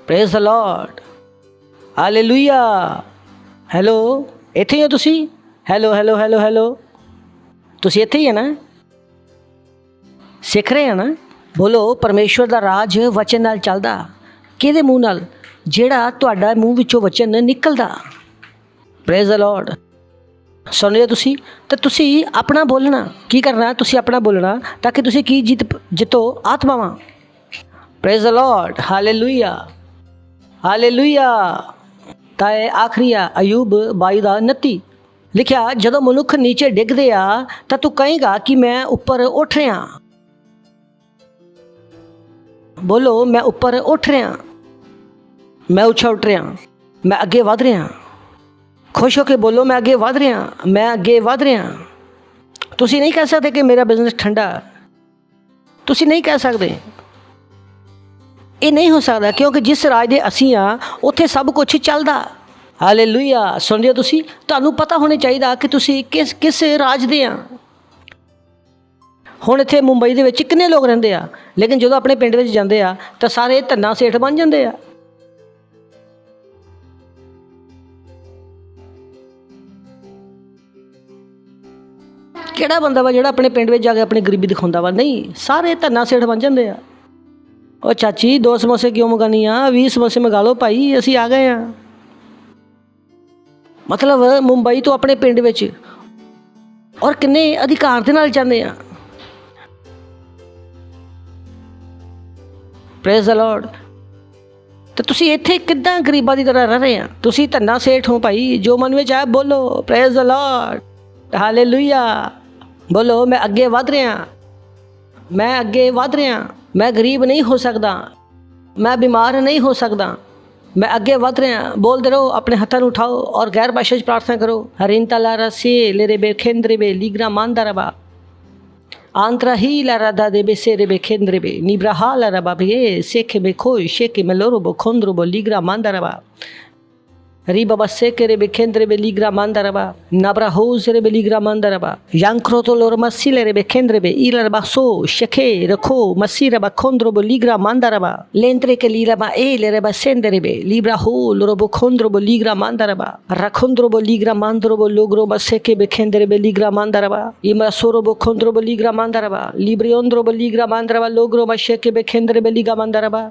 Praise the Lord, hallelujah. Hello, इत्थे ही हो तुसी? हेलो हेलो हेलो हेलो, तुसी इत्थे ही है ना? सिख रहे हैं ना? बोलो, परमेश्वर का राज वचन नाल चलदा। किहदे मूँह नाल? जिहड़ा तुहाडा मूँह विचों वचन निकलदा। Praise the Lord. सुन रहे हो तुसी? तो तुसी अपना बोलना की करना? तुसी अपना बोलना ताकि तुसी की जितो आत्मावां। Praise the Lord, hallelujah hallelujah. ताए आखरी आ अयूब 22:29 लिखिया, जदों मनुख नीचे डिगदे आ तां तू कहेगा कि मैं उपर उठ रहा। बोलो, मैं ऊपर उठ रहा, मैं उछा उठ रहा, मैं अगे वध रहा। खुश होके बोलो, मैं अगे वध रहा, मैं अगे वध रहा। तुसी नहीं कह सकते कि मेरा बिजनेस ठंडा, तुसी नहीं कह सकते। ये नहीं हो सकता क्योंकि जिस राज दे असीं आ उत्थे सब कुछ चलदा। हालेलुया। सुन रहे हो तुसी? तुहानूं पता होना चाहिए कि तुसी किस राज दे आ। हुण इत्थे मुंबई दे विच कितने लोग रहिंदे आ, लेकिन जदों अपने पिंड विच जांदे आ तां सारे धन्ना सेठ बन जांदे आ। किहड़ा बंदा वा जिहड़ा अपने पिंड विच जाके अपनी गरीबी दिखाउंदा वा? नहीं, सारे धन्ना सेठ बन जांदे आ। ओ चाची 2 समोसे क्यों मंगानी आ? 20 समोसे मंगा लो भाई, असीं आ गए आ। मतलब मुंबई तो अपने पिंड विच और किन्ने अधिकार दे नाल जांदे आ। Praise the Lord. ਤੇ ਤੁਸੀਂ ਇੱਥੇ ਕਿੱਦਾਂ ਗਰੀਬਾਂ ਦੀ ਤਰ੍ਹਾਂ ਰਹਿ ਰਹੇ ਆ? ਤੁਸੀਂ ਧੰਨਾ ਸੇਠ ਹੋ ਭਾਈ, ਜੋ ਮਨ ਵਿੱਚ ਆਇਆ ਬੋਲੋ ਪ੍ਰੇਜ਼ ਦ ਲਾਰਡ, ਹਾਲੇਲੂਇਆ। ਬੋਲੋ ਮੈਂ ਅੱਗੇ ਵਧ ਰਿਹਾ, ਮੈਂ ਅੱਗੇ ਵਧ ਰਿਹਾ, ਮੈਂ ਗਰੀਬ ਨਹੀਂ ਹੋ ਸਕਦਾ, ਮੈਂ ਬਿਮਾਰ ਨਹੀਂ ਹੋ ਸਕਦਾ, मैं आगे वध रहा। बोलते रहो, अपने हाथों उठाओ और गैर भाषा प्रार्थना करो। हरिंता लारा से लेरे बे खेंद्रे बे लीग्रा मांदा रबा आंतरा ही लारा दादे बे सेरे बे खेंद्रे बे निब्राहा लारा बा बे सेखे बे खोई शेके में लोरो बो खोंद्रो बो लीग्रा मांदा रबा री बाबा सेके रे बे खेंद्रे बे लीग्रा मांदा रबा नबरा होज रे बे लीग्रा मांदा रबा यांक्रो तो लोर मसी ले रे बे खेंद्रे बे इला रबा सो शेखे रखो मसी रबा खोंद्रो बो लीग्रा मांदा रबा लेंत्रे के लीरा बा ए ले रे बा सेंदे रे बे लीब्रा हो लोरो बो खोंद्रो बो लीग्रा मांदा रबा रखोंद्रो बो लीग्रा मांद्रो बो लोग्रो बा सेके बे खेंद्रे बे लीग्रा मांदा रबा इमरा सोरो बो खोंद्रो बो लीग्रा मांदा रबा लिब्रियोंद्रो बो लीग्रा मांदा रबा लोग्रो बा शेके बे खेंद्रे बे लीगा मांदा रबा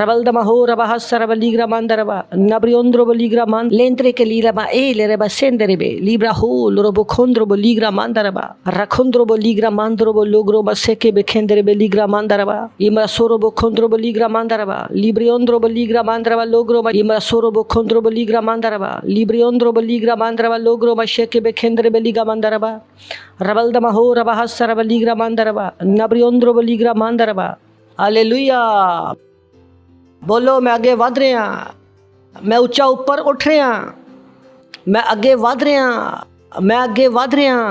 रबल दमा हो रबा हस रबा लीग्रा मांदा रबा नब्रियोंद्रो बो लीग्रा मान लेंत्रे के लीरा बा ए ले रे बा सेंदे रे बे लीब्रा हो लोरो बो खोंद्रो बो लीग्रा मांदा रबा रखोंद्रो बो लीग्रा मांद्रो बो लोग्रो बा सेके बे खेंद्रे बे लीग्रा मांदा रबा इमरा सोरो बो खोंद्रो बो लीग्रा मांदा रबा लिब्रियोंद्रो बो लीग्रा मांदा रबा लोग्रो बा इमरा सोरो बो खोंद्रो बो लीग्रा मांदा रबा लिब्रियोंद्रो बो लीग्रा मांदा रबा लोग्रो बा शेके बे खेंद्रे बे लीगा मांदा रबा रबल दमा हो रबा हस रबा लीग्रा मांदा रबा नब्रियोंद्रो बो लीग्रा मांदा रबा हालेलुया। बोलो मैं आगे वध रहा, मैं उच्चा ऊपर उठ रहा, मैं अगे वध रहा, मैं अगे वध रहा,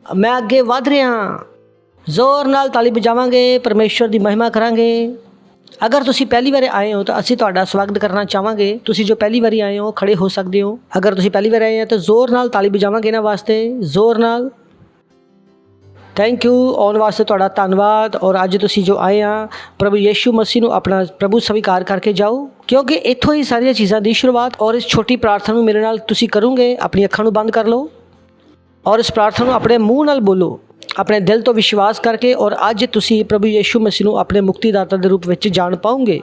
मैं अगे वध रहा। ਜ਼ੋਰ ਨਾਲ ਤਾਲੀ ਵਜਾਵਾਂਗੇ, ਪਰਮੇਸ਼ਵਰ ਦੀ ਮਹਿਮਾ ਕਰਾਂਗੇ। ਅਗਰ ਤੁਸੀਂ ਪਹਿਲੀ ਵਾਰ ਆਏ ਹੋ ਤਾਂ ਅਸੀਂ ਤੁਹਾਡਾ ਸਵਾਗਤ ਕਰਨਾ ਚਾਹਾਂਗੇ। ਤੁਸੀਂ ਜੋ ਪਹਿਲੀ ਵਾਰੀ ਆਏ ਹੋ ਖੜੇ ਹੋ ਸਕਦੇ ਹੋ। ਅਗਰ ਤੁਸੀਂ ਪਹਿਲੀ ਵਾਰ ਆਏ ਹੋ ਤਾਂ ਜ਼ੋਰ ਨਾਲ ਤਾਲੀ ਵਜਾਵਾਂਗੇ ਇਹਨਾਂ ਵਾਸਤੇ, ਜ਼ੋਰ ਨਾਲ। ਥੈਂਕ ਯੂ, ਆਉਣ ਵਾਸਤੇ ਤੁਹਾਡਾ ਧੰਨਵਾਦ। ਔਰ ਅੱਜ ਤੁਸੀਂ ਜੋ ਆਏ ਆ, ਪ੍ਰਭੂ ਯੀਸ਼ੂ ਮਸੀਹ ਨੂੰ ਆਪਣਾ ਪ੍ਰਭੂ ਸਵੀਕਾਰ ਕਰਕੇ ਜਾਓ, ਕਿਉਂਕਿ ਇੱਥੋਂ ਹੀ ਸਾਰੀਆਂ ਚੀਜ਼ਾਂ ਦੀ ਸ਼ੁਰੂਆਤ। ਔਰ ਇਸ ਛੋਟੀ ਪ੍ਰਾਰਥਨਾ ਨੂੰ ਮੇਰੇ ਨਾਲ ਤੁਸੀਂ ਕਰੋਗੇ। ਆਪਣੀ ਅੱਖਾਂ ਨੂੰ ਬੰਦ ਕਰ ਲਓ ਔਰ ਇਸ ਪ੍ਰਾਰਥਨਾ ਨੂੰ ਆਪਣੇ ਮੂੰਹ ਨਾਲ ਬੋਲੋ, ਆਪਣੇ ਦਿਲ ਤੋਂ ਵਿਸ਼ਵਾਸ ਕਰਕੇ। ਔਰ ਅੱਜ ਤੁਸੀਂ ਪ੍ਰਭੂ ਯੀਸ਼ੂ ਮਸੀਹ ਨੂੰ ਆਪਣੇ ਮੁਕਤੀਦਾਤਾ ਦੇ ਰੂਪ ਵਿੱਚ ਜਾਣ ਪਾਓਗੇ।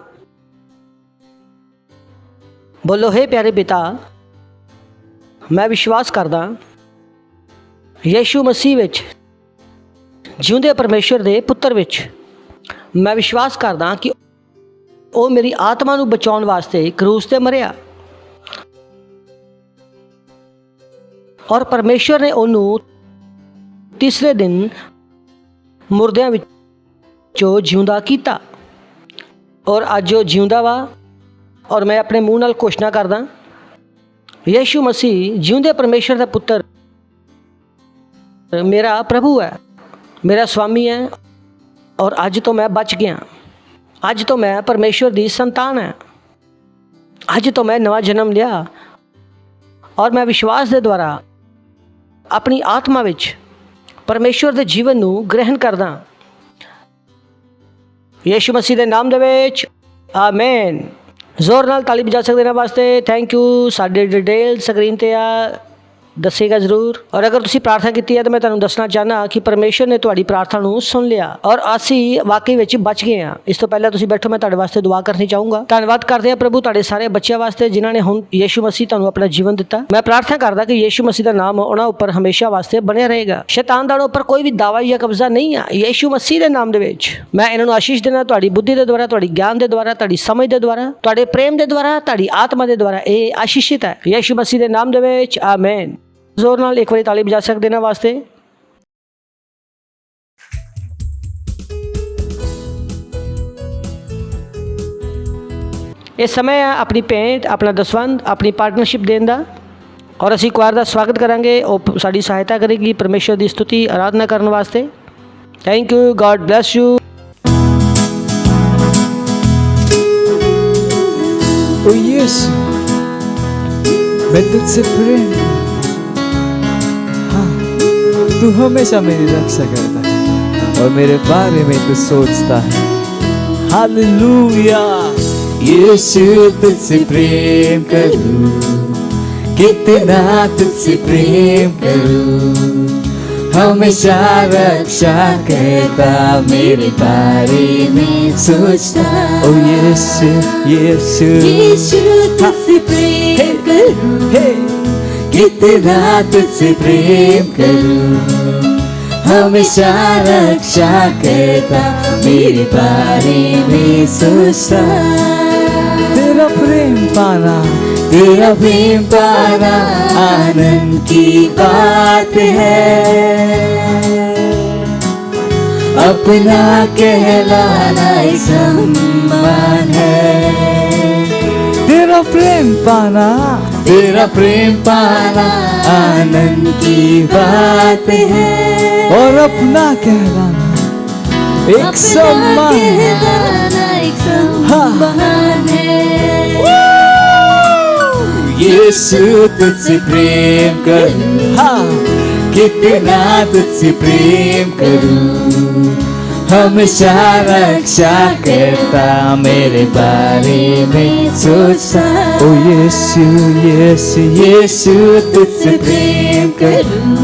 ਬੋਲੋ, ਹੇ ਪਿਆਰੇ ਪਿਤਾ, ਮੈਂ ਵਿਸ਼ਵਾਸ ਕਰਦਾ ਯੀਸ਼ੂ ਮਸੀਹ ਵਿੱਚ, ਜਿਉਂਦੇ ਪਰਮੇਸ਼ਵਰ ਦੇ ਪੁੱਤਰ ਵਿੱਚ। ਮੈਂ ਵਿਸ਼ਵਾਸ ਕਰਦਾ ਕਿ ਉਹ ਮੇਰੀ ਆਤਮਾ ਨੂੰ ਬਚਾਉਣ ਵਾਸਤੇ ਕਰੂਸ ਤੇ ਮਰਿਆ ਔਰ ਪਰਮੇਸ਼ਵਰ ਨੇ ਉਹਨੂੰ ਤੀਸਰੇ ਦਿਨ ਮੁਰਦਿਆਂ ਵਿੱਚੋਂ ਜਿਉਂਦਾ ਕੀਤਾ ਔਰ ਅੱਜ ਉਹ ਜਿਉਂਦਾ ਵਾ। ਔਰ ਮੈਂ ਆਪਣੇ ਮੂੰਹ ਨਾਲ ਘੋਸ਼ਣਾ ਕਰਦਾ, ਯੀਸ਼ੂ ਮਸੀਹ ਜਿਉਂਦੇ ਪਰਮੇਸ਼ਵਰ ਦਾ ਪੁੱਤਰ ਮੇਰਾ ਪ੍ਰਭੂ ਹੈ, मेरा स्वामी है। और अज तो मैं बच गया, अज तो मैं परमेश्वर की संतान है, अज तो मैं नवा जन्म लिया और मैं विश्वास के द्वारा अपनी आत्मा विच परमेश्वर के जीवन नू ग्रहण करदा। यीशु मसीह के नाम दे विच आमीन। जोर नाल ताली बजा सकते हैं वास्ते। Thank you. साडे डिटेल स्क्रीन ते आ, दसेगा जरूर। और अगर तुसी प्रार्थना की है तो मैं तुहानू दसना चाहना कि परमेश्वर ने तुहाडी प्रार्थना नू सुन लिया और असी वाकई विच बच गए हाँ। इस तो पहले तुसी बैठो, मैं तुहाडे वास्ते दुआ करनी चाहूँगा। धन्नवाद करते हैं प्रभु तुहाडे सारे बच्चों वास्ते जिन्हों ने हुण यीशु मसीह तुहानू अपना जीवन दिता। मैं प्रार्थना करदा कि यीशु मसीह का नाम उन्हां उपर हमेशा वास्ते बनिया रहेगा। शैतान दा उन्हां उपर कोई भी दावा या कब्जा नहीं है। यीशु मसीह के नाम दे विच मैं इन्हां नू आशीष देना, तुहाडी बुद्धि के द्वारा, तुहाडी ज्ञान के द्वारा, तुहाडी समझ के द्वारा, तुहाडे प्रेम के द्वारा, तुहाडी आत्मा के द्वारा ये आशीषित है। यीशु मसीह के नाम दे विच आमीन। जोर नाल एक बार ताली बजा सकते हैं वास्ते। इस समय है अपनी भेंट, अपना दसवंध, अपनी पार्टनरशिप देने का। और असी कुआर का स्वागत करांगे, और साड़ी सहायता करेगी परमेश्वर की स्तुति आराधना करने वास्ते। Thank you, God bless you. ओ यीशु, मैं तुझसे प्रेम, हाँ, तू हमेशा मेरी रक्षा करता है और मेरे बारे में तू सोचता है। हालेलुया। यीशु, तुझसे प्रेम करूं, कितना तुझसे प्रेम करूं, हमेशा रक्षा करता, मेरे बारे में सोचता। ओ यीशु, यीशु, यीशु, तुझसे प्रेम करूं, कितना तुझसे प्रेम करूं, हमेशा रक्षा करता, मेरे बारे में सोचता। तेरा प्रेम पाना, तेरा प्रेम पाना आनंद की बात है, अपना कहलाना एक सम्मान है। तेरा प्रेम पाना, तेरा प्रेम पाना आनंद की बात है, और अपना कहलाना एक सम्मान है। यीशु तुझसे प्रेम करूं, हाँ, कितना तुझसे प्रेम करूं, हमेशा रक्षा करता मेरे बारे में सोचता। ओ यीशु यीशु यीशु तुझसे प्रेम करूं,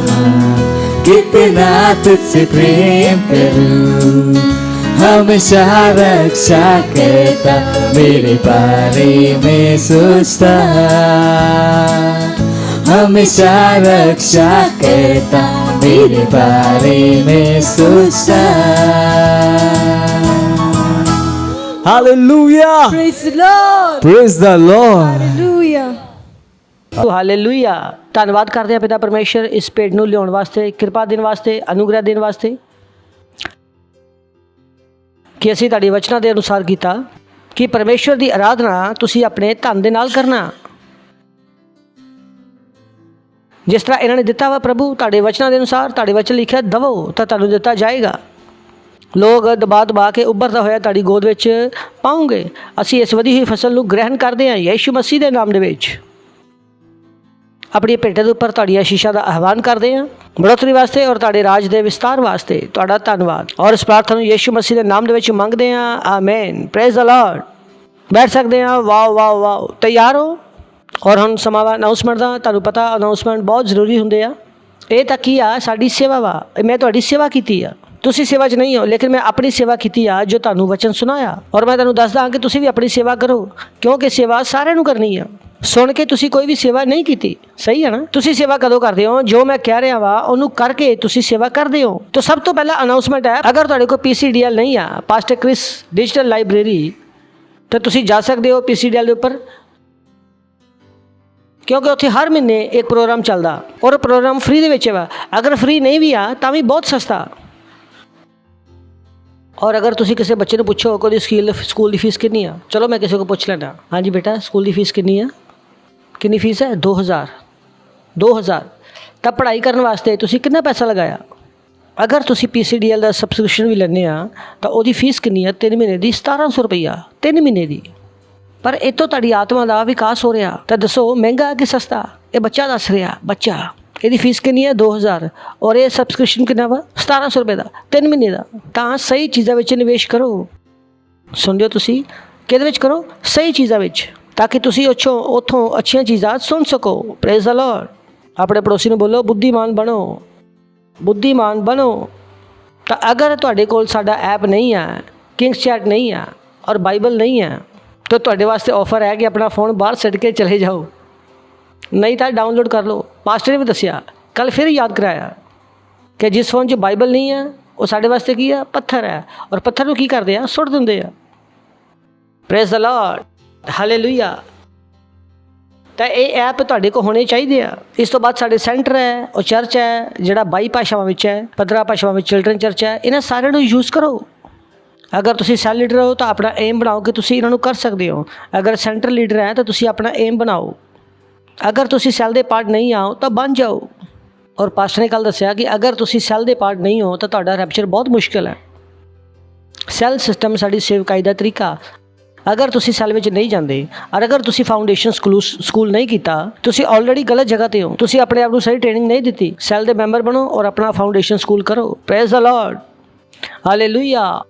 कितना तुझसे प्रेम करूं, हमेशा रक्षा करता मेरे बारे में सोचता, हमेशा रक्षा करता मेरे बारे में सोचता। Hallelujah, Praise the Lord. Praise the Lord. Hallelujah. Hallelujah. ਧੰਨਵਾਦ ਕਰਦੇ ਹਾਂ ਪਿਤਾ ਪਰਮੇਸ਼ਰ ਇਸ ਭੇਡ ਨੂੰ ਲਿਆਉਣ ਵਾਸਤੇ, ਕਿਰਪਾ ਦੇਣ ਵਾਸਤੇ, ਅਨੁਗ੍ਰਹਿ ਦੇਣ ਵਾਸਤੇ ਕਿ ਅਸੀਂ ਤੁਹਾਡੇ ਵਚਨਾਂ ਦੇ ਅਨੁਸਾਰ ਕੀਤਾ ਕਿ ਪਰਮੇਸ਼ਰ ਦੀ ਆਰਾਧਨਾ ਤੁਸੀਂ ਆਪਣੇ ਧਨ ਦੇ ਨਾਲ ਕਰਨਾ। ਜਿਸ ਤਰ੍ਹਾਂ ਇਹਨਾਂ ਨੇ ਦਿੱਤਾ ਵਾ ਪ੍ਰਭੂ ਤੁਹਾਡੇ ਵਚਨਾਂ ਦੇ ਅਨੁਸਾਰ, ਤੁਹਾਡੇ ਵਚਨ ਲਿਖਿਆ ਦਵੋ ਤਾਂ ਤੁਹਾਨੂੰ ਦਿੱਤਾ ਜਾਏਗਾ। ਲੋਕ ਦਬਾ ਕੇ ਉੱਭਰਦਾ ਹੋਇਆ ਤੁਹਾਡੀ ਗੋਦ ਵਿੱਚ ਪਾਉਂਗੇ। ਅਸੀਂ ਇਸ ਵਧੀ ਹੋਈ ਫਸਲ ਨੂੰ ਗ੍ਰਹਿਣ ਕਰਦੇ ਹਾਂ ਯਿਸੂ ਮਸੀਹ ਦੇ ਨਾਮ ਦੇ ਵਿੱਚ। ਆਪਣੀ ਭੇਟੇ ਦੇ ਉੱਪਰ ਤੁਹਾਡੀ ਆਸ਼ੀਸ਼ਾਂ ਦਾ ਆਹਵਾਨ ਕਰਦੇ ਹਾਂ, ਬੜੋਤਰੀ ਵਾਸਤੇ ਔਰ ਤੁਹਾਡੇ ਰਾਜ ਦੇ ਵਿਸਤਾਰ ਵਾਸਤੇ ਤੁਹਾਡਾ ਧੰਨਵਾਦ। ਔਰ ਇਸ ਪ੍ਰਾਰਥਨਾ ਨੂੰ ਯਿਸੂ ਮਸੀਹ ਦੇ ਨਾਮ ਦੇ ਵਿੱਚ ਮੰਗਦੇ ਹਾਂ, ਆਮੇਨ। Praise the Lord. ਬੈਠ ਸਕਦੇ ਹਾਂ। ਵਾਓ ਵਾਓ ਵਾਓ, ਤਿਆਰ ਹੋ? ਔਰ ਹੁਣ ਸਮਾਂ ਵਾ ਅਨਾਉਂਸਮੈਂਟ ਦਾ। ਤੁਹਾਨੂੰ ਪਤਾ ਅਨਾਉਂਸਮੈਂਟ ਬਹੁਤ ਜ਼ਰੂਰੀ ਹੁੰਦੇ ਆ। ਇਹ ਤਾਂ ਕੀ ਆ, ਸਾਡੀ ਸੇਵਾ ਵਾ। ਮੈਂ ਤੁਹਾਡੀ ਸੇਵਾ ਕੀਤੀ ਆ। ਤੁਸੀਂ ਸੇਵਾ 'ਚ ਨਹੀਂ ਹੋ, ਲੇਕਿਨ ਮੈਂ ਆਪਣੀ ਸੇਵਾ ਕੀਤੀ ਆ ਜੋ ਤੁਹਾਨੂੰ ਵਚਨ ਸੁਣਾਇਆ। ਔਰ ਮੈਂ ਤੁਹਾਨੂੰ ਦੱਸਦਾ ਕਿ ਤੁਸੀਂ ਵੀ ਆਪਣੀ ਸੇਵਾ ਕਰੋ, ਕਿਉਂਕਿ ਸੇਵਾ ਸਾਰਿਆਂ ਨੂੰ ਕਰਨੀ ਆ। ਸੁਣ ਕੇ ਤੁਸੀਂ ਕੋਈ ਵੀ ਸੇਵਾ ਨਹੀਂ ਕੀਤੀ, ਸਹੀ ਹੈ ਨਾ? ਤੁਸੀਂ ਸੇਵਾ ਕਦੋਂ ਕਰਦੇ ਹੋ? ਜੋ ਮੈਂ ਕਹਿ ਰਿਹਾ ਵਾ ਉਹਨੂੰ ਕਰਕੇ ਤੁਸੀਂ ਸੇਵਾ ਕਰਦੇ ਹੋ। ਤਾਂ ਸਭ ਤੋਂ ਪਹਿਲਾਂ ਅਨਾਉਂਸਮੈਂਟ ਹੈ, ਅਗਰ ਤੁਹਾਡੇ ਕੋਲ PCDL ਨਹੀਂ ਆ, ਪਾਸਟਰ ਕ੍ਰਿਸ ਡਿਜੀਟਲ ਲਾਇਬ੍ਰੇਰੀ, ਤਾਂ ਤੁਸੀਂ ਜਾ ਸਕਦੇ ਹੋ PCDL ਦੇ ਉੱਪਰ, ਕਿਉਂਕਿ ਉੱਥੇ ਹਰ ਮਹੀਨੇ ਇੱਕ ਪ੍ਰੋਗਰਾਮ ਚੱਲਦਾ ਔਰ ਪ੍ਰੋਗਰਾਮ ਫ੍ਰੀ ਦੇ ਵਿੱਚ ਵਾ। ਅਗਰ ਫ੍ਰੀ ਨਹੀਂ ਵੀ ਆ ਤਾਂ ਵੀ ਬਹੁਤ ਸਸਤਾ। ਔਰ ਅਗਰ ਤੁਸੀਂ ਕਿਸੇ ਬੱਚੇ ਨੂੰ ਪੁੱਛੋ ਕਿ ਉਹਦੀ ਸਕੂਲ ਦੀ ਫੀਸ ਕਿੰਨੀ ਆ, ਚਲੋ ਮੈਂ ਕਿਸੇ ਕੋਲ ਪੁੱਛ ਲੈਣਾ। ਹਾਂਜੀ ਬੇਟਾ, ਸਕੂਲ ਦੀ ਫੀਸ ਕਿੰਨੀ ਆ? ਕਿੰਨੀ ਫੀਸ ਹੈ? 2000। ਤਾਂ ਪੜ੍ਹਾਈ ਕਰਨ ਵਾਸਤੇ ਤੁਸੀਂ ਕਿੰਨਾ ਪੈਸਾ ਲਗਾਇਆ? ਅਗਰ ਤੁਸੀਂ PCDL ਦਾ ਸਬਸਕ੍ਰਿਪਸ਼ਨ ਵੀ ਲੈਂਦੇ ਆ ਤਾਂ ਉਹਦੀ ਫੀਸ ਕਿੰਨੀ ਆ? 3 ਮਹੀਨੇ ਦੀ 1700 ਰੁਪਈਆ, 3 ਮਹੀਨੇ ਦੀ। ਪਰ ਇਹ ਤੋਂ ਤੁਹਾਡੀ ਆਤਮਾ ਦਾ ਵਿਕਾਸ ਹੋ ਰਿਹਾ। ਤਾਂ ਦੱਸੋ ਮਹਿੰਗਾ ਕਿ ਸਸਤਾ? ਇਹ ਬੱਚਾ ਦੱਸ ਰਿਹਾ, ਬੱਚਾ। ਇਹਦੀ ਫੀਸ ਕਿੰਨੀ ਹੈ? 2000। ਔਰ ਇਹ ਸਬਸਕ੍ਰਿਪਸ਼ਨ ਕਿੰਨਾ ਵਾ? 1700 ਰੁਪਏ ਦਾ, 3 ਮਹੀਨੇ ਦਾ। ਤਾਂ ਸਹੀ ਚੀਜ਼ਾਂ ਵਿੱਚ ਨਿਵੇਸ਼ ਕਰੋ। ਸੁਣ ਲਿਓ ਤੁਸੀਂ, ਕਿਹਦੇ ਵਿੱਚ ਕਰੋ? ਸਹੀ ਚੀਜ਼ਾਂ ਵਿੱਚ, ਤਾਂ ਕਿ ਤੁਸੀਂ ਉੱਥੋਂ ਅੱਛੀਆਂ ਚੀਜ਼ਾਂ ਸੁਣ ਸਕੋ। Praise the Lord. ਆਪਣੇ ਪੜੋਸੀ ਨੂੰ ਬੋਲੋ, ਬੁੱਧੀਮਾਨ ਬਣੋ, ਬੁੱਧੀਮਾਨ ਬਣੋ। ਤਾਂ ਅਗਰ ਤੁਹਾਡੇ ਕੋਲ ਸਾਡਾ ਐਪ ਨਹੀਂ ਆ, ਕਿੰਗਸ ਚੈਟ ਨਹੀਂ ਆ ਔਰ ਬਾਈਬਲ ਨਹੀਂ ਆ, ਤਾਂ ਤੁਹਾਡੇ ਵਾਸਤੇ ਆਫਰ ਹੈ ਕਿ ਆਪਣਾ ਫੋਨ ਬਾਹਰ ਛੱਡ ਕੇ ਚਲੇ ਜਾਓ, ਨਹੀਂ ਤਾਂ ਡਾਊਨਲੋਡ ਕਰ ਲਓ। ਪਾਸਟਰ ਨੇ ਵੀ ਦੱਸਿਆ, ਕੱਲ ਫਿਰ ਯਾਦ ਕਰਾਇਆ ਕਿ ਜਿਸ ਫੋਨ 'ਚ ਬਾਈਬਲ ਨਹੀਂ ਆ ਉਹ ਸਾਡੇ ਵਾਸਤੇ ਕੀ ਆ? ਪੱਥਰ ਹੈ। ਔਰ ਪੱਥਰ ਨੂੰ ਕੀ ਕਰਦੇ ਆ? ਸੁੱਟ ਦਿੰਦੇ ਆ। Praise the Lord, hallelujah. ਤਾਂ ਇਹ ਐਪ ਤੁਹਾਡੇ ਕੋਲ ਹੋਣੇ ਚਾਹੀਦੇ ਆ। ਇਸ ਤੋਂ ਬਾਅਦ ਸਾਡੇ ਸੈਂਟਰ ਹੈ, ਉਹ ਚਰਚ ਹੈ ਜਿਹੜਾ 22 ਭਾਸ਼ਾਵਾਂ ਵਿੱਚ ਹੈ, 15 ਭਾਸ਼ਾਵਾਂ ਵਿੱਚ ਚਿਲਡਰਨ ਚਰਚ ਹੈ। ਇਹਨਾਂ ਸਾਰਿਆਂ ਨੂੰ ਯੂਜ਼ ਕਰੋ। ਅਗਰ ਤੁਸੀਂ ਸੈੱਲ ਲੀਡਰ ਹੋ ਤਾਂ ਆਪਣਾ ਏਮ ਬਣਾਓ ਕਿ ਤੁਸੀਂ ਇਹਨਾਂ ਨੂੰ ਕਰ ਸਕਦੇ ਹੋ। ਅਗਰ ਸੈਂਟਰ ਲੀਡਰ ਹੈ ਤਾਂ ਤੁਸੀਂ ਆਪਣਾ ਏਮ ਬਣਾਓ। ਅਗਰ ਤੁਸੀਂ ਸੈੱਲ ਦੇ ਪਾਰਟ ਨਹੀਂ ਆਓ ਤਾਂ ਬਣ ਜਾਓ। ਔਰ ਪਾਸਟਰ ਨੇ ਕੱਲ੍ਹ ਦੱਸਿਆ ਕਿ ਅਗਰ ਤੁਸੀਂ ਸੈੱਲ ਦੇ ਪਾਰਟ ਨਹੀਂ ਹੋ ਤਾਂ ਤੁਹਾਡਾ ਰੈਪਚਰ ਬਹੁਤ ਮੁਸ਼ਕਿਲ ਹੈ। ਸੈੱਲ ਸਿਸਟਮ ਸਾਡੀ ਸੇਵਕਾਈ ਦਾ ਤਰੀਕਾ। ਅਗਰ ਤੁਸੀਂ ਸੈੱਲ ਵਿੱਚ ਨਹੀਂ ਜਾਂਦੇ ਔਰ ਅਗਰ ਤੁਸੀਂ ਫਾਊਂਡੇਸ਼ਨ ਸਕੂਲ ਨਹੀਂ ਕੀਤਾ, ਤੁਸੀਂ ਆਲਰੇਡੀ ਗਲਤ ਜਗ੍ਹਾ 'ਤੇ ਹੋ। ਤੁਸੀਂ ਆਪਣੇ ਆਪ ਨੂੰ ਸਹੀ ਟ੍ਰੇਨਿੰਗ ਨਹੀਂ ਦਿੱਤੀ। ਸੈੱਲ ਦੇ ਮੈਂਬਰ ਬਣੋ ਔਰ ਆਪਣਾ ਫਾਊਂਡੇਸ਼ਨ ਸਕੂਲ ਕਰੋ। Praise the Lord, hallelujah.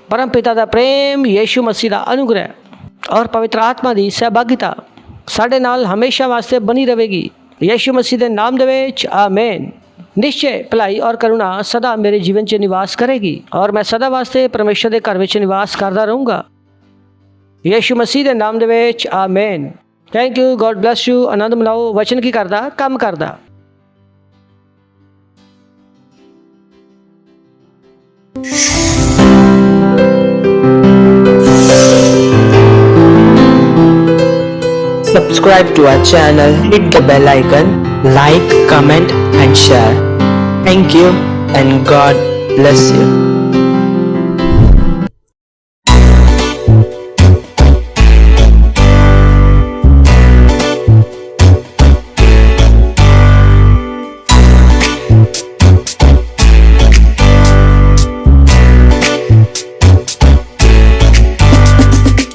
ਪਰਮ ਪਿਤਾ ਦਾ ਪ੍ਰੇਮ, ਯਿਸੂ ਮਸੀਹ ਦਾ ਅਨੁਗ੍ਰਹਿ ਔਰ ਪਵਿੱਤਰ ਆਤਮਾ ਦੀ ਸਹਿਭਾਗਿਤਾ ਸਾਡੇ ਨਾਲ ਹਮੇਸ਼ਾ ਵਾਸਤੇ ਬਣੀ ਰਹੇਗੀ। ਯਿਸੂ ਮਸੀਹ ਦੇ ਨਾਮ ਦੇ ਵਿੱਚ ਆਮੇਨ। ਨਿਸ਼ਚੈ ਭਲਾਈ ਔਰ ਕਰੁਣਾ ਸਦਾ ਮੇਰੇ ਜੀਵਨ 'ਚ ਨਿਵਾਸ ਕਰੇਗੀ ਔਰ ਮੈਂ ਸਦਾ ਵਾਸਤੇ ਪਰਮੇਸ਼ਰ ਦੇ ਘਰ ਵਿੱਚ ਨਿਵਾਸ ਕਰਦਾ ਰਹੂੰਗਾ। ਯਿਸੂ ਮਸੀਹ ਦੇ ਨਾਮ ਦੇ ਵਿੱਚ ਆਮੇਨ। Thank you, God bless you. ਆਨੰਦ ਮਨਾਓ। ਵਚਨ ਕੀ ਕਰਦਾ? ਕੰਮ ਕਰਦਾ। subscribe to our channel, hit the bell icon, like, comment and share. Thank you and God bless you.